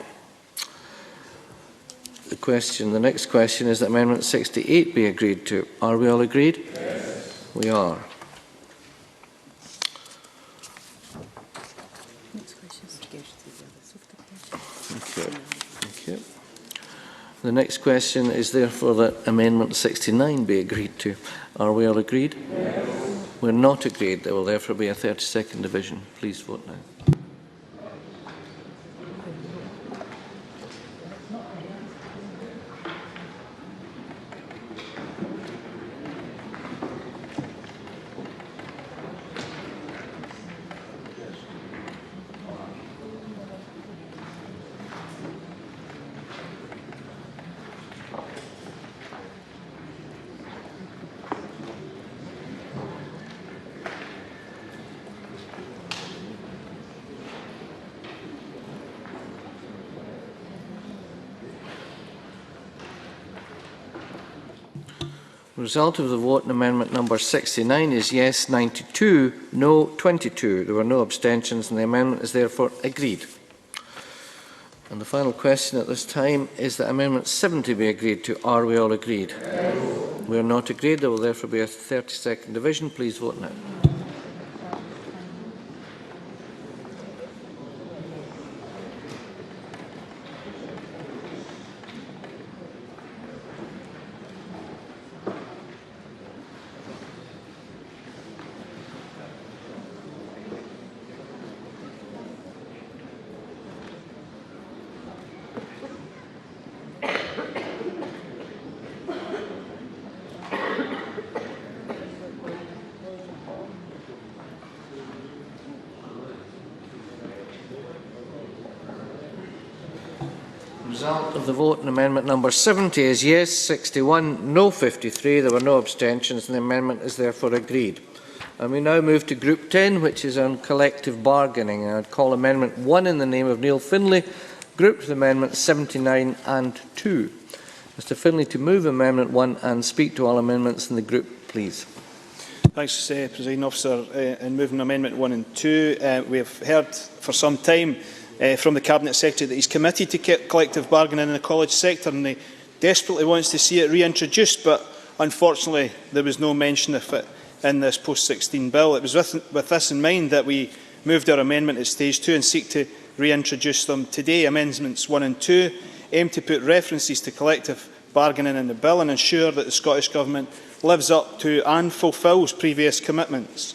The next question is that amendment 68 be agreed to. Are we all agreed? Yes. We are. Thank you. The next question is therefore that amendment 69 be agreed to. Are we all agreed? Yes. We're not agreed. There will therefore be a 30-second division. Please vote now. The result of the vote on amendment number 69 is yes 92, no 22. There were no abstentions and the amendment is therefore agreed. And the final question at this time is that amendment 70 be agreed to. Are we all agreed? Yes. We are not agreed. There will therefore be a 30-second division. Please vote now. The result of the vote on amendment number 70 is yes 61, no 53. There were no abstentions and the amendment is therefore agreed. And we now move to Group 10, which is on collective bargaining. I would call Amendment 1 in the name of Neil Findlay, grouped with Amendments 79 and 2. Mr Findlay to move Amendment 1 and speak to all amendments in the group, please. Thanks, Presiding Officer. In moving Amendment 1 and 2, we have heard for some time from the Cabinet Secretary that he's committed to collective bargaining in the college sector and he desperately wants to see it reintroduced, but unfortunately there was no mention of it in this post-16 bill. It was with this in mind that we moved our amendment at stage 2 and seek to reintroduce them today. Amendments 1 and 2 aim to put references to collective bargaining in the bill and ensure that the Scottish Government lives up to and fulfils previous commitments.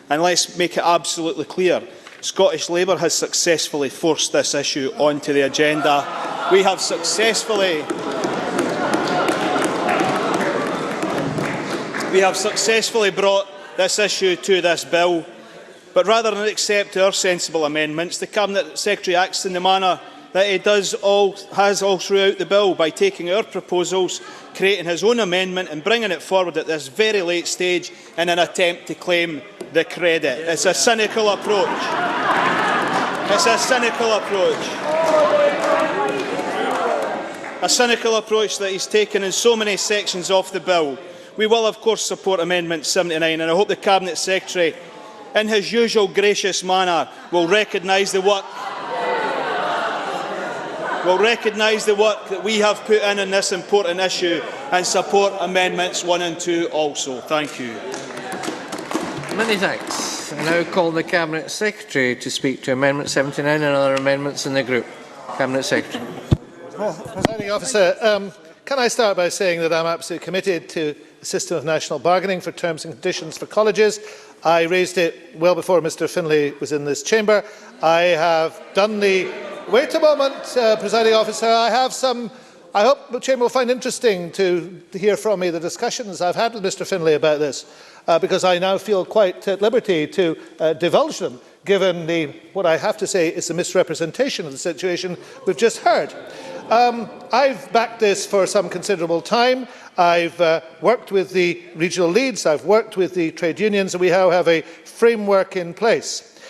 And let's make it absolutely clear, Scottish Labour has successfully forced this issue onto the agenda. We have successfully brought this issue to this bill, but rather than accept our sensible amendments, the Cabinet Secretary acts in the manner that he has all throughout the bill by taking our proposals, creating his own amendment and bringing it forward at this very late stage in an attempt to claim the credit. It's a cynical approach. It's a cynical approach. A cynical approach that he's taken in so many sections of the bill. We will, of course, support Amendment 79, and I hope the Cabinet Secretary, in his usual gracious manner, will recognise the work. will recognise the work that we have put in on this important issue and support Amendments 1 and 2 also. Thank you. Many thanks. I now call the Cabinet Secretary to speak to Amendment 79 and other amendments in the group. Cabinet Secretary. Well, Presiding Officer, can I start by saying that I'm absolutely committed to the system of national bargaining for terms and conditions for colleges. I raised it well before Mr Finlay was in this chamber. I have done the... Wait a moment, Presiding Officer. I have some... I hope the chamber will find interesting to hear from me the discussions I've had with Mr Finlay about this, because I now feel quite at liberty to divulge them, given what I have to say is a misrepresentation of the situation we've just heard. I've backed this for some considerable time. I've worked with the regional leads, I've worked with the trade unions, and we now have a framework in place.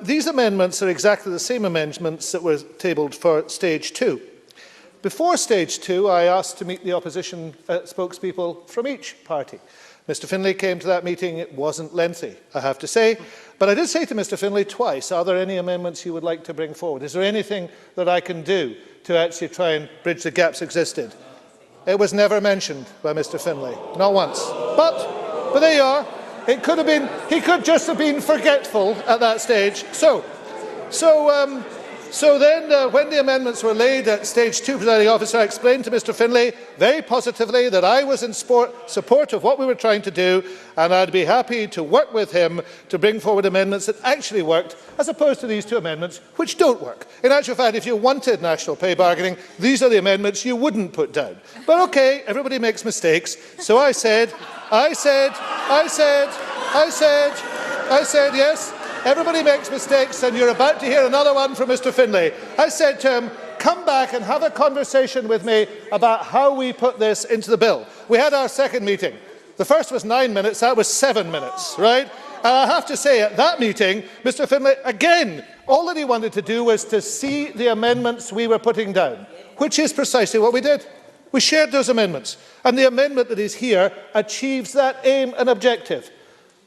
These amendments are exactly the same amendments that were tabled for Stage 2. Before Stage 2, I asked to meet the opposition spokespeople from each party. Mr Finlay came to that meeting. It wasn't lengthy, I have to say. But I did say to Mr Finlay twice, are there any amendments you would like to bring forward? Is there anything that I can do to actually try and bridge the gaps existed? It was never mentioned by Mr Finlay, not once. But there you are. It could have been, he could just have been forgetful at that stage. So then, when the amendments were laid at Stage 2, Presiding Officer, I explained to Mr Finlay very positively that I was in support of what we were trying to do, and I'd be happy to work with him to bring forward amendments that actually worked, as opposed to these two amendments which don't work. In actual fact, if you wanted national pay bargaining, these are the amendments you wouldn't put down. But okay, everybody makes mistakes. So I said, yes, everybody makes mistakes, and you're about to hear another one from Mr Finlay. I said to him, come back and have a conversation with me about how we put this into the bill. We had our second meeting. The first was 9 minutes, that was 7 minutes, right? And I have to say, at that meeting, Mr Finlay, again, all that he wanted to do was to see the amendments we were putting down, which is precisely what we did. We shared those amendments, and the amendment that is here achieves that aim and objective.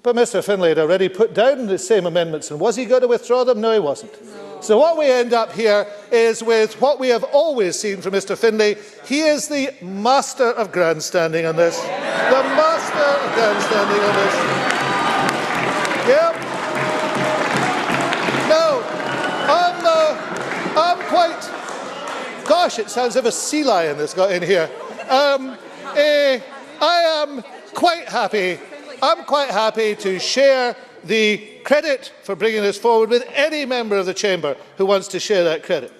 But Mr Finlay had already put down the same amendments, and was he going to withdraw them? No, he wasn't. No. So what we end up here is with what we have always seen from Mr Finlay. He is the master of grandstanding on this. The master of grandstanding on this. Yep. No, I'm quite... Gosh, it sounds like a sea lion that's got in here. I am quite happy. I'm quite happy to share the credit for bringing this forward with any member of the chamber who wants to share that credit,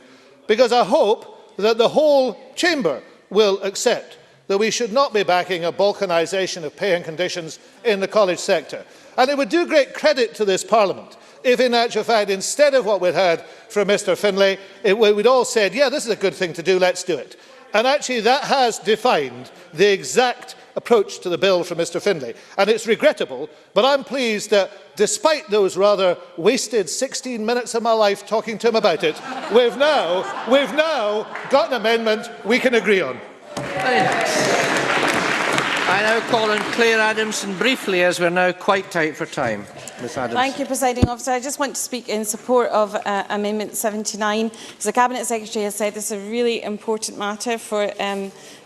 because I hope that the whole chamber will accept that we should not be backing a balkanisation of pay and conditions in the college sector. And it would do great credit to this Parliament if, in actual fact, instead of what we'd heard from Mr Finlay, we'd all said, yeah, this is a good thing to do, let's do it. And actually that has defined the exact approach to the bill from Mr Finlay. And it's regrettable, but I'm pleased that despite those rather wasted 16 minutes of my life talking to him about it, we've now got an amendment we can agree on. I now call on Claire Adamson briefly, as we're now quite tight for time. Ms Adams. Thank you, Presiding Officer. I just want to speak in support of Amendment 79. As the Cabinet Secretary has said, this is a really important matter for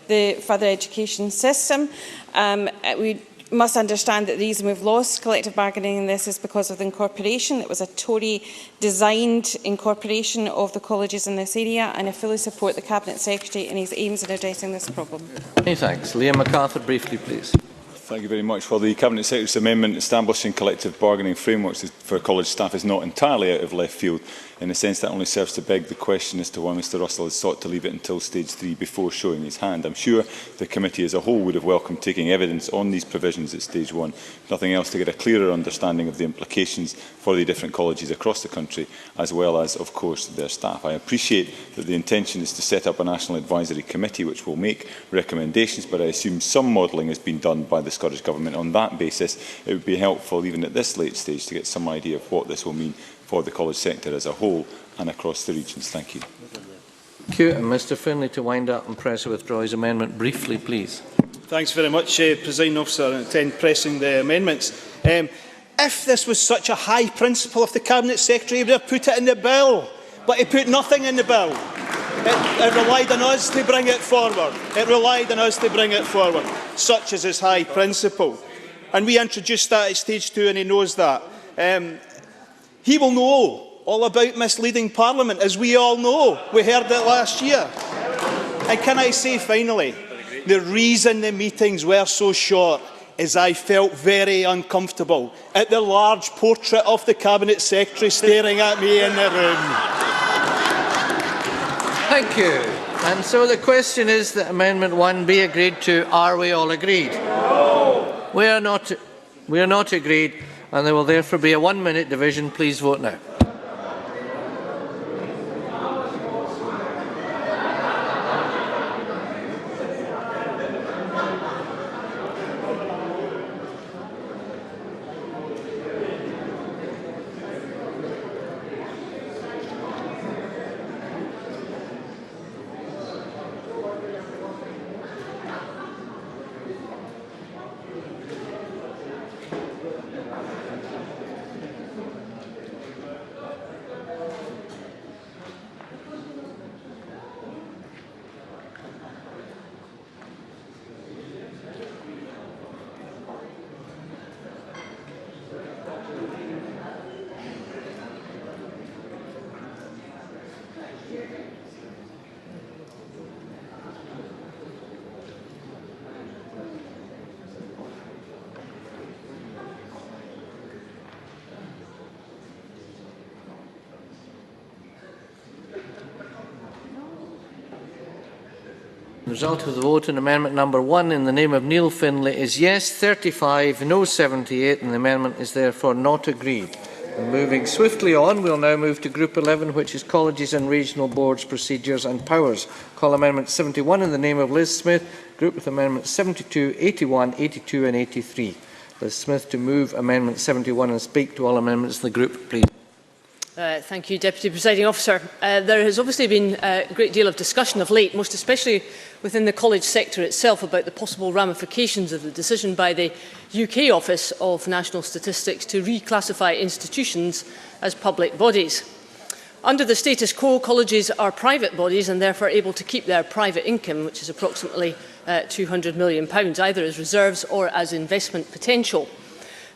the further education system. We must understand that the reason we've lost collective bargaining in this is because of the incorporation. It was a Tory-designed incorporation of the colleges in this area, and I fully support the Cabinet Secretary in his aims in addressing this problem. Many thanks. Liam MacArthur, briefly, please. Thank you very much. Well, the Cabinet Secretary's amendment establishing collective bargaining frameworks for college staff is not entirely out of left field, in the sense that only serves to beg the question as to why Mr Russell has sought to leave it until Stage 3 before showing his hand. I'm sure the committee as a whole would have welcomed taking evidence on these provisions at Stage 1, if nothing else to get a clearer understanding of the implications for the different colleges across the country, as well as, of course, their staff. I appreciate that the intention is to set up a National Advisory Committee which will make recommendations, but I assume some modelling has been done by the Scottish Government. On that basis, it would be helpful, even at this late stage, to get some idea of what this will mean for the college sector as a whole and across the regions. Thank you. Thank you. And Mr Finlay to wind up and press withdraw his amendment briefly, please. Thanks very much, Presiding Officer. I intend pressing the amendments. If this was such a high principle of the Cabinet Secretary, he would have put it in the bill, but he put nothing in the bill. It relied on us to bring it forward. It relied on us to bring it forward. Such is his high principle. And we introduced that at stage 2, and he knows that. He will know all about misleading Parliament, as we all know. We heard it last year. And can I say finally, the reason the meetings were so short is I felt very uncomfortable at the large portrait of the Cabinet Secretary staring at me in the room. Thank you. And so the question is that Amendment 1 be agreed to. Are we all agreed? No. We are not agreed, and there will therefore be a 1-minute division. Please vote now. The result of the vote on Amendment number 1 in the name of Neil Findlay is yes 35, no 78, and the amendment is therefore not agreed. And moving swiftly on, we'll now move to Group 11, which is Colleges and Regional Boards, Procedures and Powers. Call Amendment 71 in the name of Liz Smith, group with Amendments 72, 81, 82 and 83. Liz Smith to move Amendment 71 and speak to all amendments in the group, please. Thank you, Deputy Presiding Officer. There has obviously been a great deal of discussion of late, most especially within the college sector itself, about the possible ramifications of the decision by the UK Office of National Statistics to reclassify institutions as public bodies. Under the status quo, colleges are private bodies and therefore able to keep their private income, which is approximately £200 million, either as reserves or as investment potential.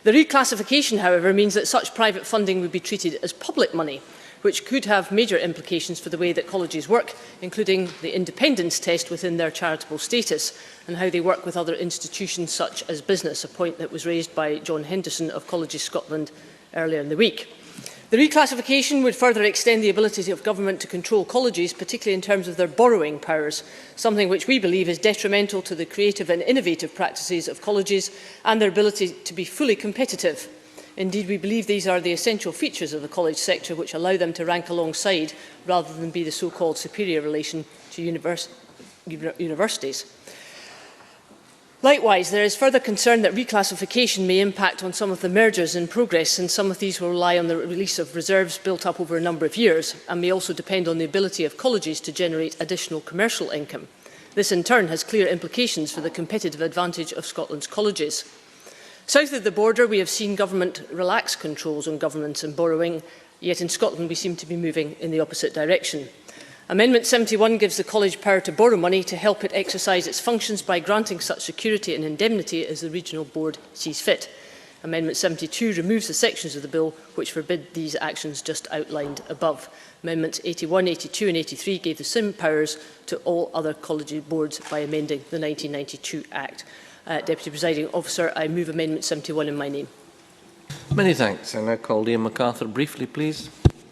The reclassification, however, means that such private funding would be treated as public money, which could have major implications for the way that colleges work, including the independence test within their charitable status and how they work with other institutions such as business, a point that was raised by John Henderson of Colleges Scotland earlier in the week. The reclassification would further extend the ability of government to control colleges, particularly in terms of their borrowing powers, something which we believe is detrimental to the creative and innovative practices of colleges and their ability to be fully competitive. Indeed, we believe these are the essential features of the college sector which allow them to rank alongside rather than be the so-called superior relation to universities. Likewise, there is further concern that reclassification may impact on some of the mergers in progress, and some of these will rely on the release of reserves built up over a number of years and may also depend on the ability of colleges to generate additional commercial income. This in turn has clear implications for the competitive advantage of Scotland's colleges. South of the border, we have seen government relax controls on governance and borrowing, yet in Scotland we seem to be moving in the opposite direction. Amendment 71 gives the college power to borrow money to help it exercise its functions by granting such security and indemnity as the regional board sees fit. Amendment 72 removes the sections of the bill which forbid these actions just outlined above. Amendments 81, 82 and 83 gave the same powers to all other college boards by amending the 1992 Act. Deputy Presiding Officer, I move Amendment 71 in my name. Many thanks. I now call Liam MacArthur briefly, please.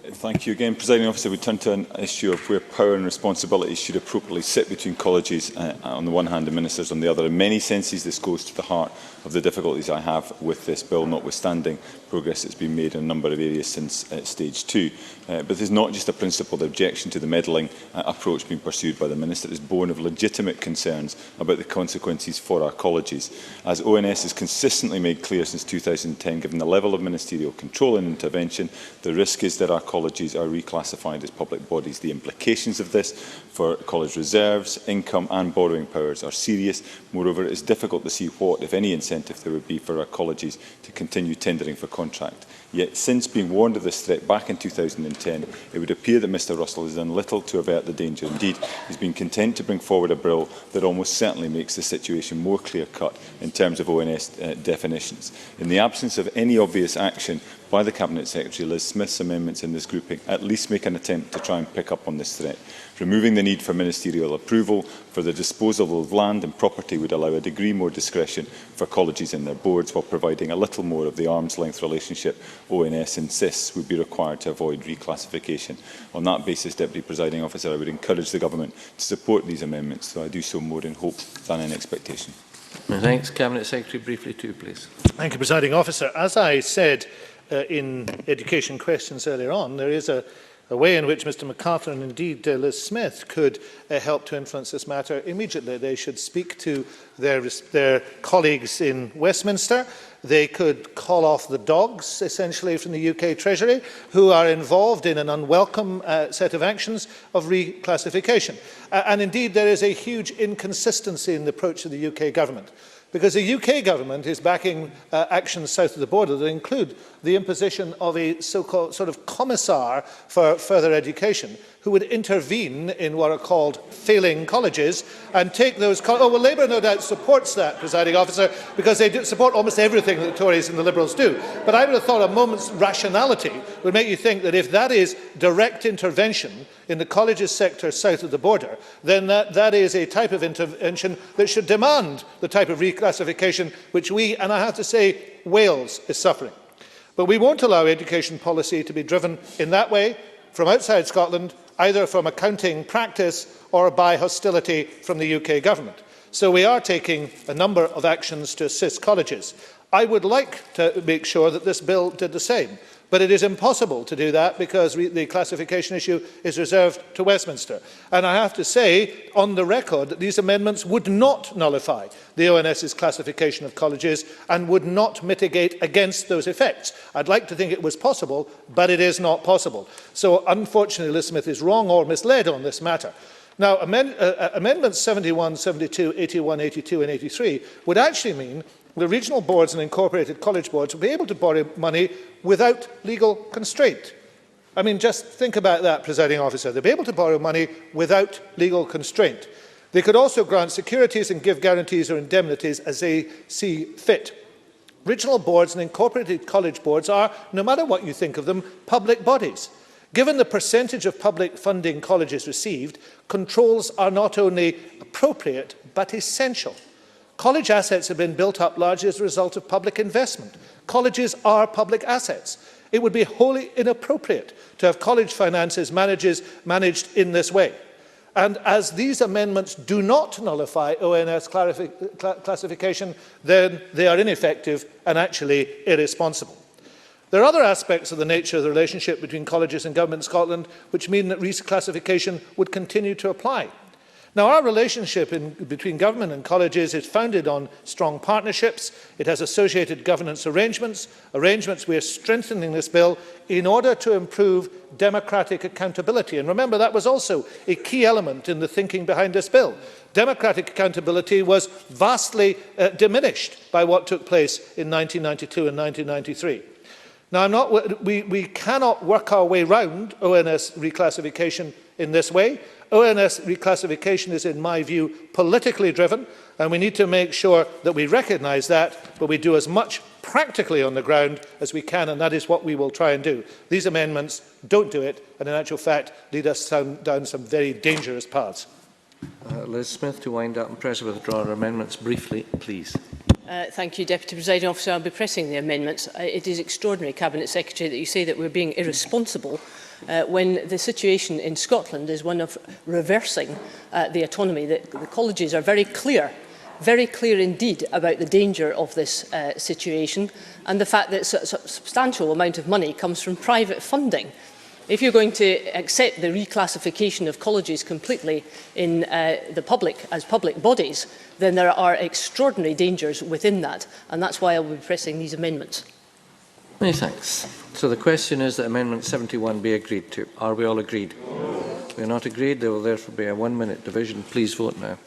Thank you again, Presiding Officer. We turn to an issue of where power and responsibility should appropriately sit between colleges on the one hand and ministers on the other. In many senses, this goes to the heart of the difficulties I have with this bill, notwithstanding progress that's been made in a number of areas since stage 2. But this is not just a principled objection to the meddling approach being pursued by the Minister. It is born of legitimate concerns about the consequences for our colleges. As ONS has consistently made clear since 2010, given the level of ministerial control and intervention, the risk is that our colleges colleges are reclassified as public bodies. The implications of this for college reserves, income and borrowing powers are serious. Moreover, it is difficult to see what, if any, incentive there would be for our colleges to continue tendering for contract. Yet, since being warned of this threat back in 2010, it would appear that Mr Russell has done little to avert the danger. Indeed, he's been content to bring forward a bill that almost certainly makes the situation more clear-cut in terms of ONS definitions. In the absence of any obvious action by the Cabinet Secretary, Liz Smith's amendments in this grouping at least make an attempt to try and pick up on this threat. Removing the need for ministerial approval for the disposal of land and property would allow a degree more discretion for colleges and their boards, while providing a little more of the arm's-length relationship ONS insists would be required to avoid reclassification. On that basis, Deputy Presiding Officer, I would encourage the Government to support these amendments, though I do so more in hope than in expectation. Thanks. Cabinet Secretary, briefly too, please. Thank you, Presiding Officer. As I said in education questions earlier on, there is a way in which Mr MacArthur and indeed Liz Smith could help to influence this matter immediately. They should speak to their colleagues in Westminster. They could call off the dogs, essentially, from the UK Treasury, who are involved in an unwelcome set of actions of reclassification. And indeed, there is a huge inconsistency in the approach of the UK government, because the UK government is backing actions south of the border that include the imposition of a so-called sort of commissar for further education, who would intervene in what are called failing colleges and take those... Oh, well, Labour no doubt supports that, Presiding Officer, because they do support almost everything that the Tories and the Liberals do. But I would have thought a moment's rationality would make you think that if that is direct intervention in the colleges sector south of the border, then that is a type of intervention that should demand the type of reclassification which we, and I have to say, Wales is suffering. But we won't allow education policy to be driven in that way from outside Scotland, either from accounting practice or by hostility from the UK government. So we are taking a number of actions to assist colleges. I would like to make sure that this bill did the same. But it is impossible to do that because the classification issue is reserved to Westminster. And I have to say, on the record, that these amendments would not nullify the ONS's classification of colleges and would not mitigate against those effects. I'd like to think it was possible, but it is not possible. So, unfortunately, Liz Smith is wrong or misled on this matter. Now, Amendments 71, 72, 81, 82 and 83 would actually mean the regional boards and incorporated college boards will be able to borrow money without legal constraint. I mean, just think about that, Presiding Officer. They'll be able to borrow money without legal constraint. They could also grant securities and give guarantees or indemnities as they see fit. Regional boards and incorporated college boards are, no matter what you think of them, public bodies. Given the percentage of public funding colleges received, controls are not only appropriate but essential. College assets have been built up largely as a result of public investment. Colleges are public assets. It would be wholly inappropriate to have college finances managed in this way. And as these amendments do not nullify ONS classification, then they are ineffective and actually irresponsible. There are other aspects of the nature of the relationship between colleges and government in Scotland which mean that reclassification would continue to apply. Now, our relationship between government and colleges is founded on strong partnerships. It has associated governance arrangements we are strengthening this bill in order to improve democratic accountability. And remember, that was also a key element in the thinking behind this bill. Democratic accountability was vastly diminished by what took place in 1992 and 1993. Now, we cannot work our way round ONS reclassification in this way. ONS reclassification is, in my view, politically driven, and we need to make sure that we recognise that, but we do as much practically on the ground as we can, and that is what we will try and do. These amendments don't do it, and in actual fact lead us down some very dangerous paths. Liz Smith, to wind up and press withdraw our amendments briefly, please. Thank you, Deputy Presiding Officer. I'll be pressing the amendments. It is extraordinary, Cabinet Secretary, that you say that we're being irresponsible when the situation in Scotland is one of reversing the autonomy. The colleges are very clear indeed about the danger of this situation and the fact that a substantial amount of money comes from private funding. If you're going to accept the reclassification of colleges completely in the public as public bodies, then there are extraordinary dangers within that, and that's why I will be pressing these amendments. Many thanks. So the question is that Amendment 71 be agreed to. Are we all agreed? We are not agreed. There will therefore be a 1-minute division. Please vote now.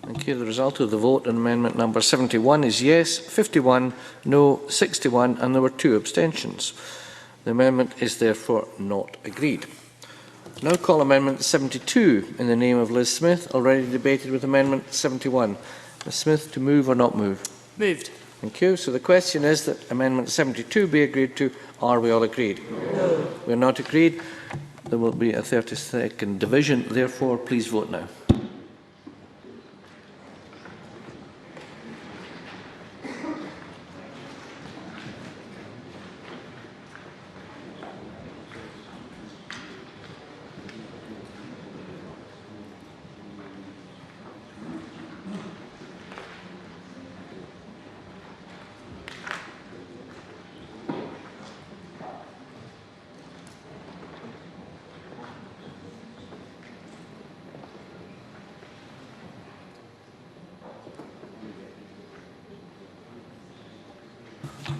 Thank you. The result of the vote on amendment number 71 is yes, 51, no, 61, and there were 2 abstentions. The amendment is therefore not agreed. Now call amendment 72 in the name of Liz Smith, already debated with amendment 71. Ms Smith, to move or not move? Moved. Thank you. So the question is that amendment 72 be agreed to. Are we all agreed? No. We are not agreed. There will be a 30-second division. Therefore, please vote now.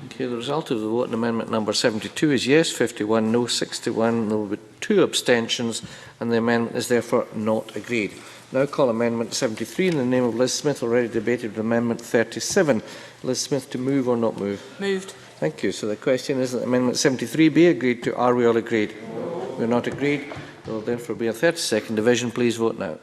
Okay, the result of the vote on amendment number 72 is yes, 51, no, 61. There will be 2 abstentions, and the amendment is therefore not agreed. Now call amendment 73 in the name of Liz Smith, already debated with amendment 37. Liz Smith, to move or not move? Moved. Thank you. So the question is that amendment 73 be agreed to. Are we all agreed? No. We are not agreed. There will therefore be a 30-second division. Please vote now.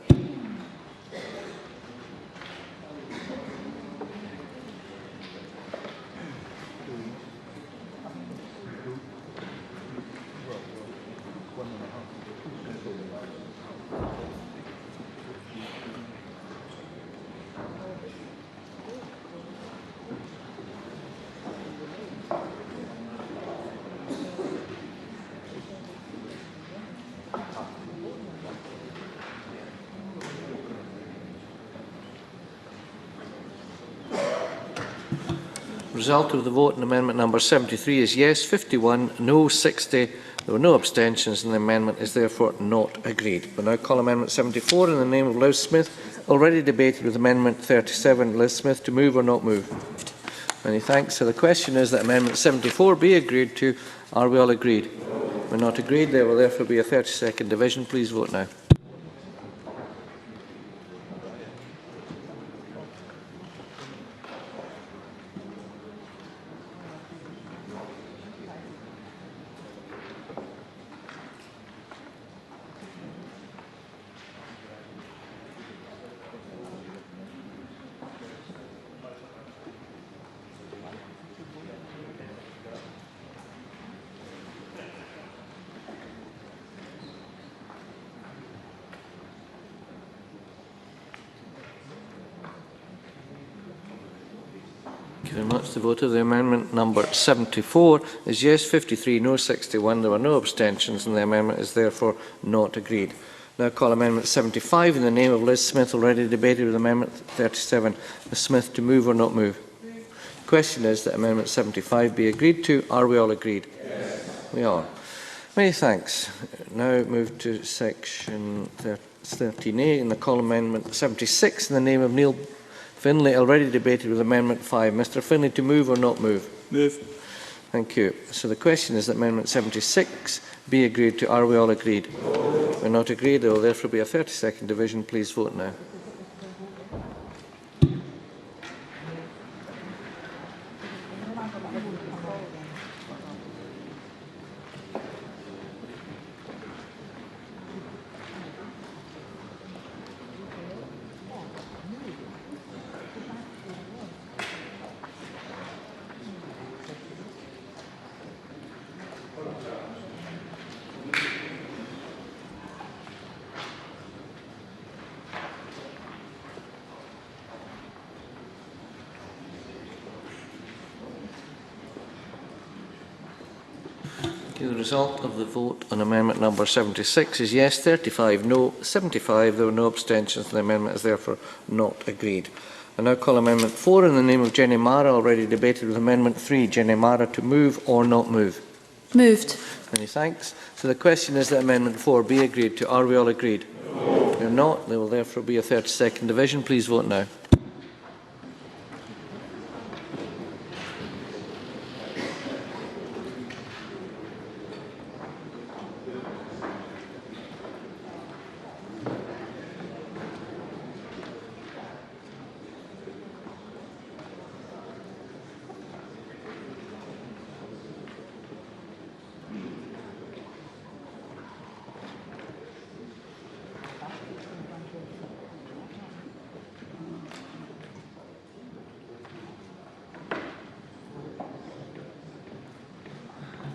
Result of the vote on amendment number 73 is yes, 51, no, 60. There were no abstentions, and the amendment is therefore not agreed. We now call amendment 74 in the name of Liz Smith, already debated with amendment 37. Liz Smith, to move or not move? Many thanks. So the question is that amendment 74 be agreed to. Are we all agreed? We're not agreed. There will therefore be a 30-second division. Please vote now. Thank you very much. The vote of the amendment number 74 is yes, 53, no, 61. There were no abstentions, and the amendment is therefore not agreed. Now call amendment 75 in the name of Liz Smith, already debated with amendment 37. Ms Smith, to move or not move? The question is that amendment 75 be agreed to. Are we all agreed? Yes. We are. Many thanks. Now move to section 13A in the call amendment 76 in the name of Neil Finlay, already debated with amendment 5. Mr Finlay, to move or not move? Move. Thank you. So the question is that amendment 76 be agreed to. Are we all agreed? We're not agreed. There will therefore be a 30-second division. Please vote now. you. The result of the vote on amendment number 76 is yes 35, no 75. There were no abstentions. The amendment is therefore not agreed. I now call amendment 4 in the name of Jenny Mara, already debated with amendment 3. Jenny Mara, to move or not move? Moved. Many thanks. So the question is that amendment 4 be agreed to. Are we all agreed? No. We are not. There will therefore be a 32nd division. Please vote now.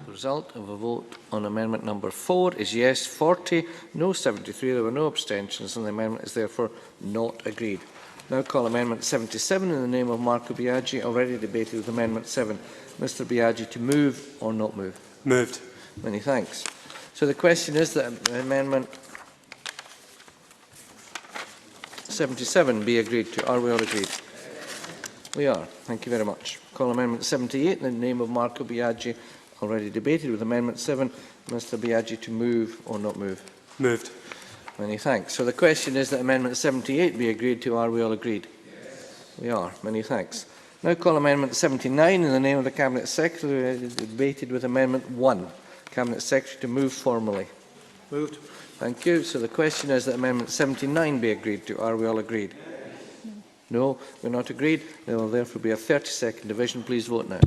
The result of a vote on amendment number 4 is yes 40, no 73. There were no abstentions, and the amendment is therefore not agreed. Now call amendment 77 in the name of Marco Biaggi, already debated with amendment 7. Mr Biaggi, to move or not move? Moved. Many thanks. So the question is that amendment 77 be agreed to. Are we all agreed? We are. Thank you very much. Call amendment 78 in the name of Marco Biaggi, already debated with amendment 7. Mr Biaggi, to move or not move? Moved. Many thanks. So the question is that amendment 78 be agreed to. Are we all agreed? Yes. We are. Many thanks. Now call amendment 79 in the name of the Cabinet Secretary, debated with amendment 1. Cabinet Secretary, to move formally. Moved. Thank you. So the question is that amendment 79 be agreed to. Are we all agreed? No, we're not agreed. There will therefore be a 32nd division. Please vote now.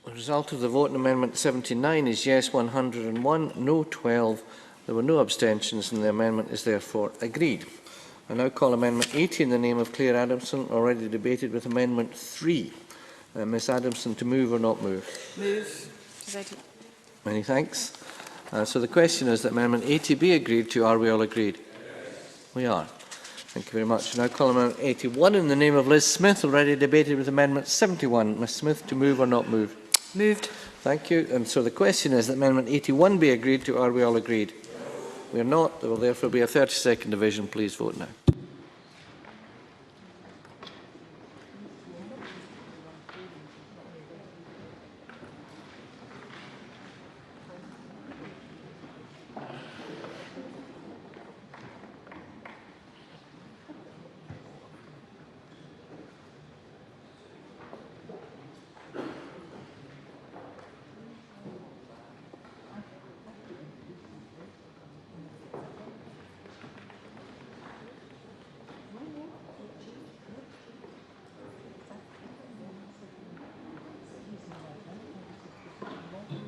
The result of the vote on amendment 79 is yes 101, no 12. There were no abstentions, and the amendment is therefore agreed. I now call amendment 80 in the name of Claire Adamson, already debated with amendment 3. Ms Adamson, to move or not move? Move. Many thanks. So the question is that amendment 80 be agreed to. Are we all agreed? We are. Thank you very much. I now call amendment 81 in the name of Liz Smith, already debated with amendment 71. Ms Smith, to move or not move? Moved. Thank you. And so the question is that amendment 81 be agreed to. Are we all agreed? We are not. There will therefore be a 32nd division. Please vote now.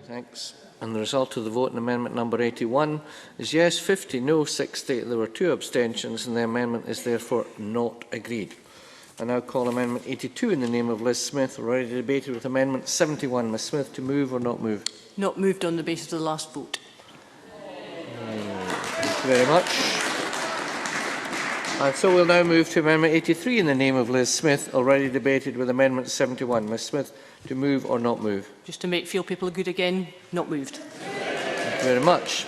Thanks. And the result of the vote on amendment number 81 is yes 50, no 60. There were 2 abstentions, and the amendment is therefore not agreed. I now call amendment 82 in the name of Liz Smith, already debated with amendment 71. Ms Smith, to move or not move? Not moved on the basis of the last vote. Thank you very much. And so we'll now move to amendment 83 in the name of Liz Smith, already debated with amendment 71. Ms Smith, to move or not move? Just to make feel people good again, not moved. Thank you very much.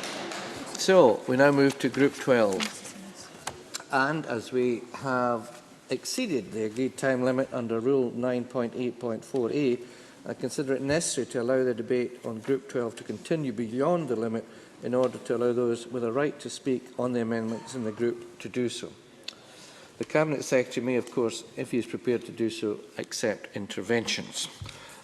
So we now move to Group 12. And as we have exceeded the agreed time limit under Rule 9.8.4a, I consider it necessary to allow the debate on Group 12 to continue beyond the limit in order to allow those with a right to speak on the amendments in the group to do so. The Cabinet Secretary may, of course, if he is prepared to do so, accept interventions.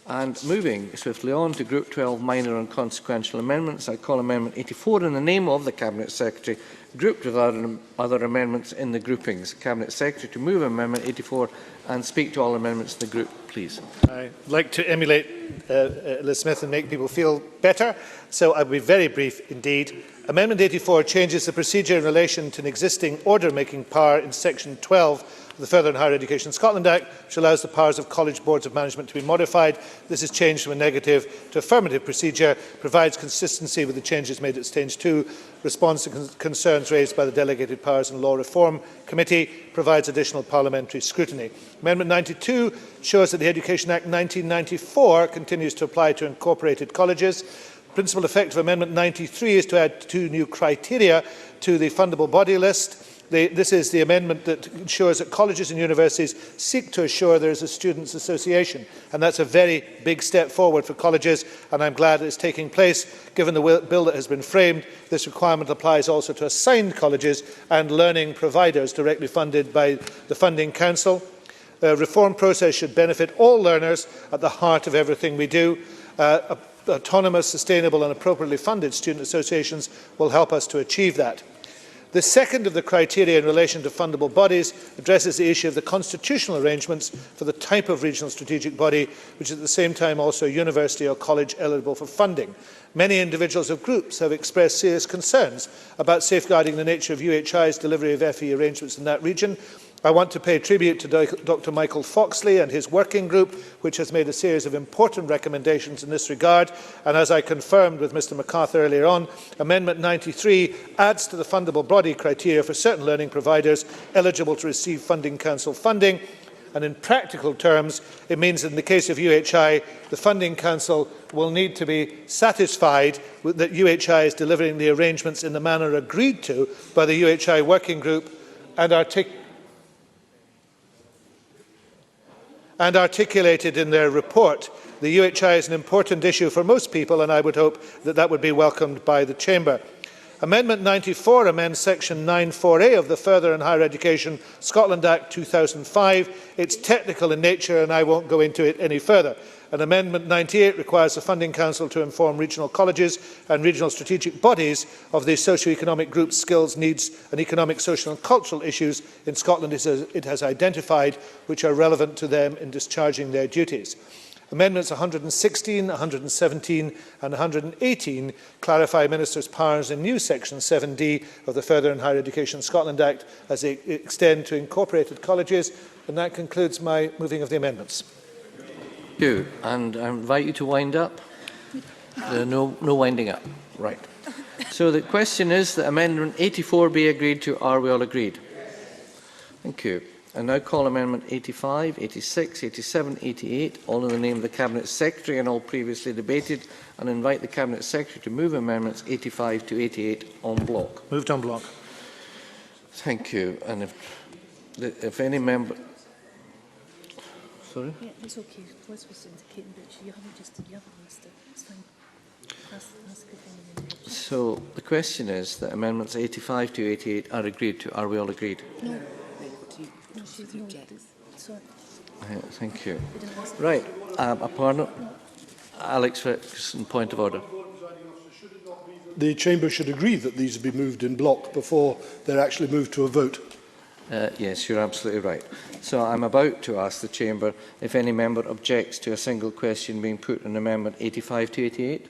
And moving swiftly on to Group 12 minor and consequential amendments, I call Amendment 84 in the name of the Cabinet Secretary, grouped with other amendments in the groupings. Cabinet Secretary to move Amendment 84 and speak to all amendments in the group, please. I'd like to emulate Liz Smith and make people feel better, so I'll be very brief indeed. Amendment 84 changes the procedure in relation to an existing order-making power in Section 12 of the Further and Higher Education Scotland Act, which allows the powers of college boards of management to be modified. This is changed from a negative to affirmative procedure, provides consistency with the changes made at Stage 2, responds to concerns raised by the Delegated Powers and Law Reform Committee, provides additional parliamentary scrutiny. Amendment 92 shows that the Education Act 1994 continues to apply to incorporated colleges. The principal effect of Amendment 93 is to add 2 new criteria to the fundable body list. This is the amendment that ensures that colleges and universities seek to assure there is a students' association, and that's a very big step forward for colleges, and I'm glad it's taking place. Given the bill that has been framed, this requirement applies also to assigned colleges and learning providers directly funded by the Funding Council. The reform process should benefit all learners at the heart of everything we do. Autonomous, sustainable and appropriately funded student associations will help us to achieve that. The second of the criteria in relation to fundable bodies addresses the issue of the constitutional arrangements for the type of regional strategic body, which is at the same time also a university or college eligible for funding. Many individuals or groups have expressed serious concerns about safeguarding the nature of UHI's delivery of FE arrangements in that region. I want to pay tribute to Dr Michael Foxley and his working group, which has made a series of important recommendations in this regard. And as I confirmed with Mr MacArthur earlier on, Amendment 93 adds to the fundable body criteria for certain learning providers eligible to receive Funding Council funding. And in practical terms, it means that in the case of UHI, the Funding Council will need to be satisfied that UHI is delivering the arrangements in the manner agreed to by the UHI working group and articulated in their report. The UHI is an important issue for most people, and I would hope that that would be welcomed by the Chamber. Amendment 94 amends Section 94A of the Further and Higher Education Scotland Act 2005. It's technical in nature, and I won't go into it any further. And Amendment 98 requires the Funding Council to inform regional colleges and regional strategic bodies of the socio-economic groups' skills, needs and economic, social and cultural issues in Scotland it has identified, which are relevant to them in discharging their duties. Amendments 116, 117 and 118 clarify Ministers' powers in new Section 7D of the Further and Higher Education Scotland Act as they extend to incorporated colleges. And that concludes my moving of the amendments. Thank you. And I invite you to wind up. No winding up. Right. So the question is that Amendment 84 be agreed to. Are we all agreed? Thank you. I now call Amendment 85, 86, 87, 88, all in the name of the Cabinet Secretary and all previously debated, and invite the Cabinet Secretary to move Amendments 85 to 88 en bloc. Moved en bloc. Thank you. And if any member... Sorry? Yeah, it's okay. Liz was indicating that you haven't listed it. It's fine. That's good. So the question is that Amendments 85 to 88 are agreed to. Are we all agreed? No. No, she's no. Sorry. Thank you. Right. Pardon? Alex Ferguson, point of order. The Chamber should agree that these be moved in block before they're actually moved to a vote. Yes, you're absolutely right. So I'm about to ask the Chamber if any member objects to a single question being put in Amendment 85 to 88.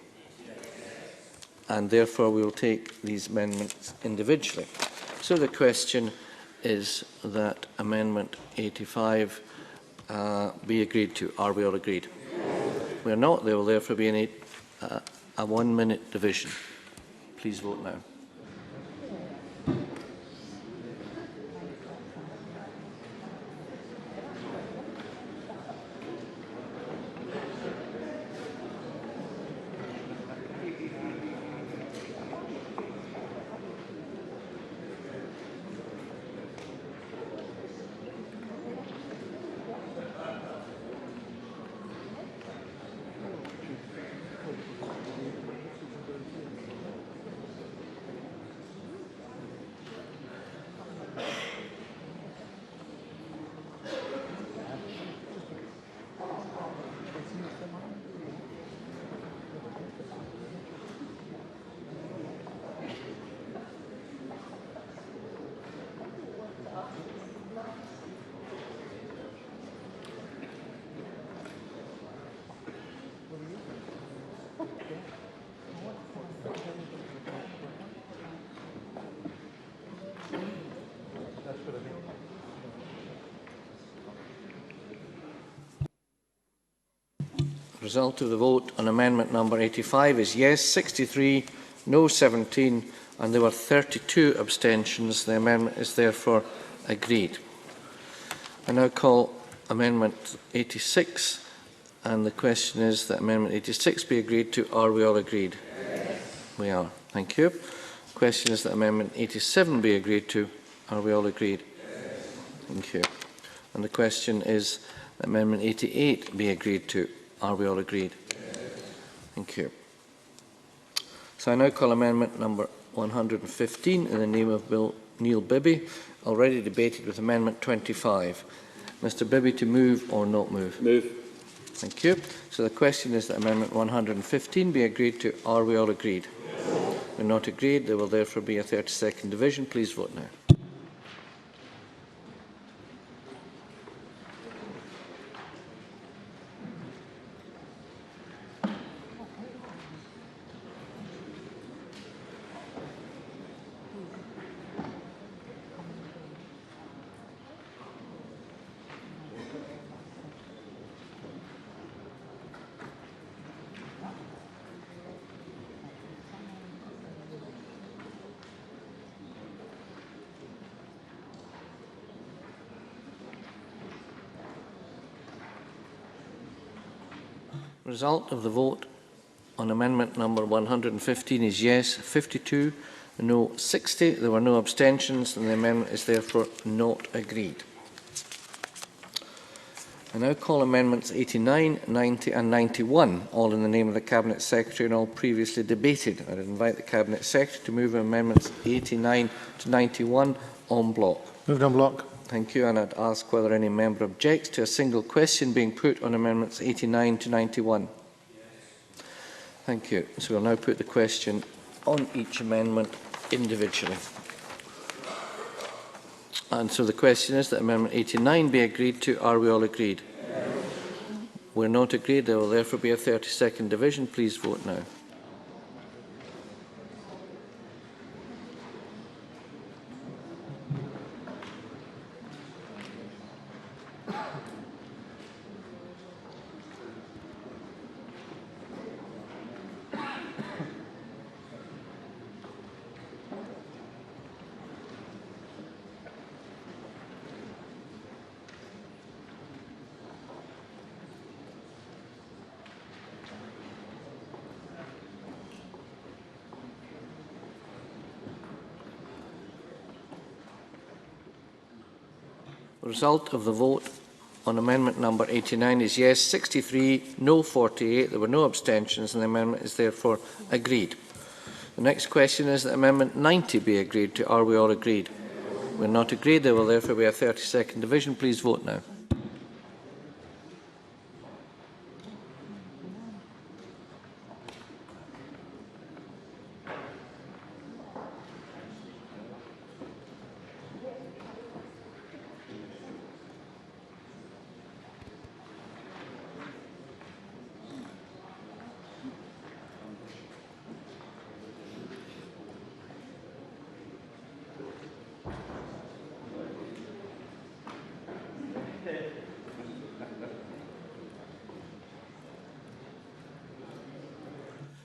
And therefore we will take these amendments individually. So the question is that Amendment 85 be agreed to. Are we all agreed? We are not. There will therefore be a 1 minute division. Please vote now. Result of the vote on amendment number 85 is yes 63, no 17, and there were 32 abstentions. The amendment is therefore agreed. I now call amendment 86, and the question is that amendment 86 be agreed to. Are we all agreed? Yes. We are. Thank you. The question is that amendment 87 be agreed to. Are we all agreed? Yes. Thank you. And the question is that amendment 88 be agreed to. Are we all agreed? Yes. Thank you. So I now call amendment number 115 in the name of Bill Neil Bibby, already debated with amendment 25. Mr Bibby, to move or not move? Move. Thank you. So the question is that amendment 115 be agreed to. Are we all agreed? Yes. We're not agreed. There will therefore be a 30-second division. Please vote now. Result of the vote on amendment number 115 is yes 52, no 60. There were no abstentions, and the amendment is therefore not agreed. I now call amendments 89, 90 and 91, all in the name of the Cabinet Secretary and all previously debated. I would invite the Cabinet Secretary to move amendments 89 to 91 en bloc. Moved en bloc. Thank you, and I'd ask whether any member objects to a single question being put on amendments 89 to 91. Yes. Thank you. So we'll now put the question on each amendment individually. And so the question is that amendment 89 be agreed to. Are we all agreed? Yes. We're not agreed. There will therefore be a 30-second division. Please vote now. The result of the vote on amendment number 89 is yes 63, no 48. There were no abstentions, and the amendment is therefore agreed. The next question is that amendment 90 be agreed to. Are we all agreed? We're not agreed. There will therefore be a 30-second division. Please vote now.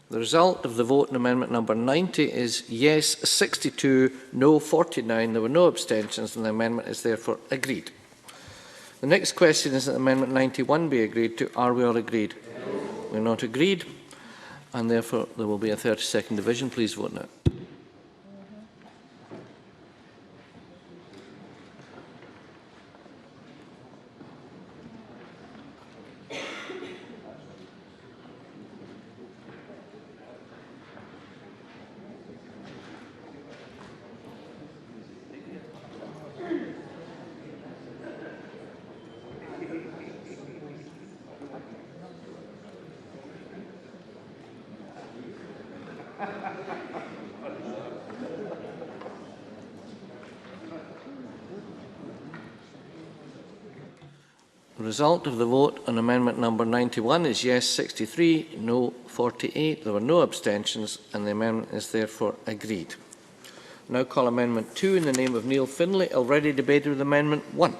The result of the vote on amendment number 90 is yes 62, no 49. There were no abstentions, and the amendment is therefore agreed. The next question is that amendment 91 be agreed to. Are we all agreed? We're not agreed, and therefore there will be a 30-second division. Please vote now. The result of the vote on amendment number 91 is yes 63, no 48. There were no abstentions, and the amendment is therefore agreed. I now call amendment 2 in the name of Neil Findlay, already debated with amendment 1.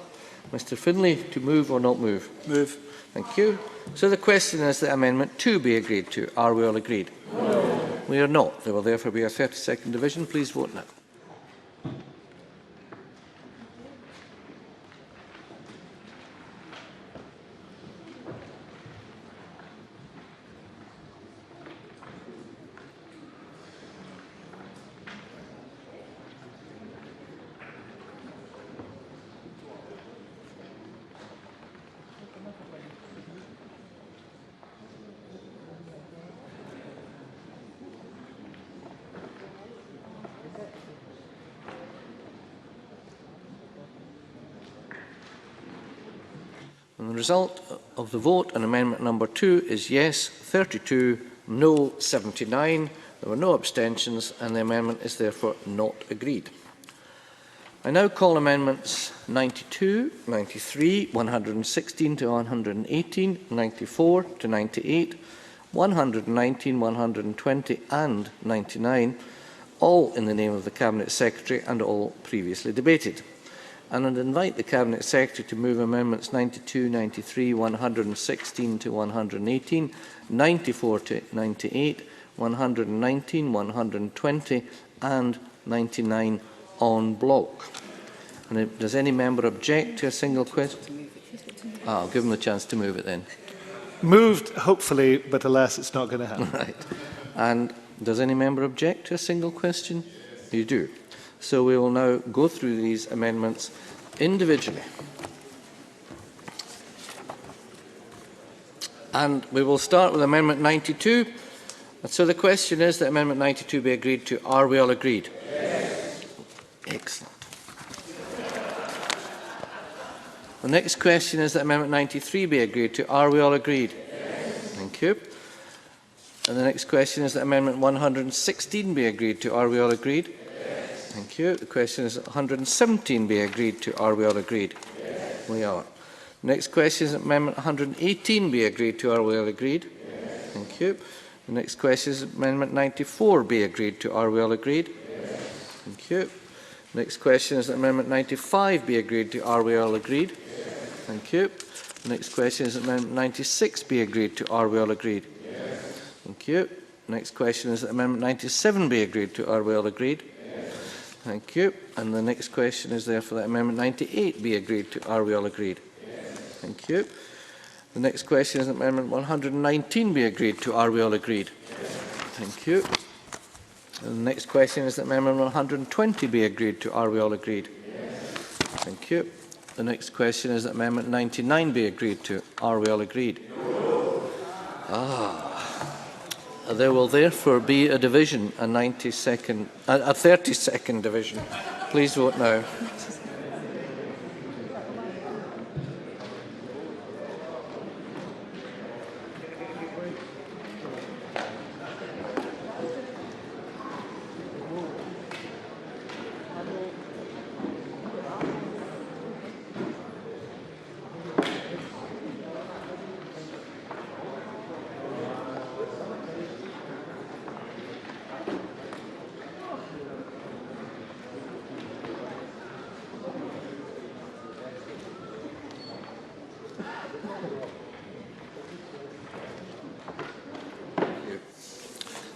Mr Finlay, to move or not move? Move. Thank you. So the question is that Amendment 2 be agreed to. Are we all agreed? No. We are not. There will therefore be a 30-second division. Please vote now. And the result of the vote on amendment number 2 is yes 32, no 79. There were no abstentions and the amendment is therefore not agreed. I now call amendments 92, 93, 116 to 118, 94 to 98, 119, 120 and 99, all in the name of the Cabinet Secretary and all previously debated. And I'd invite the Cabinet Secretary to move amendments 92, 93, 116 to 118, 94 to 98, 119, 120 and 99 en bloc. And does any member object to a single question? I'll give them the chance to move it then. Moved, hopefully, but alas, it's not going to happen. Right. And does any member object to a single question? You do. So we will now go through these amendments individually. And we will start with Amendment 92. And so the question is that Amendment 92 be agreed to. Are we all agreed? Yes. Excellent. The next question is that Amendment 93 be agreed to. Are we all agreed? Yes. Thank you. And the next question is that Amendment 116 be agreed to. Are we all agreed? Yes. Thank you. The question is that 117 be agreed to. Are we all agreed? Yes. We are. The next question is that Amendment 118 be agreed to. Are we all agreed? Yes. Thank you. The next question is that Amendment 94 be agreed to. Are we all agreed? Yes. Thank you. The next question is that Amendment 95 be agreed to. Are we all agreed? Yes. Thank you. The next question is that Amendment 96 be agreed to. Are we all agreed? Yes. Thank you. The next question is that Amendment 97 be agreed to. Are we all agreed? Yes. Thank you. And the next question is therefore that Amendment 98 be agreed to. Are we all agreed? Yes. Thank you. The next question is that Amendment 119 be agreed to. Are we all agreed? Yes. Thank you. And the next question is that Amendment 120 be agreed to. Are we all agreed? Yes. Thank you. The next question is that Amendment 99 be agreed to. Are we all agreed? No. There will therefore be a division, a 30-second division. Please vote now.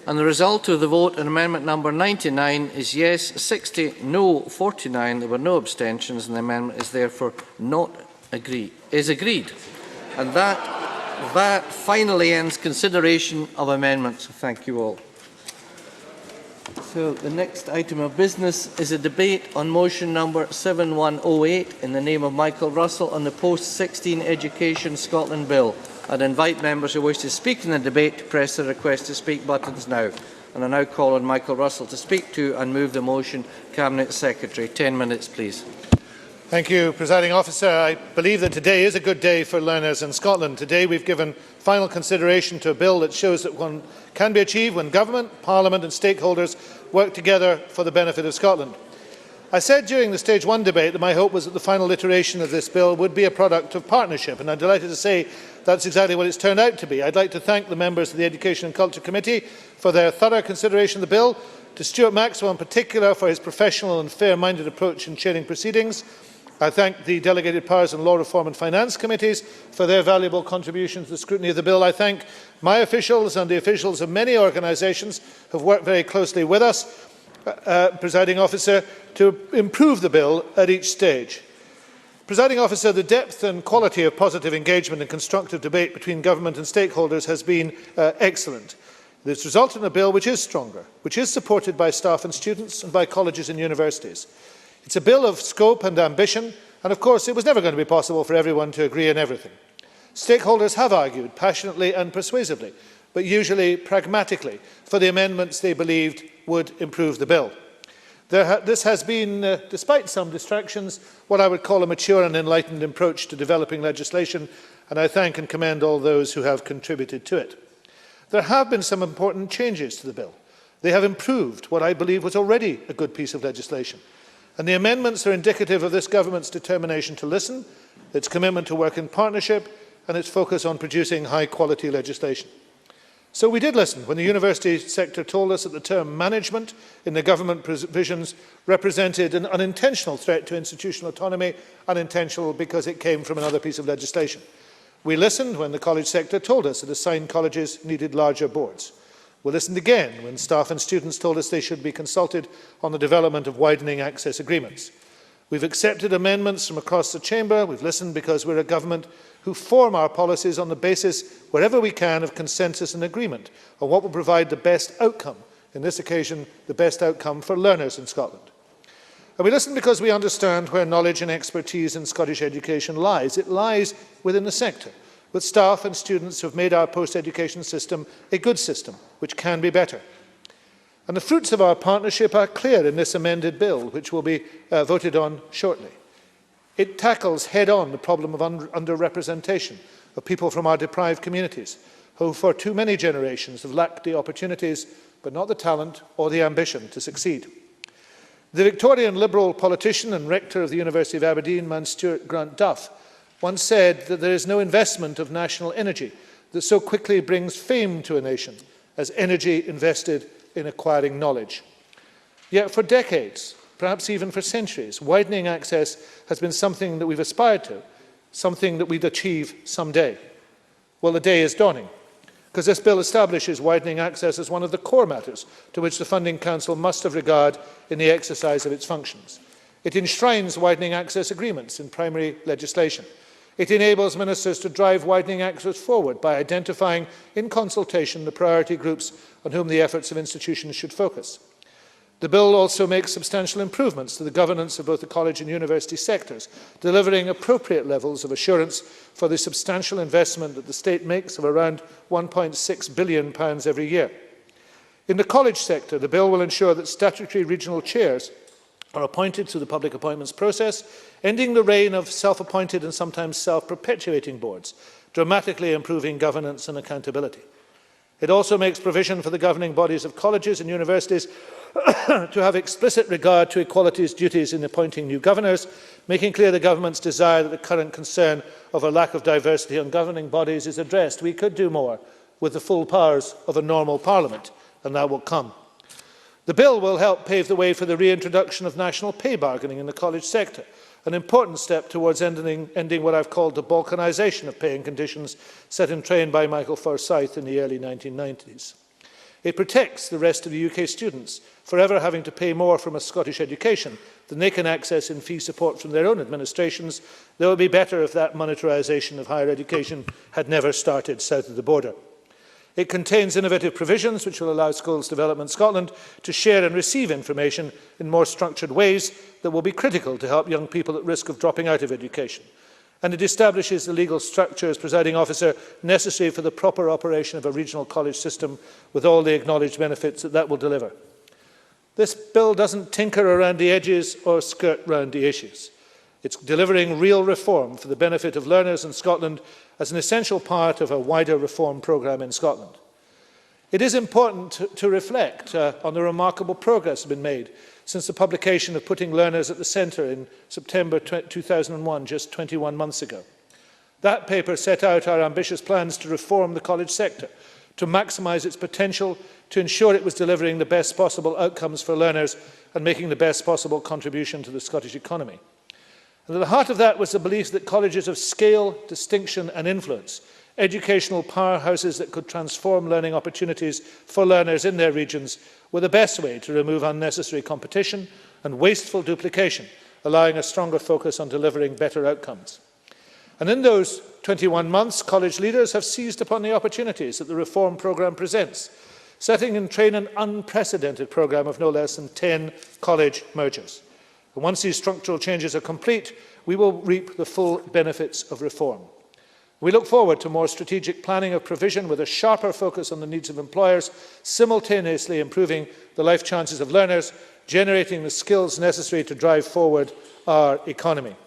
And the result of the vote on amendment number 99 is yes 60, no 49. There were no abstentions and the amendment is therefore not agreed. And that finally ends consideration of amendments. Thank you all. So the next item of business is a debate on motion number 7108 in the name of Michael Russell on the Post-16 Education Scotland Bill. I'd invite members who wish to speak in the debate to press the request to speak buttons now. And I now call on Michael Russell to speak to and move the motion. Cabinet Secretary, 10 minutes please. Thank you, Presiding Officer. I believe that today is a good day for learners in Scotland. Today we've given final consideration to a bill that shows that one can be achieved when Government, Parliament and stakeholders work together for the benefit of Scotland. I said during the Stage 1 debate that my hope was that the final iteration of this bill would be a product of partnership, and I'm delighted to say that's exactly what it's turned out to be. I'd like to thank the members of the Education and Culture Committee for their thorough consideration of the bill, to Stuart Maxwell in particular for his professional and fair-minded approach in chairing proceedings, I thank the Delegated Powers and Law Reform and Finance Committees for their valuable contribution to the scrutiny of the bill. I thank my officials and the officials of many organisations who have worked very closely with us, Presiding Officer, to improve the bill at each stage. Presiding Officer, the depth and quality of positive engagement and constructive debate between government and stakeholders has been excellent. This resulted in a bill which is stronger, which is supported by staff and students and by colleges and universities. It's a bill of scope and ambition, and of course it was never going to be possible for everyone to agree on everything. Stakeholders have argued passionately and persuasively, but usually pragmatically, for the amendments they believed would improve the bill. This has been, despite some distractions, what I would call a mature and enlightened approach to developing legislation, and I thank and commend all those who have contributed to it. There have been some important changes to the bill. They have improved what I believe was already a good piece of legislation. And the amendments are indicative of this government's determination to listen, its commitment to work in partnership, and its focus on producing high-quality legislation. So we did listen when the university sector told us that the term management in the government provisions represented an unintentional threat to institutional autonomy, unintentional because it came from another piece of legislation. We listened when the college sector told us that assigned colleges needed larger boards. We listened again when staff and students told us they should be consulted on the development of widening access agreements. We've accepted amendments from across the chamber. We've listened because we're a government who form our policies on the basis, wherever we can, of consensus and agreement on what will provide the best outcome, in this occasion, the best outcome for learners in Scotland. And we listen because we understand where knowledge and expertise in Scottish education lies. It lies within the sector, with staff and students who have made our post-education system a good system, which can be better. And the fruits of our partnership are clear in this amended bill, which will be voted on shortly. It tackles head-on the problem of underrepresentation of people from our deprived communities, who for too many generations have lacked the opportunities, but not the talent or the ambition to succeed. The Victorian Liberal politician and rector of the University of Aberdeen, man Stuart Grant Duff, once said that there is no investment of national energy that so quickly brings fame to a nation as energy invested in acquiring knowledge. Yet for decades, perhaps even for centuries, widening access has been something that we've aspired to, something that we'd achieve someday. Well, the day is dawning, because this bill establishes widening access as one of the core matters to which the Funding Council must have regard in the exercise of its functions. It enshrines widening access agreements in primary legislation. It enables ministers to drive widening access forward by identifying, in consultation, the priority groups on whom the efforts of institutions should focus. The bill also makes substantial improvements to the governance of both the college and university sectors, delivering appropriate levels of assurance for the substantial investment that the state makes of around £1.6 billion every year. In the college sector, the bill will ensure that statutory regional chairs are appointed through the public appointments process, ending the reign of self-appointed and sometimes self-perpetuating boards, dramatically improving governance and accountability. It also makes provision for the governing bodies of colleges and universities to have explicit regard to equality's duties in appointing new governors, making clear the government's desire that the current concern of a lack of diversity on governing bodies is addressed. We could do more with the full powers of a normal parliament, and that will come. The bill will help pave the way for the reintroduction of national pay bargaining in the college sector, an important step towards ending what I've called the balkanisation of pay and conditions set in train by Michael Forsyth in the early 1990s. It protects the rest of the UK students forever having to pay more from a Scottish education than they can access in fee support from their own administrations, though it would be better if that monetarisation of higher education had never started south of the border. It contains innovative provisions which will allow Schools Development Scotland to share and receive information in more structured ways that will be critical to help young people at risk of dropping out of education. And it establishes the legal structures, Presiding Officer, necessary for the proper operation of a regional college system with all the acknowledged benefits that will deliver. This bill doesn't tinker around the edges or skirt round the issues. It's delivering real reform for the benefit of learners in Scotland as an essential part of a wider reform programme in Scotland. It is important to reflect on the remarkable progress been made since the publication of Putting Learners at the Centre in September 2001, just 21 months ago. That paper set out our ambitious plans to reform the college sector, to maximise its potential, to ensure it was delivering the best possible outcomes for learners and making the best possible contribution to the Scottish economy. And at the heart of that was the belief that colleges of scale, distinction and influence, educational powerhouses that could transform learning opportunities for learners in their regions, were the best way to remove unnecessary competition and wasteful duplication, allowing a stronger focus on delivering better outcomes. And in those 21 months, college leaders have seized upon the opportunities that the reform programme presents, setting in train an unprecedented programme of no less than 10 college mergers. And once these structural changes are complete, we will reap the full benefits of reform. We look forward to more strategic planning of provision with a sharper focus on the needs of employers, simultaneously improving the life chances of learners, generating the skills necessary to drive forward our economy.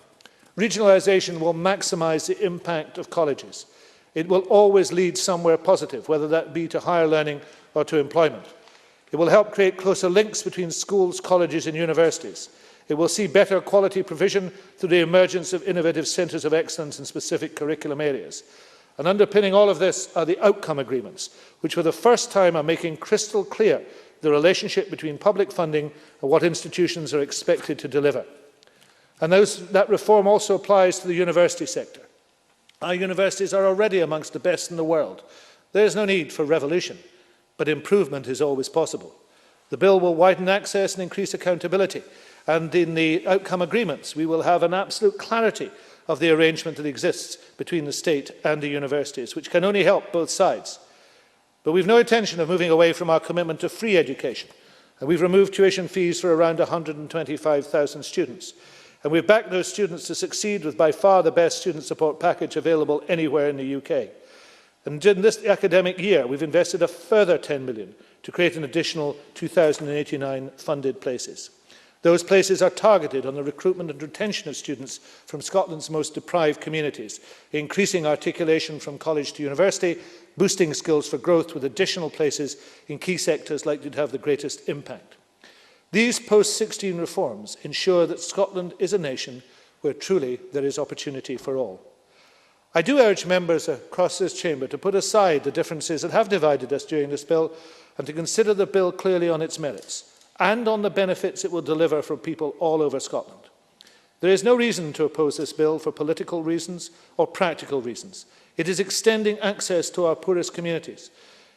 Regionalisation will maximise the impact of colleges. It will always lead somewhere positive, whether that be to higher learning or to employment. It will help create closer links between schools, colleges and universities. It will see better quality provision through the emergence of innovative centres of excellence in specific curriculum areas. And underpinning all of this are the outcome agreements, which for the first time are making crystal clear the relationship between public funding and what institutions are expected to deliver. And that reform also applies to the university sector. Our universities are already amongst the best in the world. There is no need for revolution, but improvement is always possible. The bill will widen access and increase accountability. And in the outcome agreements, we will have an absolute clarity of the arrangement that exists between the state and the universities, which can only help both sides. But we've no intention of moving away from our commitment to free education. And we've removed tuition fees for around 125,000 students. And we've backed those students to succeed with by far the best student support package available anywhere in the UK. And in this academic year, we've invested a further 10 million to create an additional 2,089 funded places. Those places are targeted on the recruitment and retention of students from Scotland's most deprived communities, increasing articulation from college to university, boosting skills for growth with additional places in key sectors likely to have the greatest impact. These post-16 reforms ensure that Scotland is a nation where truly there is opportunity for all. I do urge members across this chamber to put aside the differences that have divided us during this bill and to consider the bill clearly on its merits and on the benefits it will deliver for people all over Scotland. There is no reason to oppose this bill for political reasons or practical reasons. It is extending access to our poorest communities.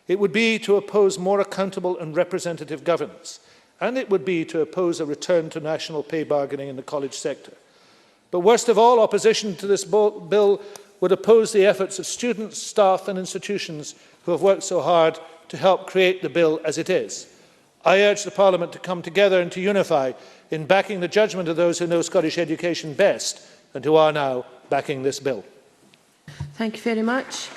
It would be to oppose more accountable and representative governance, and it would be to oppose a return to national pay bargaining in the college sector. But worst of all, opposition to this bill would oppose the efforts of students, staff and institutions who have worked so hard to help create the bill as it is. I urge the Parliament to come together and to unify in backing the judgment of those who know Scottish education best and who are now backing this bill. Thank you very much.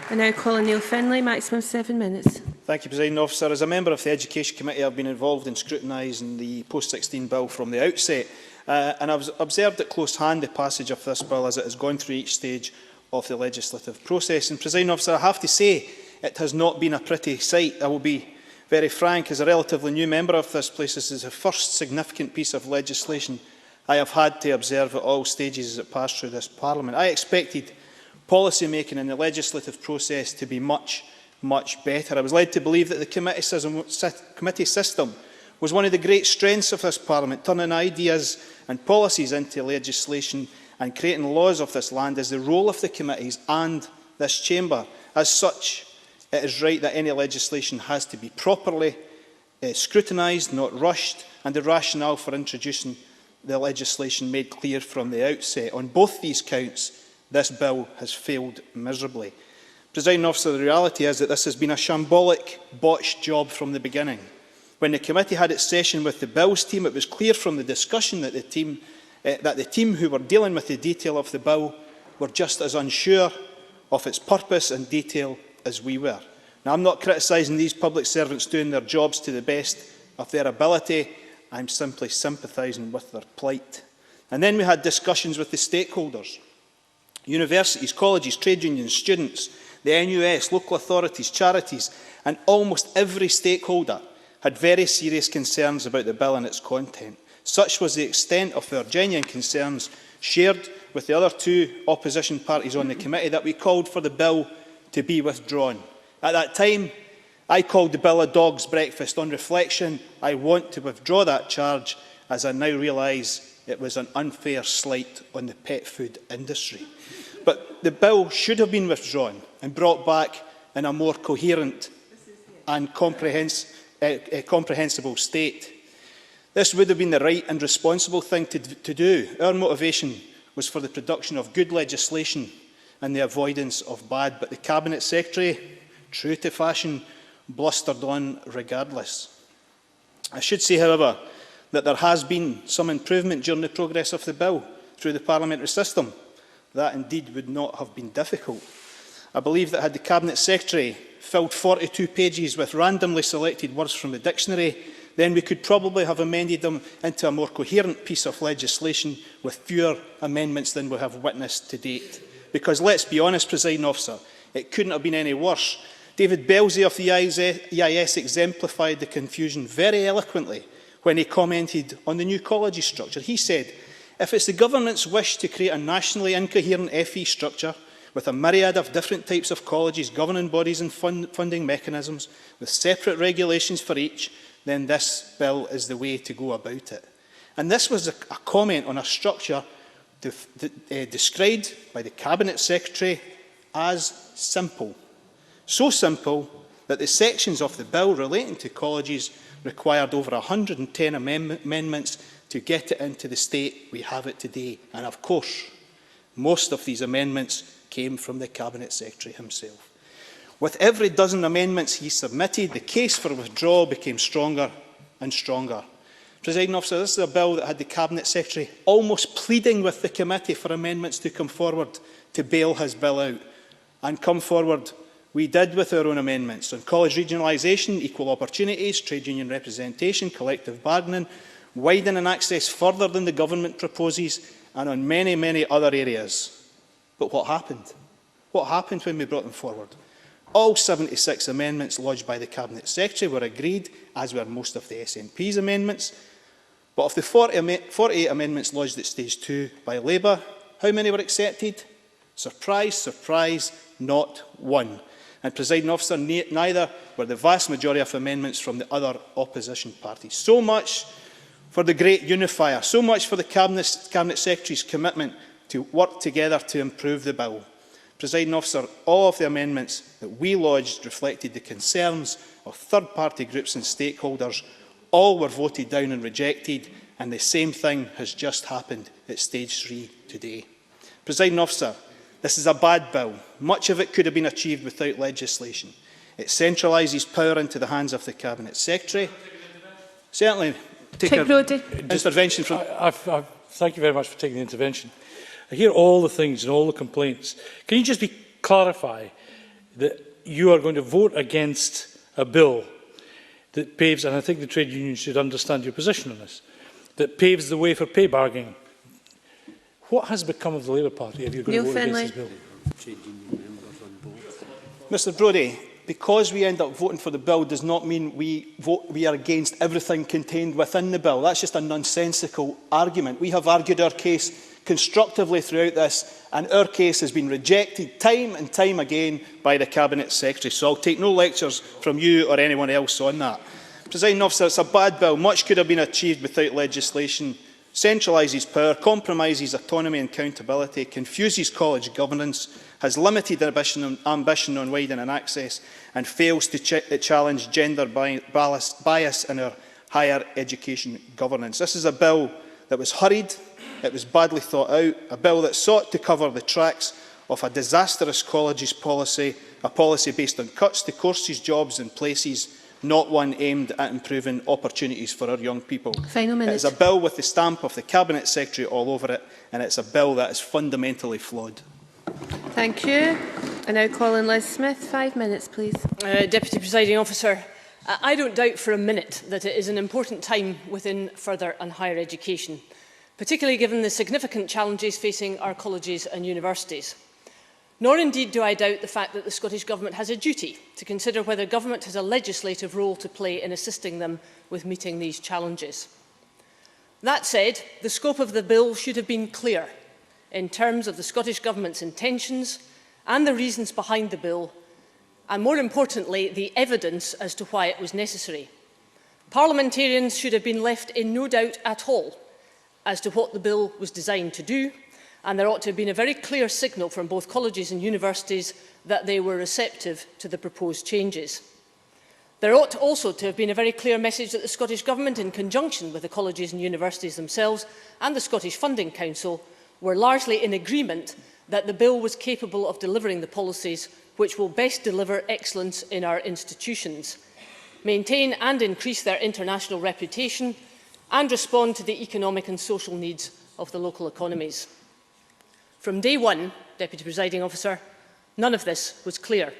I now call on Neil Findlay, maximum 7 minutes. Thank you, Presiding Officer. As a member of the Education Committee, I've been involved in scrutinising the post-16 bill from the outset, and I've observed at close hand the passage of this bill as it has gone through each stage of the legislative process. And, Presiding Officer, I have to say it has not been a pretty sight. I will be very frank, as a relatively new member of this place, this is the first significant piece of legislation I have had to observe at all stages as it passed through this Parliament. I expected policy making in the legislative process to be much better. I was led to believe that the committee system was one of the great strengths of this Parliament. Turning ideas and policies into legislation and creating laws of this land is the role of the committees and this chamber. As such, it is right that any legislation has to be properly scrutinised, not rushed, and the rationale for introducing the legislation made clear from the outset. On both these counts, this bill has failed miserably. Presiding Officer, the reality is that this has been a shambolic, botched job from the beginning. When the committee had its session with the Bills team, it was clear from the discussion that the team who were dealing with the detail of the bill were just as unsure of its purpose and detail as we were. Now, I'm not criticising these public servants doing their jobs to the best of their ability. I'm simply sympathising with their plight. And then we had discussions with the stakeholders. Universities, colleges, trade unions, students, the NUS, local authorities, charities, and almost every stakeholder had very serious concerns about the bill and its content. Such was the extent of our genuine concerns shared with the other two opposition parties on the committee that we called for the bill to be withdrawn. At that time, I called the bill a dog's breakfast. On reflection, I want to withdraw that charge, as I now realise it was an unfair slight on the pet food industry. But the bill should have been withdrawn and brought back in a more coherent and comprehensible state. This would have been the right and responsible thing to do. Our motivation was for the production of good legislation and the avoidance of bad, but the Cabinet Secretary, true to fashion, blustered on regardless. I should say, however, that there has been some improvement during the progress of the bill through the parliamentary system. That indeed would not have been difficult. I believe that had the Cabinet Secretary filled 42 pages with randomly selected words from the dictionary, then we could probably have amended them into a more coherent piece of legislation with fewer amendments than we have witnessed to date. Because let's be honest, Presiding Officer, it couldn't have been any worse. David Belzy of the EIS exemplified the confusion very eloquently when he commented on the new colleges structure. He said, if it's the government's wish to create a nationally incoherent FE structure with a myriad of different types of colleges, governing bodies and funding mechanisms, with separate regulations for each, then this bill is the way to go about it. And this was a comment on a structure described by the Cabinet Secretary as simple. So simple that the sections of the bill relating to colleges required over 110 amendments to get it into the state we have it today. And of course, most of these amendments came from the Cabinet Secretary himself. With every dozen amendments he submitted, the case for withdrawal became stronger and stronger. Presiding Officer, this is a bill that had the Cabinet Secretary almost pleading with the committee for amendments to come forward to bail his bill out. And come forward we did with our own amendments on college regionalisation, equal opportunities, trade union representation, collective bargaining, widening access further than the government proposes, and on many, many other areas. But what happened? What happened when we brought them forward? All 76 amendments lodged by the Cabinet Secretary were agreed, as were most of the SNP's amendments. But of the 48 amendments lodged at Stage 2 by Labour, how many were accepted? Surprise, surprise, not one. And, Presiding Officer, neither were the vast majority of amendments from the other opposition parties. So much for the great unifier, so much for the Cabinet Secretary's commitment to work together to improve the bill. Presiding Officer, all of the amendments that we lodged reflected the concerns of third-party groups and stakeholders. All were voted down and rejected, and the same thing has just happened at Stage 3 today. Presiding Officer, this is a bad bill. Much of it could have been achieved without legislation. It centralises power into the hands of the Cabinet Secretary. Certainly, take an intervention from... Thank you very much for taking the intervention. I hear all the things and all the complaints. Can you just clarify that you are going to vote against a bill that paves, and I think the trade union should understand your position on this, that paves the way for pay bargaining? What has become of the Labour Party if you're going to vote against this bill? Mr Brodie, because we end up voting for the bill does not mean we are against everything contained within the bill. That's just a nonsensical argument. We have argued our case constructively throughout this, and our case has been rejected time and time again by the Cabinet Secretary. So I'll take no lectures from you or anyone else on that. Presiding Officer, it's a bad bill. Much could have been achieved without legislation. Centralises power, compromises autonomy and accountability, confuses college governance, has limited ambition on widening access, and fails to challenge gender bias in our higher education governance. This is a bill that was hurried, it was badly thought out, a bill that sought to cover the tracks of a disastrous colleges policy, a policy based on cuts to courses, jobs and places, not one aimed at improving opportunities for our young people. Final minute. It is a bill with the stamp of the Cabinet Secretary all over it, and it's a bill that is fundamentally flawed. Thank you. I now call in Liz Smith. 5 minutes, please. Deputy Presiding Officer, I don't doubt for a minute that it is an important time within further and higher education, particularly given the significant challenges facing our colleges and universities. Nor indeed do I doubt the fact that the Scottish Government has a duty to consider whether government has a legislative role to play in assisting them with meeting these challenges. That said, the scope of the bill should have been clear in terms of the Scottish Government's intentions and the reasons behind the bill, and more importantly, the evidence as to why it was necessary. Parliamentarians should have been left in no doubt at all as to what the bill was designed to do, and there ought to have been a very clear signal from both colleges and universities that they were receptive to the proposed changes. There ought also to have been a very clear message that the Scottish Government, in conjunction with the colleges and universities themselves and the Scottish Funding Council, were largely in agreement that the bill was capable of delivering the policies which will best deliver excellence in our institutions, maintain and increase their international reputation, and respond to the economic and social needs of the local economies. From day one, Deputy Presiding Officer, none of this was clear.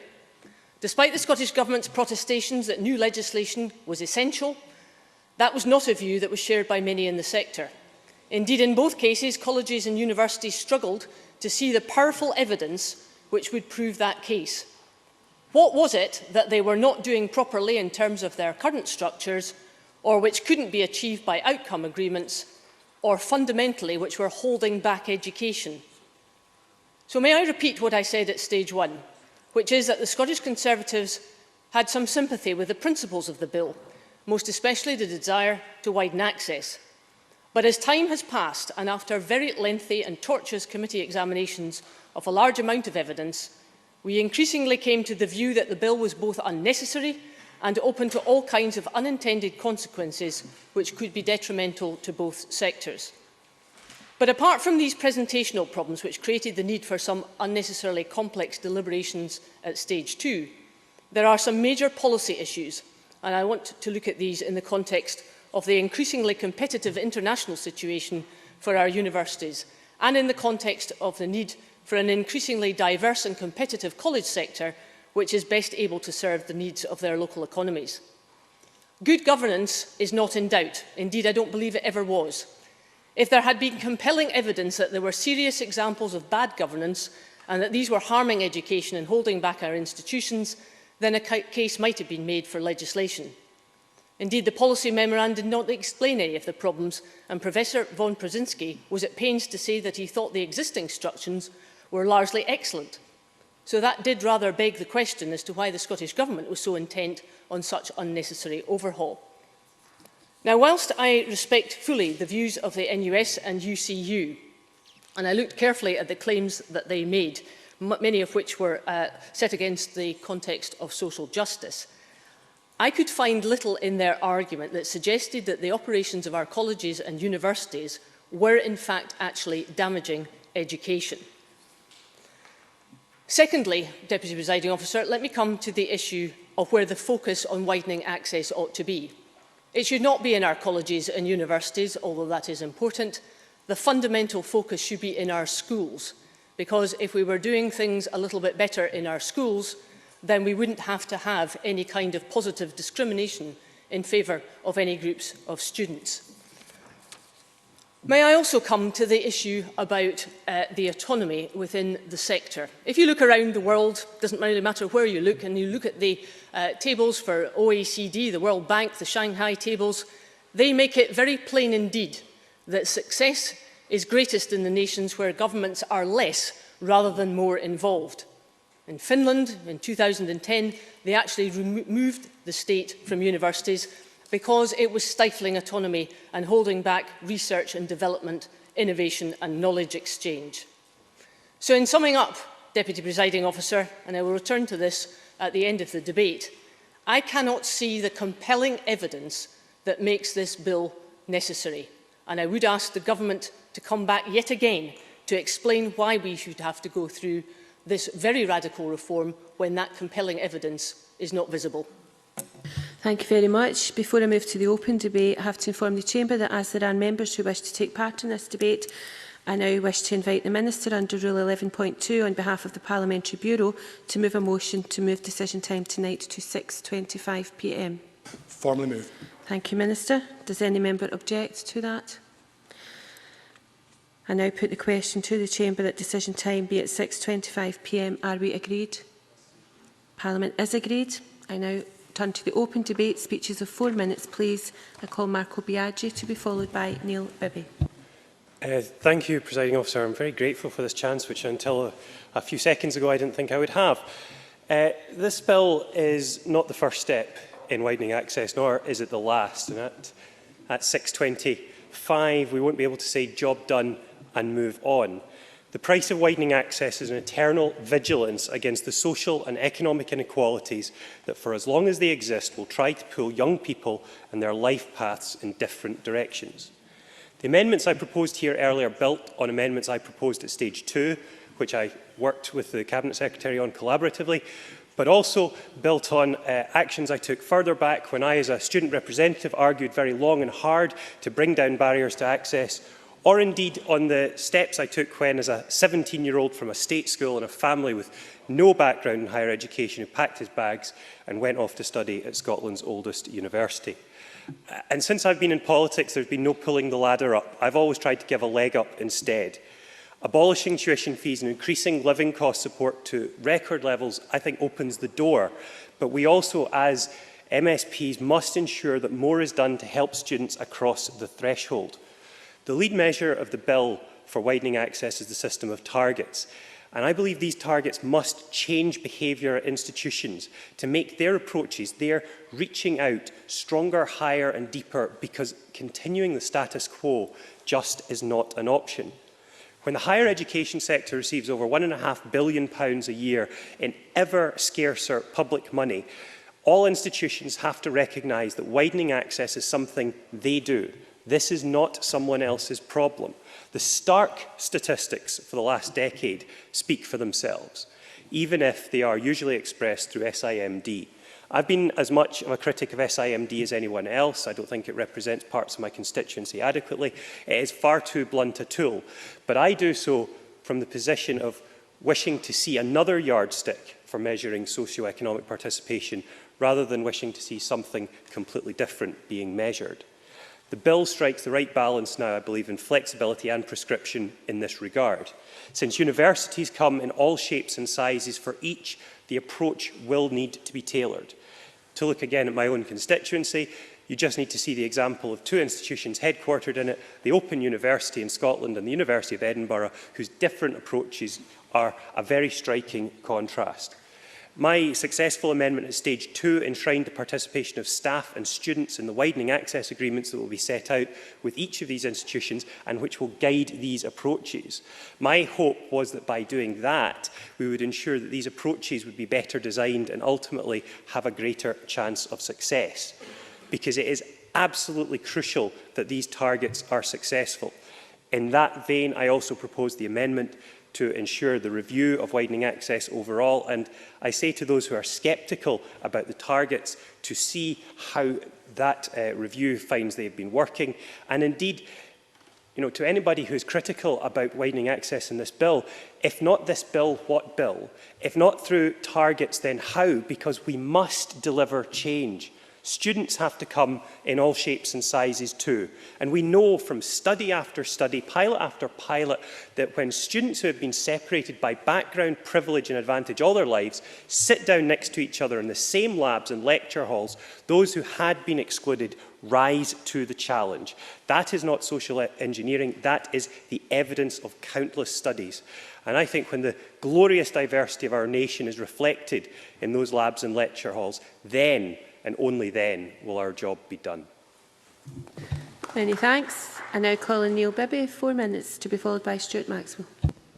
Despite the Scottish Government's protestations that new legislation was essential, that was not a view that was shared by many in the sector. Indeed, in both cases, colleges and universities struggled to see the powerful evidence which would prove that case. What was it that they were not doing properly in terms of their current structures, or which couldn't be achieved by outcome agreements, or fundamentally which were holding back education? So may I repeat what I said at stage one, which is that the Scottish Conservatives had some sympathy with the principles of the bill, most especially the desire to widen access. But as time has passed, and after very lengthy and tortuous committee examinations of a large amount of evidence, we increasingly came to the view that the bill was both unnecessary and open to all kinds of unintended consequences which could be detrimental to both sectors. But apart from these presentational problems which created the need for some unnecessarily complex deliberations at stage two, there are some major policy issues, and I want to look at these in the context of the increasingly competitive international situation for our universities, and in the context of the need for an increasingly diverse and competitive college sector which is best able to serve the needs of their local economies. Good governance is not in doubt. Indeed, I don't believe it ever was. If there had been compelling evidence that there were serious examples of bad governance and that these were harming education and holding back our institutions, then a case might have been made for legislation. Indeed, the policy memorandum did not explain any of the problems, and Professor von Brzezinski was at pains to say that he thought the existing structures were largely excellent. So that did rather beg the question as to why the Scottish Government was so intent on such unnecessary overhaul. Now, whilst I respect fully the views of the NUS and UCU, and I looked carefully at the claims that they made, many of which were set against the context of social justice, I could find little in their argument that suggested that the operations of our colleges and universities were in fact actually damaging education. Secondly, Deputy Presiding Officer, let me come to the issue of where the focus on widening access ought to be. It should not be in our colleges and universities, although that is important. The fundamental focus should be in our schools, because if we were doing things a little bit better in our schools, then we wouldn't have to have any kind of positive discrimination in favour of any groups of students. May I also come to the issue about the autonomy within the sector. If you look around the world, it doesn't really matter where you look, and you look at the tables for OECD, the World Bank, the Shanghai tables, they make it very plain indeed that success is greatest in the nations where governments are less rather than more involved. In Finland, in 2010, they actually removed the state from universities because it was stifling autonomy and holding back research and development, innovation and knowledge exchange. So in summing up, Deputy Presiding Officer, and I will return to this at the end of the debate, I cannot see the compelling evidence that makes this bill necessary. And I would ask the Government to come back yet again to explain why we should have to go through this very radical reform when that compelling evidence is not visible. Thank you very much. Before I move to the open debate, I have to inform the Chamber that as there are members who wish to take part in this debate, I now wish to invite the Minister under Rule 11.2 on behalf of the Parliamentary Bureau to move a motion to move decision time tonight to 6:25 p.m. Formally moved. Thank you, Minister. Does any member object to that? I now put the question to the Chamber that decision time be at 6:25 p.m. Are we agreed? Parliament is agreed. I now turn to the open debate. Speeches of 4 minutes, please. I call Marco Biaggi to be followed by Neil Bibby. Thank you, Presiding Officer. I'm very grateful for this chance, which until a few seconds ago I didn't think I would have. This bill is not the first step in widening access, nor is it the last. And at 6:25 5, we won't be able to say job done and move on. The price of widening access is an eternal vigilance against the social and economic inequalities that, for as long as they exist, will try to pull young people and their life paths in different directions. The amendments I proposed here earlier built on amendments I proposed at stage 2, which I worked with the Cabinet Secretary on collaboratively, but also built on actions I took further back when I, as a student representative, argued very long and hard to bring down barriers to access, or indeed on the steps I took when, as a 17-year-old from a state school and a family with no background in higher education, who packed his bags and went off to study at Scotland's oldest university. And since I've been in politics, there's been no pulling the ladder up. I've always tried to give a leg up instead. Abolishing tuition fees and increasing living cost support to record levels, I think, opens the door. But we also, as MSPs, must ensure that more is done to help students across the threshold. The lead measure of the bill for widening access is the system of targets. And I believe these targets must change behaviour at institutions to make their approaches, their reaching out, stronger, higher and deeper, because continuing the status quo just is not an option. When the higher education sector receives over £1.5 billion a year in ever scarcer public money, all institutions have to recognise that widening access is something they do. This is not someone else's problem. The stark statistics for the last decade speak for themselves, even if they are usually expressed through SIMD. I've been as much of a critic of SIMD as anyone else. I don't think it represents parts of my constituency adequately. It is far too blunt a tool. But I do so from the position of wishing to see another yardstick for measuring socio-economic participation, rather than wishing to see something completely different being measured. The bill strikes the right balance now, I believe, in flexibility and prescription in this regard. Since universities come in all shapes and sizes, for each, the approach will need to be tailored. To look again at my own constituency, you just need to see the example of two institutions headquartered in it, the Open University in Scotland and the University of Edinburgh, whose different approaches are a very striking contrast. My successful amendment at stage 2 enshrined the participation of staff and students in the widening access agreements that will be set out with each of these institutions and which will guide these approaches. My hope was that by doing that, we would ensure that these approaches would be better designed and ultimately have a greater chance of success. Because it is absolutely crucial that these targets are successful. In that vein, I also proposed the amendment to ensure the review of widening access overall. And I say to those who are sceptical about the targets to see how that review finds they've been working. And indeed, to anybody who is critical about widening access in this bill, if not this bill, what bill? If not through targets, then how? Because we must deliver change. Students have to come in all shapes and sizes too. And we know from study after study, pilot after pilot, that when students who have been separated by background, privilege and advantage all their lives sit down next to each other in the same labs and lecture halls, those who had been excluded rise to the challenge. That is not social engineering, that is the evidence of countless studies. And I think when the glorious diversity of our nation is reflected in those labs and lecture halls, then and only then will our job be done. Many thanks. I now call on Neil Bibby, 4 minutes, to be followed by Stuart Maxwell.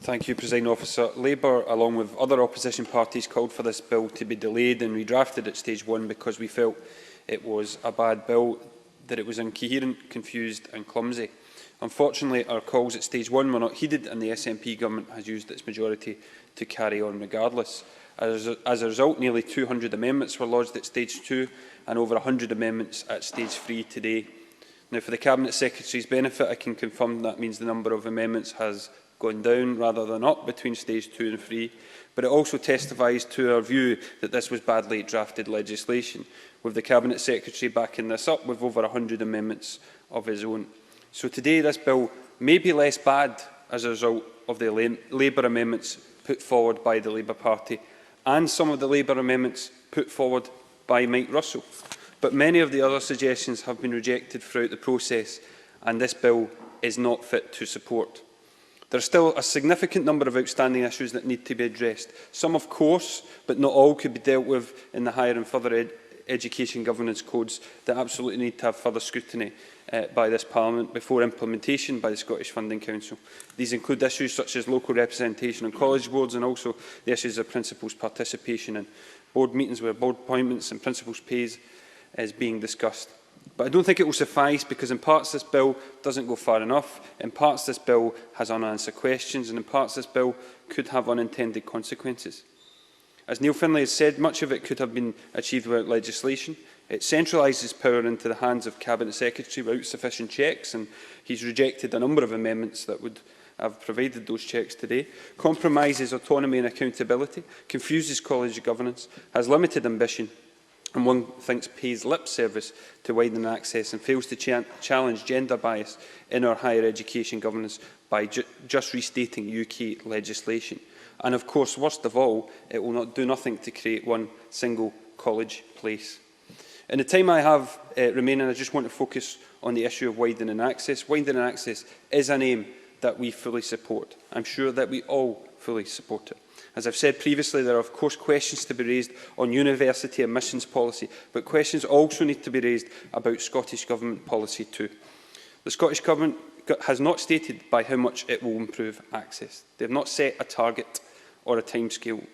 Thank you, Presiding Officer. Labour, along with other opposition parties, called for this bill to be delayed and redrafted at stage 1 because we felt it was a bad bill, that it was incoherent, confused and clumsy. Unfortunately, our calls at stage 1 were not heeded and the SNP government has used its majority to carry on regardless. As a result, nearly 200 amendments were lodged at stage 2 and over 100 amendments at stage 3 today. Now, for the Cabinet Secretary's benefit, I can confirm that means the number of amendments has gone down rather than up between stage 2 and 3, but it also testifies to our view that this was badly drafted legislation, with the Cabinet Secretary backing this up with over 100 amendments of his own. So today this bill may be less bad as a result of the Labour amendments put forward by the Labour Party, and some of the Labour amendments put forward by Mike Russell. But many of the other suggestions have been rejected throughout the process, and this bill is not fit to support. There are still a significant number of outstanding issues that need to be addressed. Some, of course, but not all, could be dealt with in the higher and further education governance codes that absolutely need to have further scrutiny by this Parliament before implementation by the Scottish Funding Council. These include issues such as local representation on college boards and also the issues of principals' participation in board meetings where board appointments and principals' pays is being discussed. But I don't think it will suffice because in parts this bill doesn't go far enough, in parts this bill has unanswered questions, and in parts this bill could have unintended consequences. As Neil Findlay has said, much of it could have been achieved without legislation. It centralises power into the hands of Cabinet Secretary without sufficient checks, and he's rejected a number of amendments that would have provided those checks today, compromises autonomy and accountability, confuses college governance, has limited ambition, and one thinks pays lip service to widening access and fails to challenge gender bias in our higher education governance by just restating UK legislation. And of course, worst of all, it will not do nothing to create one single college place. In the time I have remaining, I just want to focus on the issue of widening access. Widening access is an aim that we fully support. I'm sure that we all fully support it. As I've said previously, there are of course questions to be raised on university admissions policy, but questions also need to be raised about Scottish Government policy too. The Scottish Government has not stated by how much it will improve access. They have not set a target or a timescale.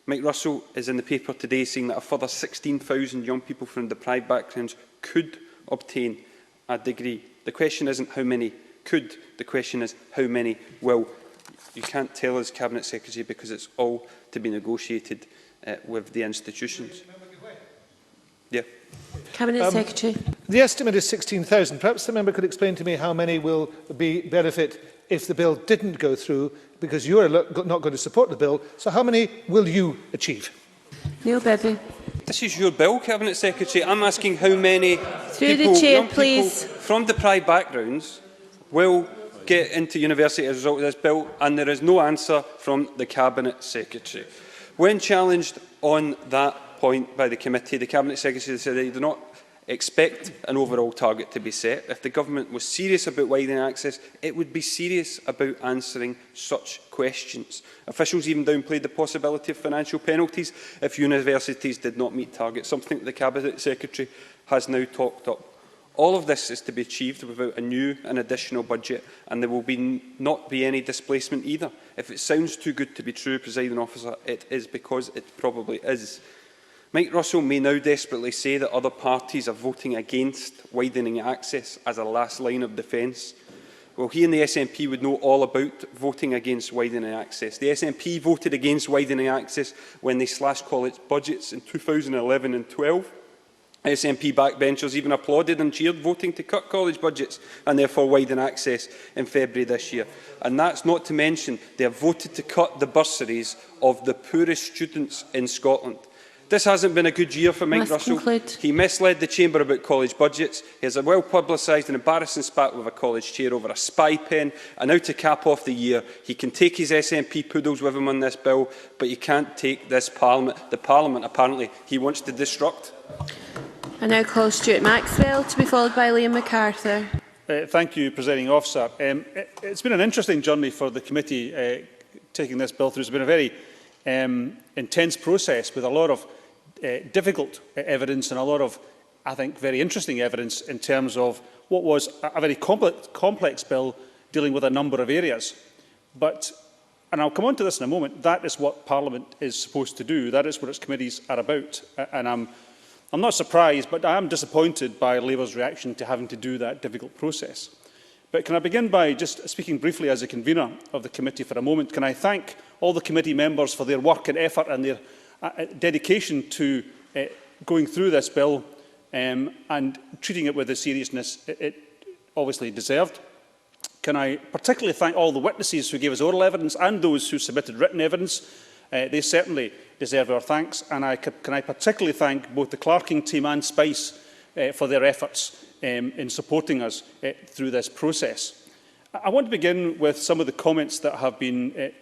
Mike Russell is in the paper today saying that a further 16,000 young people from deprived backgrounds could obtain a degree. The question isn't how many could, the question is how many will. You can't tell us, Cabinet Secretary, because it's all to be negotiated with the institutions. Yeah. Cabinet Secretary. The estimate is 16,000. Perhaps the member could explain to me how many will benefit if the bill didn't go through, because you are not going to support the bill. So how many will you achieve? Neil Bibby. This is your bill, Cabinet Secretary. I'm asking how many young people from deprived backgrounds will get into university as a result of this bill, and there is no answer from the Cabinet Secretary. When challenged on that point by the committee, the Cabinet Secretary said they do not expect an overall target to be set. If the government was serious about widening access, it would be serious about answering such questions. Officials even downplayed the possibility of financial penalties if universities did not meet targets, something that the Cabinet Secretary has now talked up. All of this is to be achieved without a new and additional budget, and there will not be any displacement either. If it sounds too good to be true, Presiding Officer, it is because it probably is. Mike Russell may now desperately say that other parties are voting against widening access as a last line of defence. Well, he and the SNP would know all about voting against widening access. The SNP voted against widening access when they slashed college budgets in 2011 and 12. SNP backbenchers even applauded and cheered voting to cut college budgets and therefore widen access in February this year. And that's not to mention they have voted to cut the bursaries of the poorest students in Scotland. This hasn't been a good year for Mike Russell. He misled the Chamber about college budgets. He has a well-publicised and embarrassing spat with a college chair over a spy pen. And now to cap off the year, he can take his SNP poodles with him on this bill, but he can't take this Parliament. The Parliament, apparently, he wants to disrupt. I now call Stuart Maxwell to be followed by Liam MacArthur. Thank you, Presiding Officer. It's been an interesting journey for the committee taking this bill through. It's been a very intense process with a lot of difficult evidence and a lot of, I think, very interesting evidence in terms of what was a very complex bill dealing with a number of areas. But, and I'll come on to this in a moment, that is what Parliament is supposed to do. That is what its committees are about. And I'm not surprised, but I am disappointed by Labour's reaction to having to do that difficult process. But can I begin by just speaking briefly as a convener of the committee for a moment? Can I thank all the committee members for their work and effort and their dedication to going through this bill and treating it with the seriousness it obviously deserved. Can I particularly thank all the witnesses who gave us oral evidence and those who submitted written evidence? They certainly deserve our thanks. And can I particularly thank both the clerking team and Spice for their efforts in supporting us through this process. I want to begin with some of the comments that have been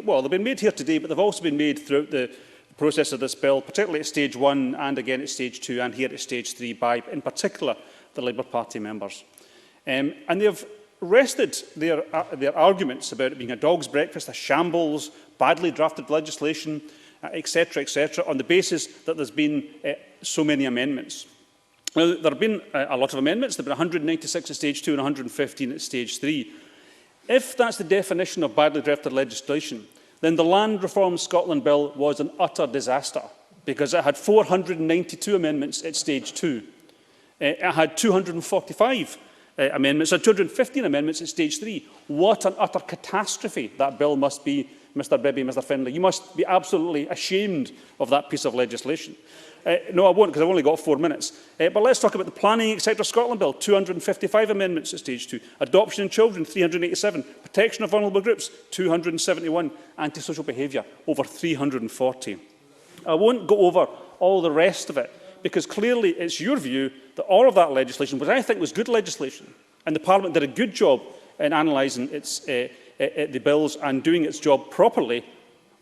well, they've been made here today, but they've also been made throughout the process of this bill, particularly at stage 1 and again at stage 2 and here at stage 3 by, in particular, the Labour Party members. And they have rested their arguments about it being a dog's breakfast, a shambles, badly drafted legislation, etc., on the basis that there's been so many amendments. Now, there have been a lot of amendments. There have been 196 at stage 2 and 115 at stage 3. If that's the definition of badly drafted legislation, then the Land Reform Scotland Bill was an utter disaster, because it had 492 amendments at stage 2. It had 245 amendments, or 215 amendments at stage 3. What an utter catastrophe that bill must be, Mr Bibby, Mr Findlay. You must be absolutely ashamed of that piece of legislation. No, I won't, because I've only got 4 minutes. But let's talk about the Planning Sector Scotland Bill, 255 amendments at stage 2. Adoption in children, 387. Protection of vulnerable groups, 271. Antisocial behaviour, over 340. I won't go over all the rest of it, because clearly it's your view that all of that legislation, which I think was good legislation, and the Parliament did a good job in analysing the bills and doing its job properly.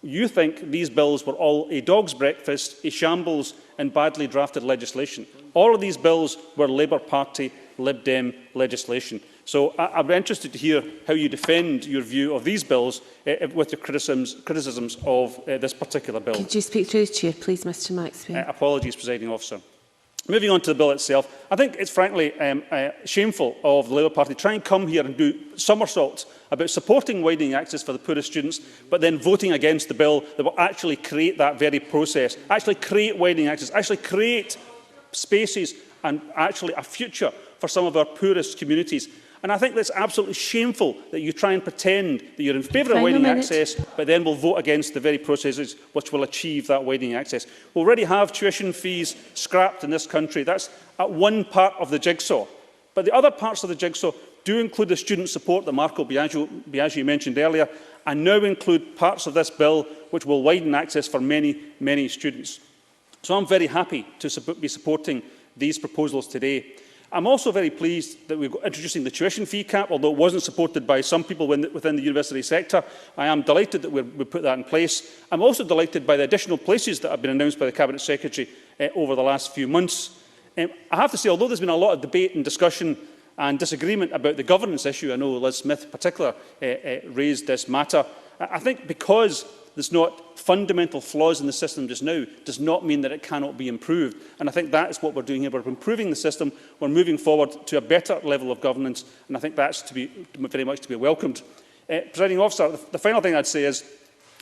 You think these bills were all a dog's breakfast, a shambles and badly drafted legislation. All of these bills were Labour Party, Lib Dem legislation. So I'm interested to hear how you defend your view of these bills with your criticisms of this particular bill. Could you speak through the chair, please, Mr Maxwell? Apologies, Presiding Officer. Moving on to the bill itself, I think it's frankly shameful of the Labour Party to try and come here and do somersaults about supporting widening access for the poorest students, but then voting against the bill that will actually create that very process, actually create widening access, actually create spaces and actually a future for some of our poorest communities. And I think that's absolutely shameful that you try and pretend that you're in favour of widening access, but then will vote against the very processes which will achieve that widening access. We already have tuition fees scrapped in this country. That's at one part of the jigsaw. But the other parts of the jigsaw do include the student support that Marco Biaggi mentioned earlier, and now include parts of this bill which will widen access for many, many students. So I'm very happy to be supporting these proposals today. I'm also very pleased that we're introducing the tuition fee cap, although it wasn't supported by some people within the university sector. I am delighted that we put that in place. I'm also delighted by the additional places that have been announced by the Cabinet Secretary over the last few months. I have to say, although there's been a lot of debate and discussion and disagreement about the governance issue, I know Liz Smith in particular raised this matter, I think because there's not fundamental flaws in the system just now does not mean that it cannot be improved. And I think that is what we're doing here. We're improving the system. We're moving forward to a better level of governance. And I think that's very much to be welcomed. Presiding Officer, the final thing I'd say is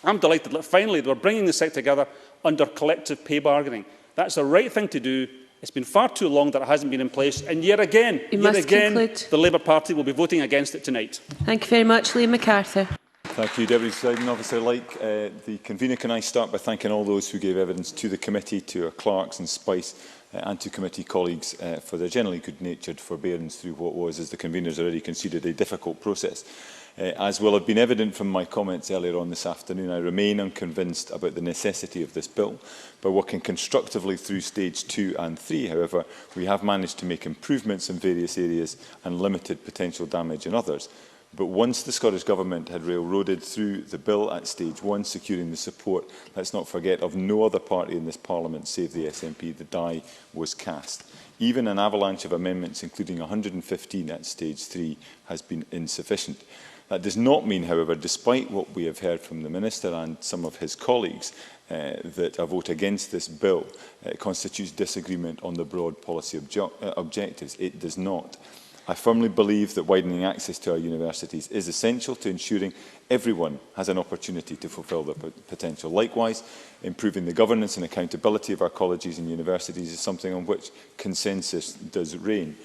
I'm delighted that finally we're bringing the sector together under collective pay bargaining. That's the right thing to do. It's been far too long that it hasn't been in place. And yet again, the Labour Party will be voting against it tonight. Thank you very much. Liam MacArthur. Thank you, Deputy Presiding Officer. Like the convener, can I start by thanking all those who gave evidence to the committee, to our clerks and Spice and to committee colleagues for their generally good-natured forbearance through what was, as the conveners already conceded, a difficult process. As will have been evident from my comments earlier on this afternoon, I remain unconvinced about the necessity of this bill. By working constructively through stage 2 and 3, however, we have managed to make improvements in various areas and limited potential damage in others. But once the Scottish Government had railroaded through the bill at stage 1, securing the support, let's not forget, of no other party in this Parliament save the SNP, the die was cast. Even an avalanche of amendments, including 115 at stage 3, has been insufficient. That does not mean, however, despite what we have heard from the Minister and some of his colleagues, that a vote against this bill constitutes disagreement on the broad policy objectives. It does not. I firmly believe that widening access to our universities is essential to ensuring everyone has an opportunity to fulfil their potential. Likewise, improving the governance and accountability of our colleges and universities is something on which consensus does reign.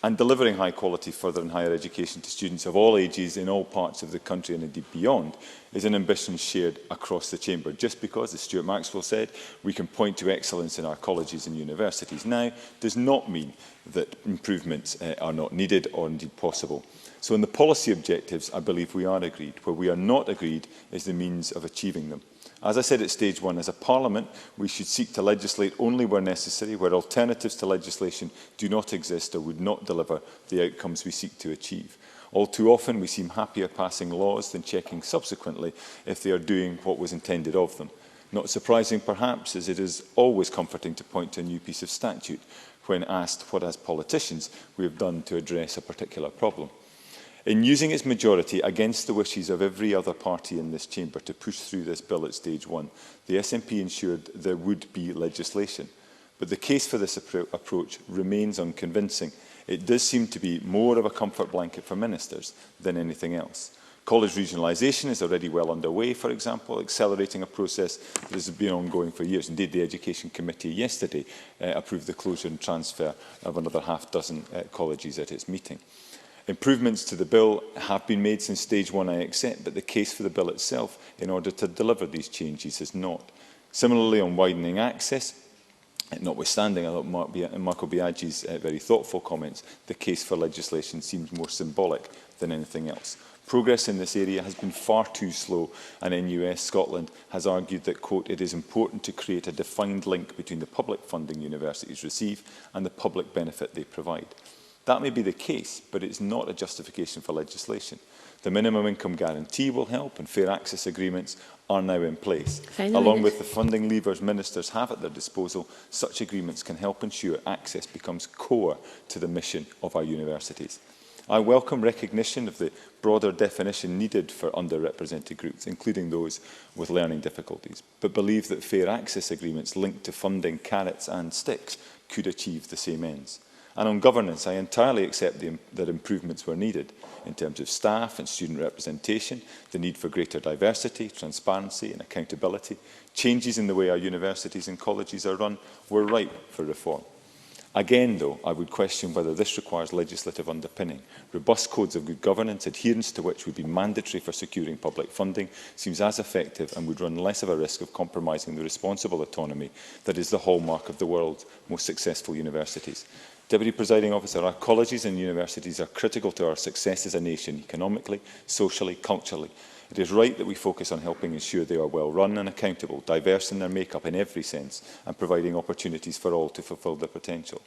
And delivering high-quality further and higher education to students of all ages in all parts of the country and indeed beyond is an ambition shared across the Chamber. Just because, as Stuart Maxwell said, we can point to excellence in our colleges and universities now does not mean that improvements are not needed or indeed possible. So in the policy objectives, I believe we are agreed. Where we are not agreed is the means of achieving them. As I said at stage 1, as a Parliament, we should seek to legislate only where necessary, where alternatives to legislation do not exist or would not deliver the outcomes we seek to achieve. All too often, we seem happier passing laws than checking subsequently if they are doing what was intended of them. Not surprising, perhaps, as it is always comforting to point to a new piece of statute when asked what, as politicians, we have done to address a particular problem. In using its majority against the wishes of every other party in this chamber to push through this bill at stage 1, the SNP ensured there would be legislation. But the case for this approach remains unconvincing. It does seem to be more of a comfort blanket for ministers than anything else. College regionalisation is already well underway, for example, accelerating a process that has been ongoing for years. Indeed, the Education Committee yesterday approved the closure and transfer of another half-dozen colleges at its meeting. Improvements to the bill have been made since stage 1, I accept, but the case for the bill itself, in order to deliver these changes, is not. Similarly, on widening access, notwithstanding Marco Biagi's very thoughtful comments, the case for legislation seems more symbolic than anything else. Progress in this area has been far too slow, and NUS Scotland has argued that, quote, it is important to create a defined link between the public funding universities receive and the public benefit they provide. That may be the case, but it's not a justification for legislation. The minimum income guarantee will help, and fair access agreements are now in place. Along with the funding levers ministers have at their disposal, such agreements can help ensure access becomes core to the mission of our universities. I welcome recognition of the broader definition needed for underrepresented groups, including those with learning difficulties, but believe that fair access agreements linked to funding carrots and sticks could achieve the same ends. And on governance, I entirely accept that improvements were needed in terms of staff and student representation, the need for greater diversity, transparency and accountability. Changes in the way our universities and colleges are run were ripe for reform. Again, though, I would question whether this requires legislative underpinning. Robust codes of good governance, adherence to which would be mandatory for securing public funding, seems as effective and would run less of a risk of compromising the responsible autonomy that is the hallmark of the world's most successful universities. Deputy Presiding Officer, our colleges and universities are critical to our success as a nation, economically, socially, culturally. It is right that we focus on helping ensure they are well run and accountable, diverse in their make-up in every sense, and providing opportunities for all to fulfil their potential.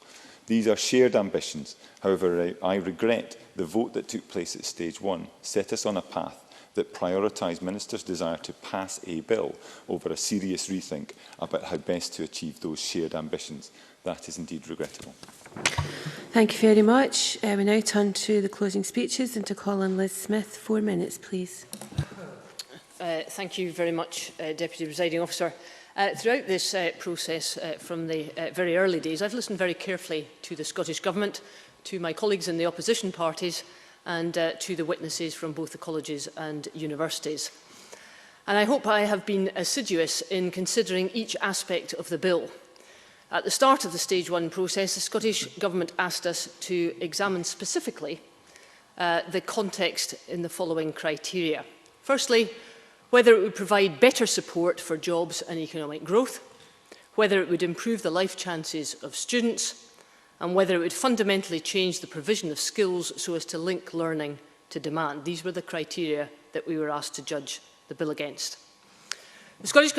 These are shared ambitions. However, I regret the vote that took place at stage 1 set us on a path that prioritised ministers' desire to pass a bill over a serious rethink about how best to achieve those shared ambitions. That is indeed regrettable. Thank you very much. We now turn to the closing speeches and to call on Liz Smith. 4 minutes, please. Thank you very much, Deputy Presiding Officer. Throughout this process, from the very early days, I've listened very carefully to the Scottish Government, to my colleagues in the opposition parties, and to the witnesses from both the colleges and universities. And I hope I have been assiduous in considering each aspect of the bill. At the start of the stage 1 process, the Scottish Government asked us to examine specifically the context in the following criteria. Firstly, whether it would provide better support for jobs and economic growth, whether it would improve the life chances of students, and whether it would fundamentally change the provision of skills so as to link learning to demand. These were the criteria that we were asked to judge the bill against. The Scottish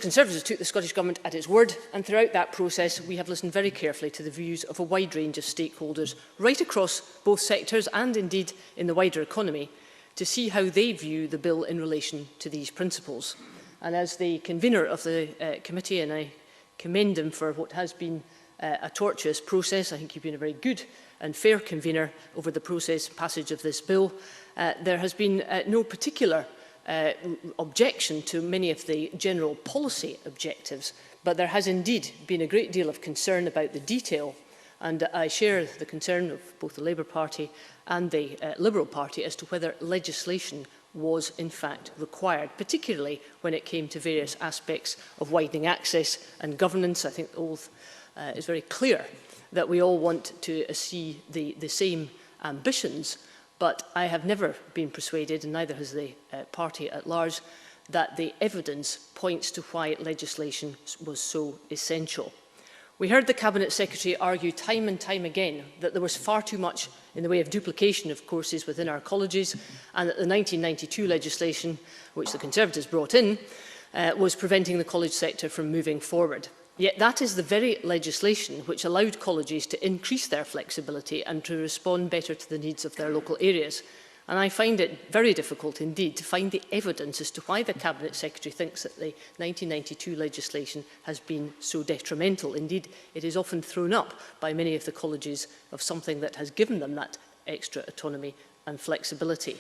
Conservatives took the Scottish Government at its word, and throughout that process we have listened very carefully to the views of a wide range of stakeholders right across both sectors and indeed in the wider economy to see how they view the bill in relation to these principles. And as the convener of the committee, and I commend him for what has been a tortuous process, I think you've been a very good and fair convener over the passage of this bill, there has been no particular objection to many of the general policy objectives, but there has indeed been a great deal of concern about the detail, and I share the concern of both the Labour Party and the Liberal Party as to whether legislation was in fact required, particularly when it came to various aspects of widening access and governance. I think the oath is very clear that we all want to see the same ambitions, but I have never been persuaded, and neither has the party at large, that the evidence points to why legislation was so essential. We heard the Cabinet Secretary argue time and time again that there was far too much in the way of duplication of courses within our colleges, and that the 1992 legislation, which the Conservatives brought in, was preventing the college sector from moving forward. Yet that is the very legislation which allowed colleges to increase their flexibility and to respond better to the needs of their local areas. And I find it very difficult indeed to find the evidence as to why the Cabinet Secretary thinks that the 1992 legislation has been so detrimental. Indeed, it is often thrown up by many of the colleges of something that has given them that extra autonomy and flexibility.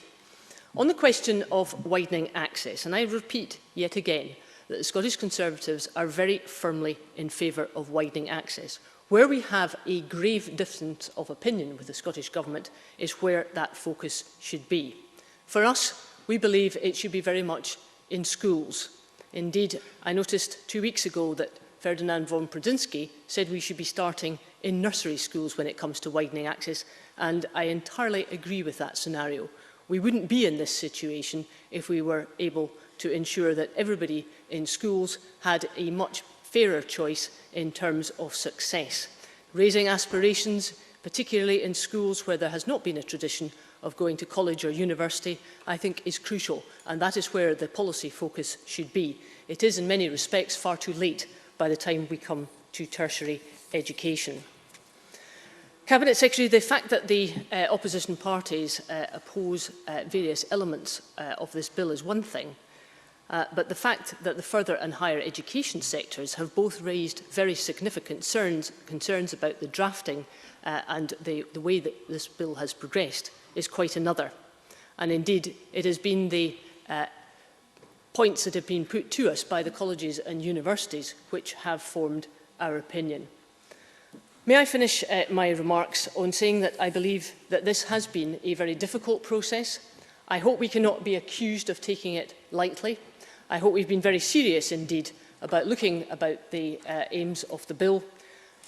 On the question of widening access, and I repeat yet again that the Scottish Conservatives are very firmly in favour of widening access. Where we have a grave difference of opinion with the Scottish Government is where that focus should be. For us, we believe it should be very much in schools. Indeed, I noticed 2 weeks ago that Ferdinand von Prudzinski said we should be starting in nursery schools when it comes to widening access, and I entirely agree with that scenario. We wouldn't be in this situation if we were able to ensure that everybody in schools had a much fairer choice in terms of success. Raising aspirations, particularly in schools where there has not been a tradition of going to college or university, I think is crucial, and that is where the policy focus should be. It is in many respects far too late by the time we come to tertiary education. Cabinet Secretary, the fact that the opposition parties oppose various elements of this bill is one thing, but the fact that the further and higher education sectors have both raised very significant concerns about the drafting and the way that this bill has progressed is quite another. And indeed, it has been the points that have been put to us by the colleges and universities which have formed our opinion. May I finish my remarks on saying that I believe that this has been a very difficult process. I hope we cannot be accused of taking it lightly. I hope we've been very serious indeed about looking about the aims of the bill.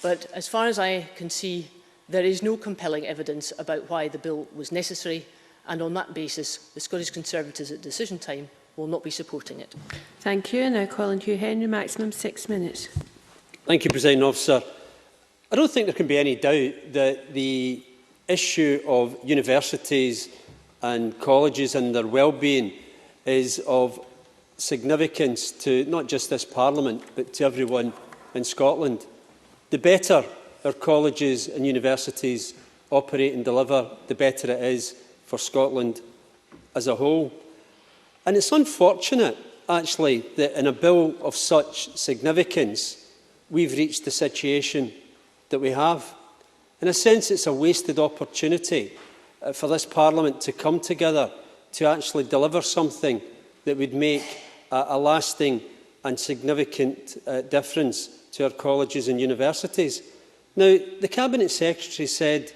But as far as I can see, there is no compelling evidence about why the bill was necessary, and on that basis, the Scottish Conservatives at decision time will not be supporting it. Thank you. Now calling Hugh Henry, maximum 6 minutes. Thank you, Presiding Officer. I don't think there can be any doubt that the issue of universities and colleges and their well-being is of significance to not just this Parliament, but to everyone in Scotland. The better our colleges and universities operate and deliver, the better it is for Scotland as a whole. And it's unfortunate, actually, that in a bill of such significance, we've reached the situation that we have. In a sense, it's a wasted opportunity for this Parliament to come together to actually deliver something that would make a lasting and significant difference to our colleges and universities. Now, the Cabinet Secretary said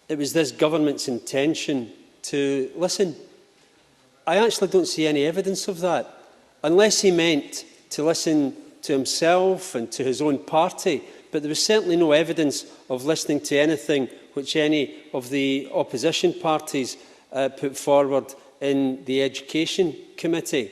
it was this government's intention to listen. I actually don't see any evidence of that, unless he meant to listen to himself and to his own party. But there was certainly no evidence of listening to anything which any of the opposition parties put forward in the Education Committee.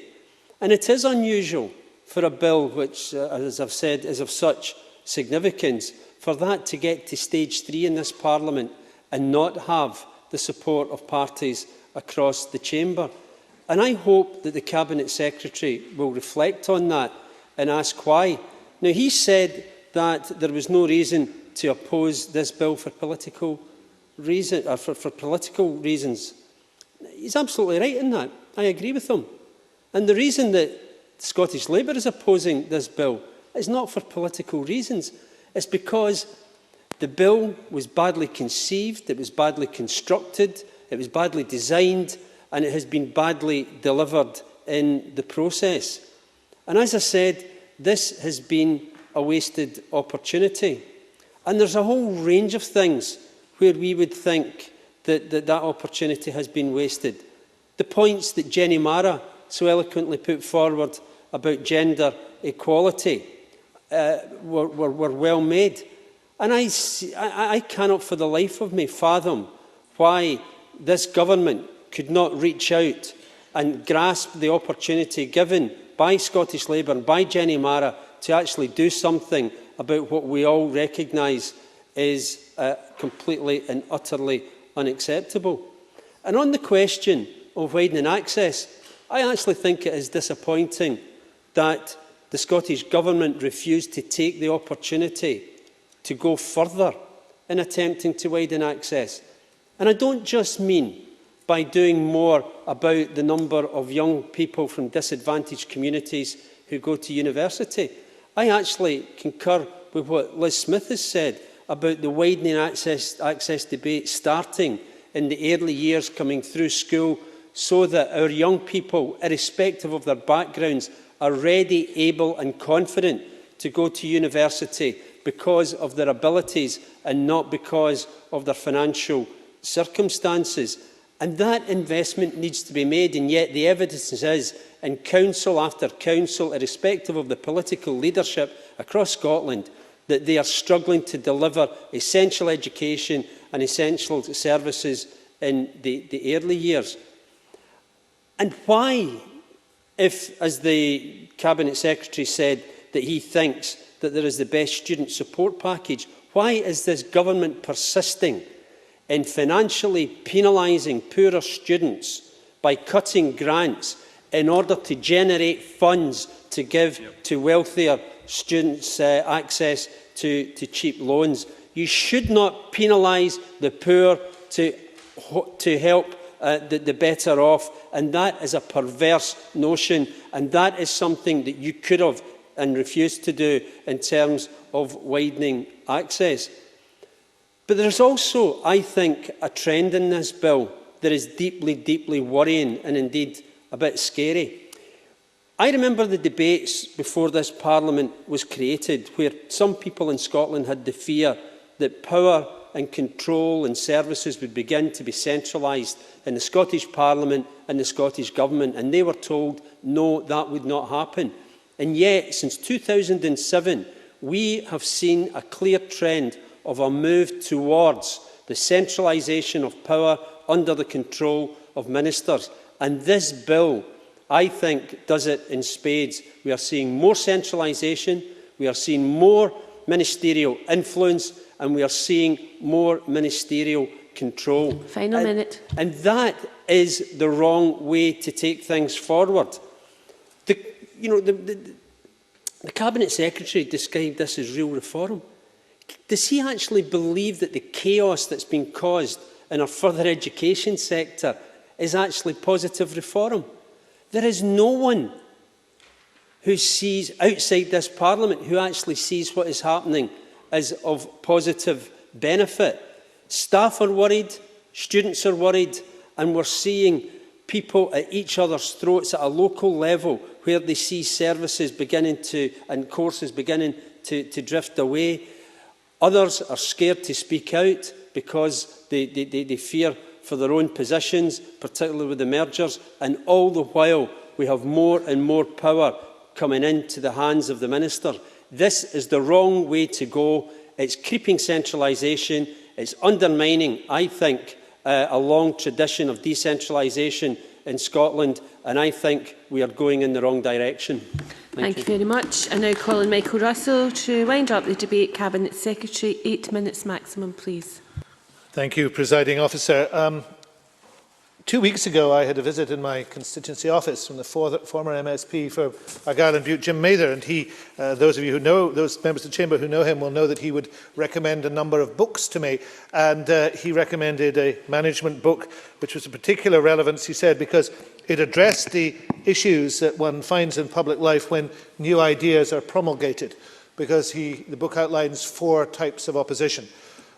And it is unusual for a bill which, as I've said, is of such significance, for that to get to stage 3 in this Parliament and not have the support of parties across the chamber. And I hope that the Cabinet Secretary will reflect on that and ask why. Now, he said that there was no reason to oppose this bill for political reasons. He's absolutely right in that. I agree with him. And the reason that Scottish Labour is opposing this bill is not for political reasons. It's because the bill was badly conceived, it was badly constructed, it was badly designed, and it has been badly delivered in the process. And as I said, this has been a wasted opportunity. And there's a whole range of things where we would think that opportunity has been wasted. The points that Jenny Mara so eloquently put forward about gender equality were well made. And I cannot for the life of me fathom why this government could not reach out and grasp the opportunity given by Scottish Labour and by Jenny Mara to actually do something about what we all recognise is completely and utterly unacceptable. And on the question of widening access, I actually think it is disappointing that the Scottish Government refused to take the opportunity to go further in attempting to widen access. And I don't just mean by doing more about the number of young people from disadvantaged communities who go to university. I actually concur with what Liz Smith has said about the widening access debate starting in the early years coming through school, so that our young people, irrespective of their backgrounds, are ready, able and confident to go to university because of their abilities and not because of their financial circumstances. And that investment needs to be made, and yet the evidence is, in council after council, irrespective of the political leadership across Scotland, that they are struggling to deliver essential education and essential services in the early years. And why, if, as the Cabinet Secretary said, that he thinks that there is the best student support package, why is this government persisting in financially penalising poorer students by cutting grants in order to generate funds to give to wealthier students access to cheap loans? You should not penalise the poor to help the better off, and that is a perverse notion, and that is something that you could have and refused to do in terms of widening access. But there's also, I think, a trend in this bill that is deeply, deeply worrying and indeed a bit scary. I remember the debates before this Parliament was created, where some people in Scotland had the fear that power and control and services would begin to be centralised in the Scottish Parliament and the Scottish Government, and they were told, no, that would not happen. And yet, since 2007, we have seen a clear trend of a move towards the centralisation of power under the control of ministers. And this bill, I think, does it in spades. We are seeing more centralisation, we are seeing more ministerial influence, and we are seeing more ministerial control. Final minute. And that is the wrong way to take things forward. The Cabinet Secretary described this as real reform. Does he actually believe that the chaos that's been caused in our further education sector is actually positive reform? There is no one who sees, outside this Parliament, who actually sees what is happening as of positive benefit. Staff are worried, students are worried, and we're seeing people at each other's throats at a local level where they see services beginning to, and courses beginning to drift away. Others are scared to speak out because they fear for their own positions, particularly with the mergers, and all the while we have more and more power coming into the hands of the minister. This is the wrong way to go. It's creeping centralisation. It's undermining, I think, a long tradition of decentralisation in Scotland, and I think we are going in the wrong direction. Thank you very much. I now call on Michael Russell to wind up the debate. Cabinet Secretary, 8 minutes maximum, please. Thank you, Presiding Officer. 2 weeks ago, I had a visit in my constituency office from the former MSP for Argyll and Bute, Jim Mather, and he, those of you who know, those members of the Chamber who know him will know that he would recommend a number of books to me, and he recommended a management book, which was of particular relevance, he said, because it addressed the issues that one finds in public life when new ideas are promulgated, because the book outlines 4 types of opposition.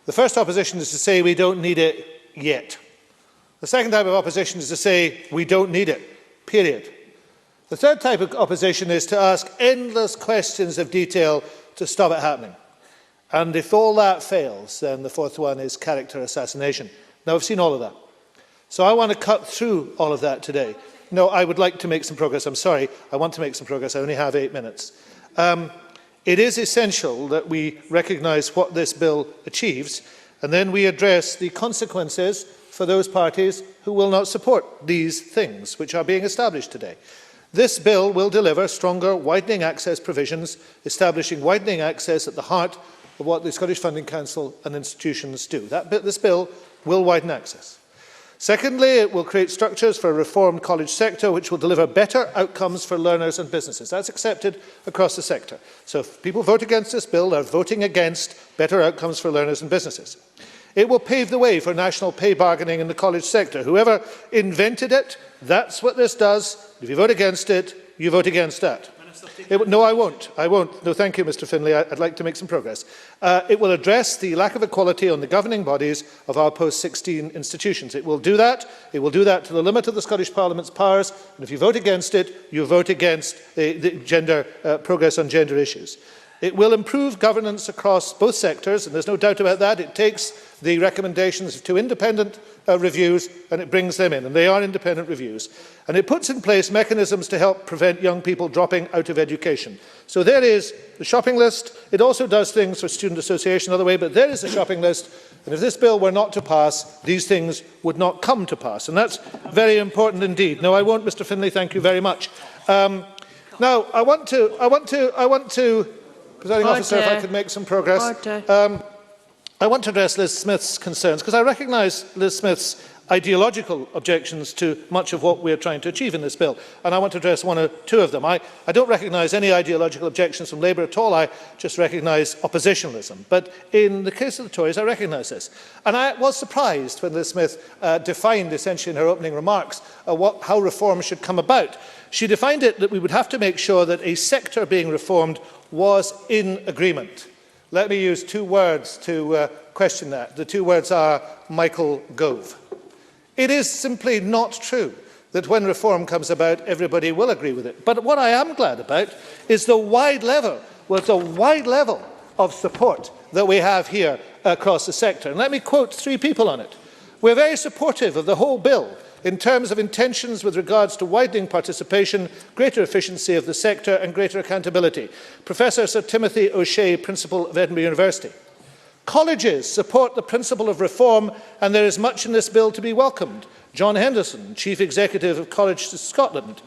The first opposition is to say we don't need it yet. The second type of opposition is to say, we don't need it, period. The third type of opposition is to ask endless questions of detail to stop it happening. And if all that fails, then the fourth one is character assassination. Now, we've seen all of that. So I want to cut through all of that today. No, I would like to make some progress. I'm sorry, I want to make some progress. I only have 8 minutes. It is essential that we recognise what this bill achieves, and then we address the consequences for those parties who will not support these things which are being established today. This bill will deliver stronger widening access provisions, establishing widening access at the heart of what the Scottish Funding Council and institutions do. This bill will widen access. Secondly, it will create structures for a reformed college sector which will deliver better outcomes for learners and businesses. That's accepted across the sector. So if people vote against this bill, they're voting against better outcomes for learners and businesses. It will pave the way for national pay bargaining in the college sector. Whoever invented it, that's what this does. If you vote against it, you vote against that. No, I won't. I won't. No, thank you, Mr Finlay. I'd like to make some progress. It will address the lack of equality on the governing bodies of our post-16 institutions. It will do that. It will do that to the limit of the Scottish Parliament's powers. And if you vote against it, you vote against the progress on gender issues. It will improve governance across both sectors, and there's no doubt about that. It takes the recommendations of 2 independent reviews and it brings them in, and they are independent reviews. And it puts in place mechanisms to help prevent young people dropping out of education. So there is the shopping list. It also does things for student association another way, but there is a shopping list. And if this bill were not to pass, these things would not come to pass. And that's very important indeed. No, I won't, Mr Finlay. Thank you very much. Now, I want to Presiding Officer, if I could make some progress. I want to address Liz Smith's concerns, because I recognise Liz Smith's ideological objections to much of what we are trying to achieve in this bill, and I want to address 1 or 2 of them. I don't recognise any ideological objections from Labour at all. I just recognise oppositionalism. But in the case of the Tories, I recognise this. And I was surprised when Liz Smith defined, essentially in her opening remarks, how reform should come about. She defined it that we would have to make sure that a sector being reformed was in agreement. Let me use 2 words to question that. The 2 words are Michael Gove. It is simply not true that when reform comes about, everybody will agree with it. But what I am glad about is the wide level of support that we have here across the sector. And let me quote 3 people on it. We're very supportive of the whole bill in terms of intentions with regards to widening participation, greater efficiency of the sector and greater accountability. Professor Sir Timothy O'Shea, Principal of Edinburgh University. Colleges support the principle of reform, and there is much in this bill to be welcomed. John Henderson, Chief Executive of Colleges Scotland.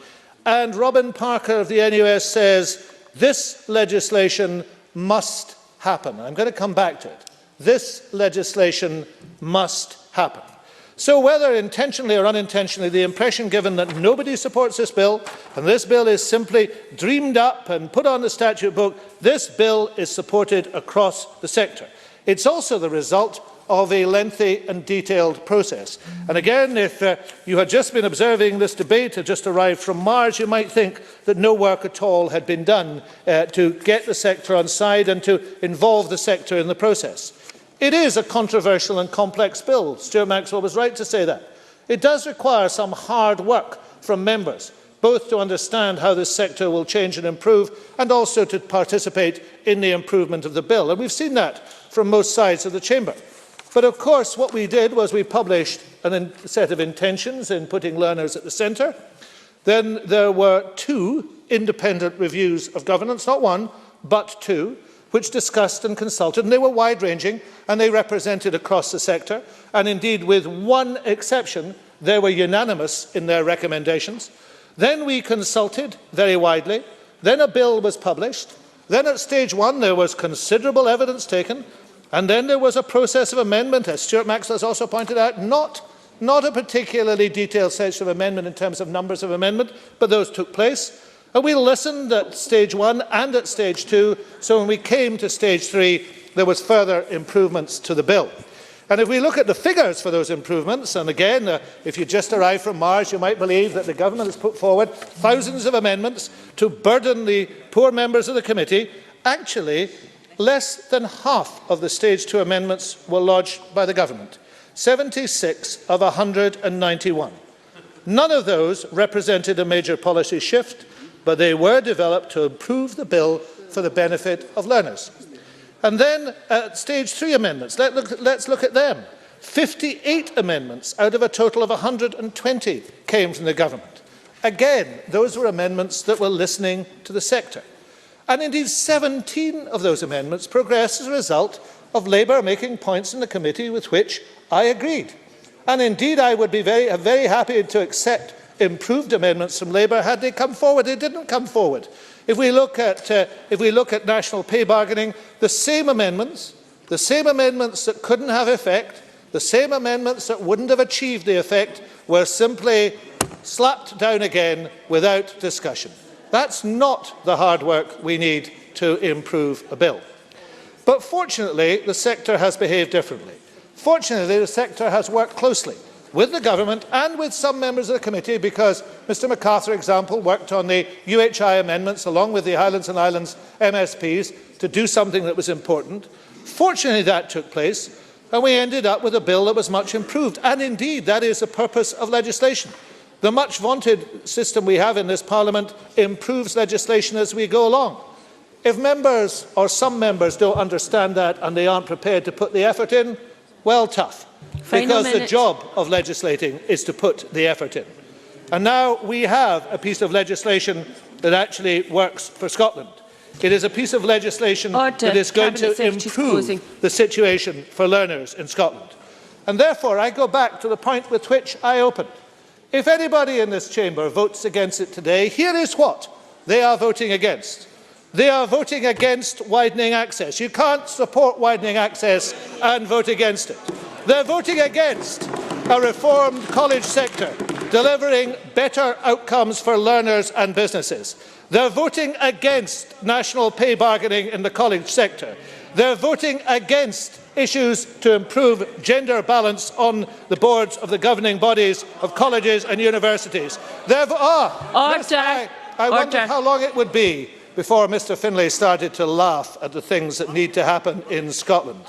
And Robin Parker of the NUS says, this legislation must happen. I'm going to come back to it. This legislation must happen. So whether intentionally or unintentionally, the impression given that nobody supports this bill, and this bill is simply dreamed up and put on the statute book, this bill is supported across the sector. It's also the result of a lengthy and detailed process. And again, if you had just been observing this debate, had just arrived from Mars, you might think that no work at all had been done to get the sector on side and to involve the sector in the process. It is a controversial and complex bill. Stuart Maxwell was right to say that. It does require some hard work from members, both to understand how this sector will change and improve, and also to participate in the improvement of the bill. And we've seen that from most sides of the chamber. But of course, what we did was we published a set of intentions in putting learners at the centre. Then there were 2 independent reviews of governance, not 1, but 2, which discussed and consulted, and they were wide-ranging, and they represented across the sector, and indeed, with 1 exception, they were unanimous in their recommendations. Then we consulted very widely, then a bill was published, then at stage 1 there was considerable evidence taken, and then there was a process of amendment, as Stuart Maxwell has also pointed out, not a particularly detailed section of amendment in terms of numbers of amendment, but those took place. And we listened at stage 1 and at stage 2, so when we came to stage 3, there was further improvements to the bill. And if we look at the figures for those improvements, and again, if you just arrived from Mars, you might believe that the government has put forward thousands of amendments to burden the poor members of the committee. Actually, less than half of the stage 2 amendments were lodged by the government. 76 of 191. None of those represented a major policy shift, but they were developed to improve the bill for the benefit of learners. And then stage 3 amendments, let's look at them. 58 amendments out of a total of 120 came from the government. Again, those were amendments that were listening to the sector. And indeed, 17 of those amendments progressed as a result of Labour making points in the committee with which I agreed. And indeed, I would be very happy to accept improved amendments from Labour had they come forward. They didn't come forward. If we look at national pay bargaining, the same amendments that couldn't have effect, the same amendments that wouldn't have achieved the effect, were simply slapped down again without discussion. That's not the hard work we need to improve a bill. But fortunately, the sector has behaved differently. Fortunately, the sector has worked closely with the government and with some members of the committee, because Mr MacArthur, for example, worked on the UHI amendments along with the Highlands and Islands MSPs to do something that was important. Fortunately, that took place, and we ended up with a bill that was much improved. And indeed, that is the purpose of legislation. The much vaunted system we have in this Parliament improves legislation as we go along. If members or some members don't understand that and they aren't prepared to put the effort in, well, tough. Because the job of legislating is to put the effort in. And now we have a piece of legislation that actually works for Scotland. It is a piece of legislation that is going to improve the situation for learners in Scotland. And therefore, I go back to the point with which I opened. If anybody in this chamber votes against it today, here is what they are voting against. They are voting against widening access. You can't support widening access and vote against it. They're voting against a reformed college sector, delivering better outcomes for learners and businesses. They're voting against national pay bargaining in the college sector. They're voting against issues to improve gender balance on the boards of the governing bodies of colleges and universities. I wondered how long it would be before Mr Finlay started to laugh at the things that need to happen in Scotland.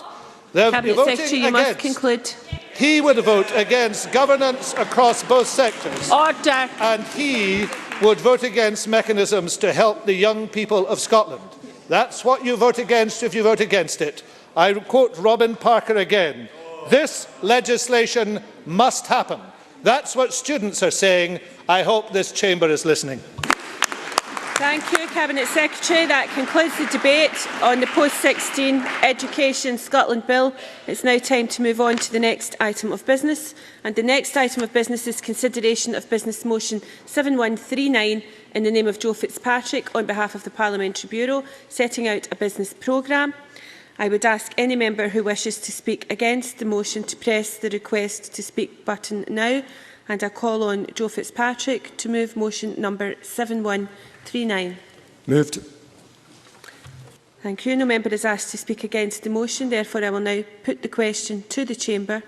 Cabinet Secretary, you must conclude. He would vote against governance across both sectors. Order. And he would vote against mechanisms to help the young people of Scotland. That's what you vote against if you vote against it. I quote Robin Parker again. This legislation must happen. That's what students are saying. I hope this chamber is listening. Thank you, Cabinet Secretary. That concludes the debate on the Post-16 Education Scotland Bill. It's now time to move on to the next item of business. And the next item of business is consideration of Business Motion 7139 in the name of Joe Fitzpatrick on behalf of the Parliamentary Bureau, setting out a business programme. I would ask any member who wishes to speak against the motion to press the request to speak button now. And I call on Joe Fitzpatrick to move motion number 7139. Moved. Thank you. No member is asked to speak against the motion. Therefore, I will now put the question to the chamber.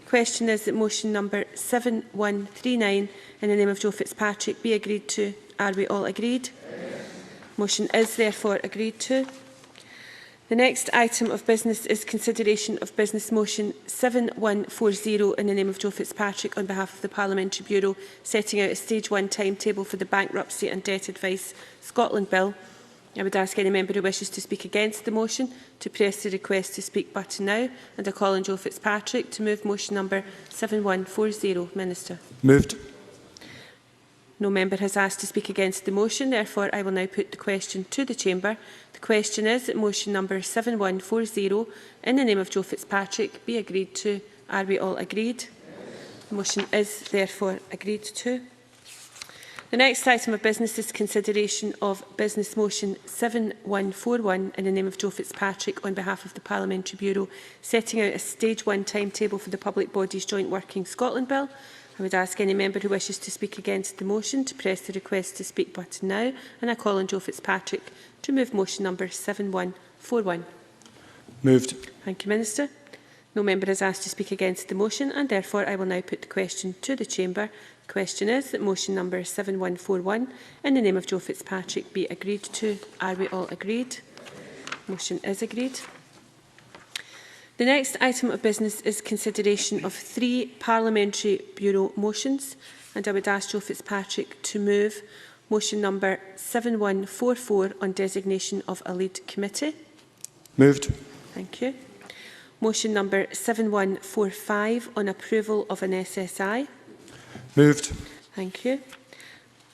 The question is that motion number 7139 in the name of Joe Fitzpatrick be agreed to. Are we all agreed? Yes. Motion is therefore agreed to. The next item of business is consideration of Business Motion 7140 in the name of Joe Fitzpatrick on behalf of the Parliamentary Bureau, setting out a Stage 1 timetable for the Bankruptcy and Debt Advice Scotland Bill. I would ask any member who wishes to speak against the motion to press the request to speak button now, and I call on Joe Fitzpatrick to move motion number 7140. Minister. Moved. No member has asked to speak against the motion. Therefore, I will now put the question to the chamber. The question is that motion number 7140 in the name of Joe Fitzpatrick be agreed to. Are we all agreed? Yes. The motion is therefore agreed to. The next item of business is consideration of Business Motion 7141 in the name of Joe Fitzpatrick on behalf of the Parliamentary Bureau, setting out a Stage 1 timetable for the Public Bodies Joint Working Scotland Bill. I would ask any member who wishes to speak against the motion to press the request to speak button now, and I call on Joe Fitzpatrick to move motion number 7141. Moved. Thank you, Minister. No member has asked to speak against the motion, and therefore I will now put the question to the chamber. The question is that motion number 7141 in the name of Joe Fitzpatrick be agreed to. Are we all agreed? Motion is agreed. The next item of business is consideration of 3 Parliamentary Bureau motions, and I would ask Joe Fitzpatrick to move motion number 7144 on designation of a lead committee. Moved. Thank you. Motion number 7145 on approval of an SSI. Moved. Thank you.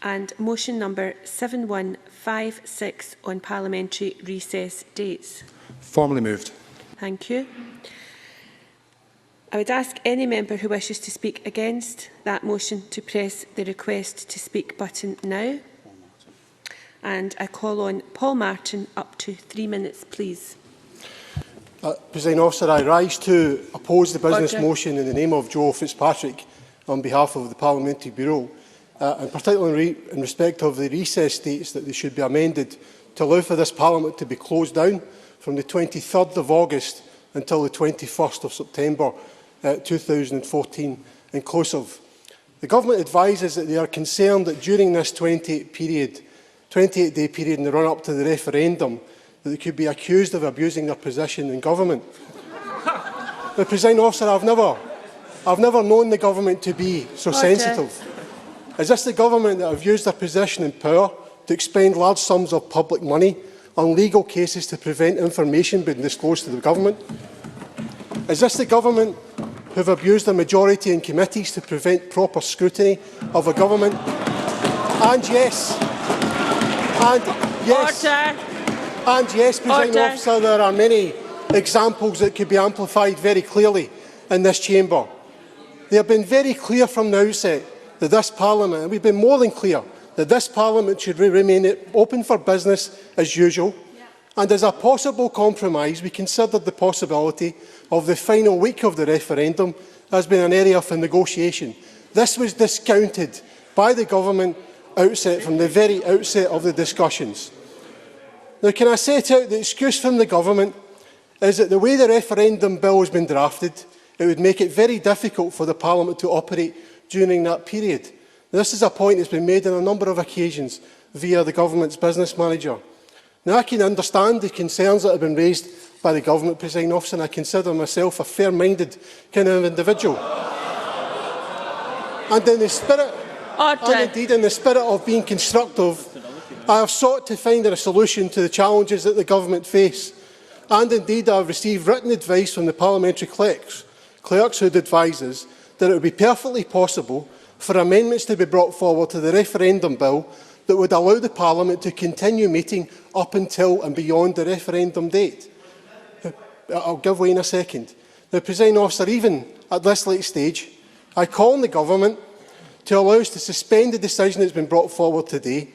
And motion number 7156 on parliamentary recess dates. Formally moved. Thank you. I would ask any member who wishes to speak against that motion to press the request to speak button now. And I call on Paul Martin, up to 3 minutes, please. Presiding Officer, I rise to oppose the business motion in the name of Joe Fitzpatrick on behalf of the Parliamentary Bureau, and particularly in respect of the recess dates, that they should be amended to allow for this Parliament to be closed down from the 23rd of August until the 21st of September 2014, inclusive. The Government advises that they are concerned that during this 28-day period in the run-up to the referendum, that they could be accused of abusing their position in government. The Presiding Officer, I've never known the Government to be so sensitive. Is this the Government that have used their position in power to expend large sums of public money on legal cases to prevent information being disclosed to the Government? Is this the Government who have abused their majority in committees to prevent proper scrutiny of a Government? And yes, Presiding Officer, there are many examples that could be amplified very clearly in this chamber. They have been very clear from the outset that this Parliament, and we've been more than clear, that this Parliament should remain open for business as usual. And as a possible compromise, we considered the possibility of the final week of the referendum as being an area for negotiation. This was discounted by the Government from the very outset of the discussions. Now, can I set out the excuse from the Government is that the way the referendum bill has been drafted, it would make it very difficult for the Parliament to operate during that period. Now, this is a point that has been made on a number of occasions via the Government's business manager. Now, I can understand the concerns that have been raised by the Government, Presiding Officer, and I consider myself a fair-minded kind of individual. And in the spirit, and indeed in the spirit of being constructive, I have sought to find a solution to the challenges that the Government face. And indeed, I have received written advice from the parliamentary clerks who advise us that it would be perfectly possible for amendments to be brought forward to the referendum bill that would allow the Parliament to continue meeting up until and beyond the referendum date. I'll give way in a second. The Presiding Officer, even at this late stage, I call on the Government to allow us to suspend the decision that has been brought forward today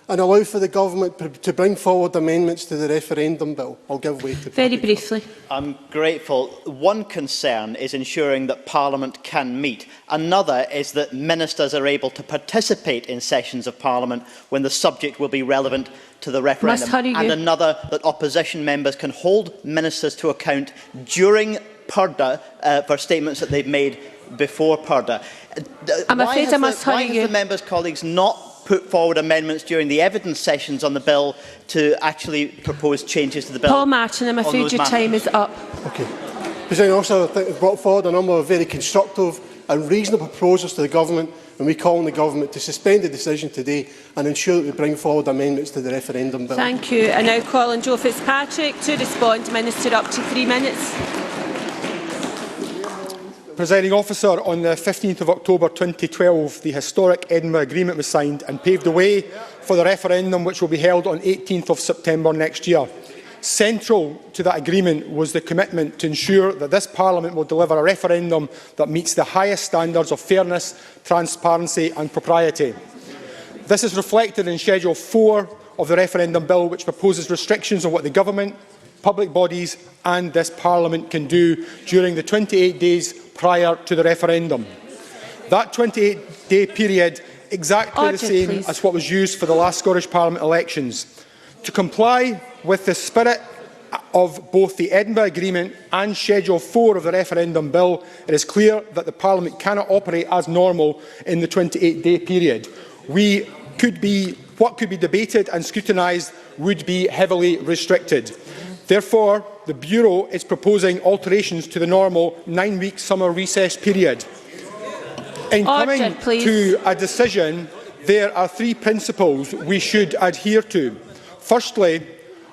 and allow for the Government to bring forward amendments to the referendum bill. I'll give way to Very briefly. I'm grateful. One concern is ensuring that Parliament can meet. Another is that ministers are able to participate in sessions of Parliament when the subject will be relevant to the referendum. And another, that opposition members can hold ministers to account during Purdah for statements that they've made before Purdah. I'm afraid I must hurry you. Why have the members' colleagues not put forward amendments during the evidence sessions on the bill to actually propose changes to the bill? Paul Martin, I'm afraid your time is up. Okay. Presiding Officer, I think we've brought forward a number of very constructive and reasonable proposals to the Government, and we call on the Government to suspend the decision today and ensure that we bring forward amendments to the referendum bill. Thank you. I now call on Joe Fitzpatrick to respond. Minister, up to 3 minutes. Presiding Officer, on the 15th of October 2012, the historic Edinburgh Agreement was signed and paved the way for the referendum which will be held on 18th of September next year. Central to that agreement was the commitment to ensure that this Parliament will deliver a referendum that meets the highest standards of fairness, transparency and propriety. This is reflected in Schedule 4 of the referendum bill, which proposes restrictions on what the Government, public bodies and this Parliament can do during the 28 days prior to the referendum. That 28-day period exactly the same as what was used for the last Scottish Parliament elections. To comply with the spirit of both the Edinburgh Agreement and Schedule 4 of the referendum bill, it is clear that the Parliament cannot operate as normal in the 28-day period. What could be debated and scrutinised would be heavily restricted. Therefore, the Bureau is proposing alterations to the normal 9-week summer recess period. In coming to a decision, there are 3 principles we should adhere to. Firstly,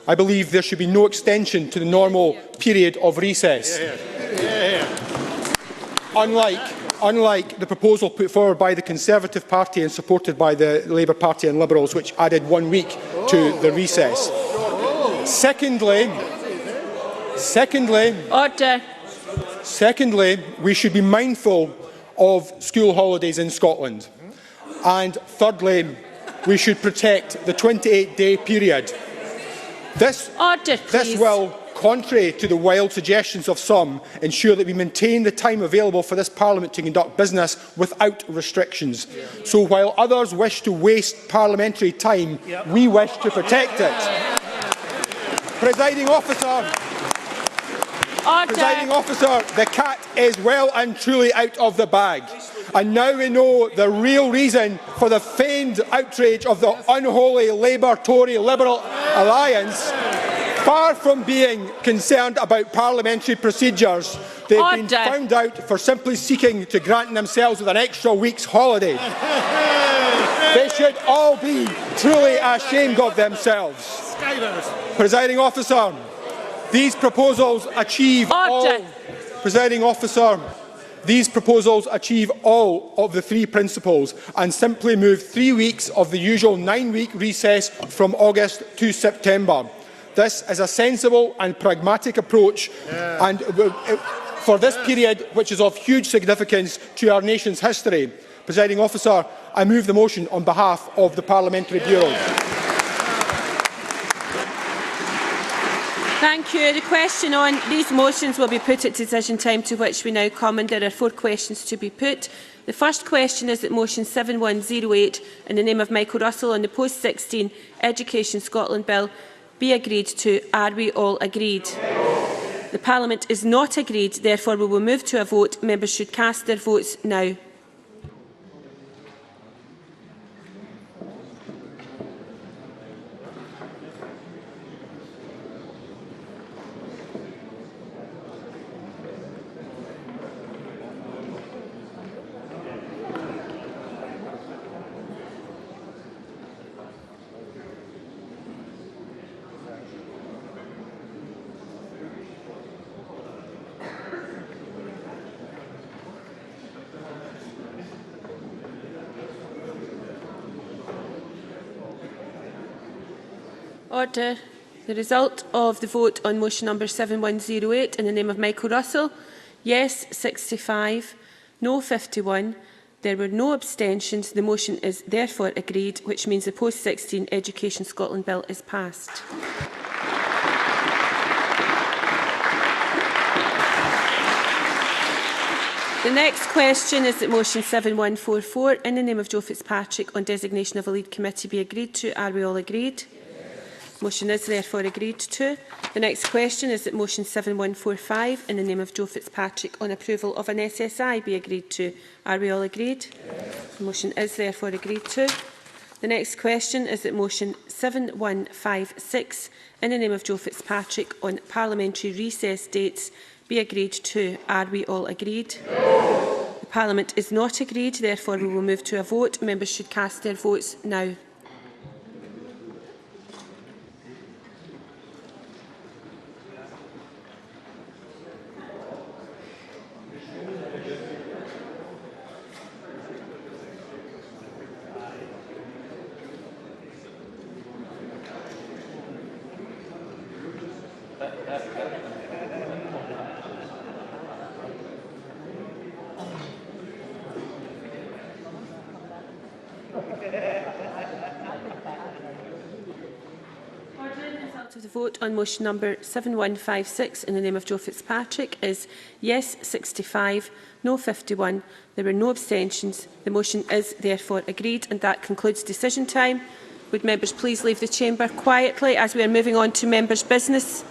I believe there should be no extension to the normal period of recess. Unlike the proposal put forward by the Conservative Party and supported by the Labour Party and Liberals, which added 1 week to the recess. Secondly, we should be mindful of school holidays in Scotland. And thirdly, we should protect the 28-day period. This will, contrary to the wild suggestions of some, ensure that we maintain the time available for this Parliament to conduct business without restrictions. So while others wish to waste parliamentary time, we wish to protect it. Presiding Officer, the cat is well and truly out of the bag. And now we know the real reason for the feigned outrage of the unholy Labour-Tory Liberal alliance. Far from being concerned about parliamentary procedures, they've been found out for simply seeking to grant themselves with an extra week's holiday. They should all be truly ashamed of themselves. Presiding officer, these proposals achieve all. Presiding officer, these proposals achieve all of the three principles and simply move 3 weeks of the usual 9-week recess from August to September. This is a sensible and pragmatic approach and for this period, which is of huge significance to our nation's history. Presiding officer, I move the motion on behalf of the Parliamentary Bureau. Thank you. The question on these motions will be put at decision time, to which we now come, and there are 4 questions to be put. The first question is that motion 7108 in the name of Michael Russell on the post-16 Education Scotland Bill be agreed to. Are we all agreed? The Parliament is not agreed, therefore we will move to a vote. Members should cast their votes now. Order. The result of the vote on motion number 7108 in the name of Michael Russell: yes 65, no 51. There were no abstentions. The motion is therefore agreed, which means the post-16 Education Scotland Bill is passed. The next question is that motion 7144 in the name of Joe Fitzpatrick on designation of a lead committee be agreed to. Are we all agreed? Motion is therefore agreed to. The next question is that motion 7145 in the name of Joe Fitzpatrick on approval of an SSI be agreed to. Are we all agreed? Yes. The motion is therefore agreed to. The next question is that motion 7156 in the name of Joe Fitzpatrick on parliamentary recess dates be agreed to. Are we all agreed? No. The Parliament is not agreed, therefore we will move to a vote. Members should cast their votes now. Of the vote on motion number 7156 in the name of Joe Fitzpatrick is yes 65, no 51. There were no abstentions. The motion is therefore agreed, and that concludes decision time. Would members please leave the chamber quietly as we are moving on to members' business?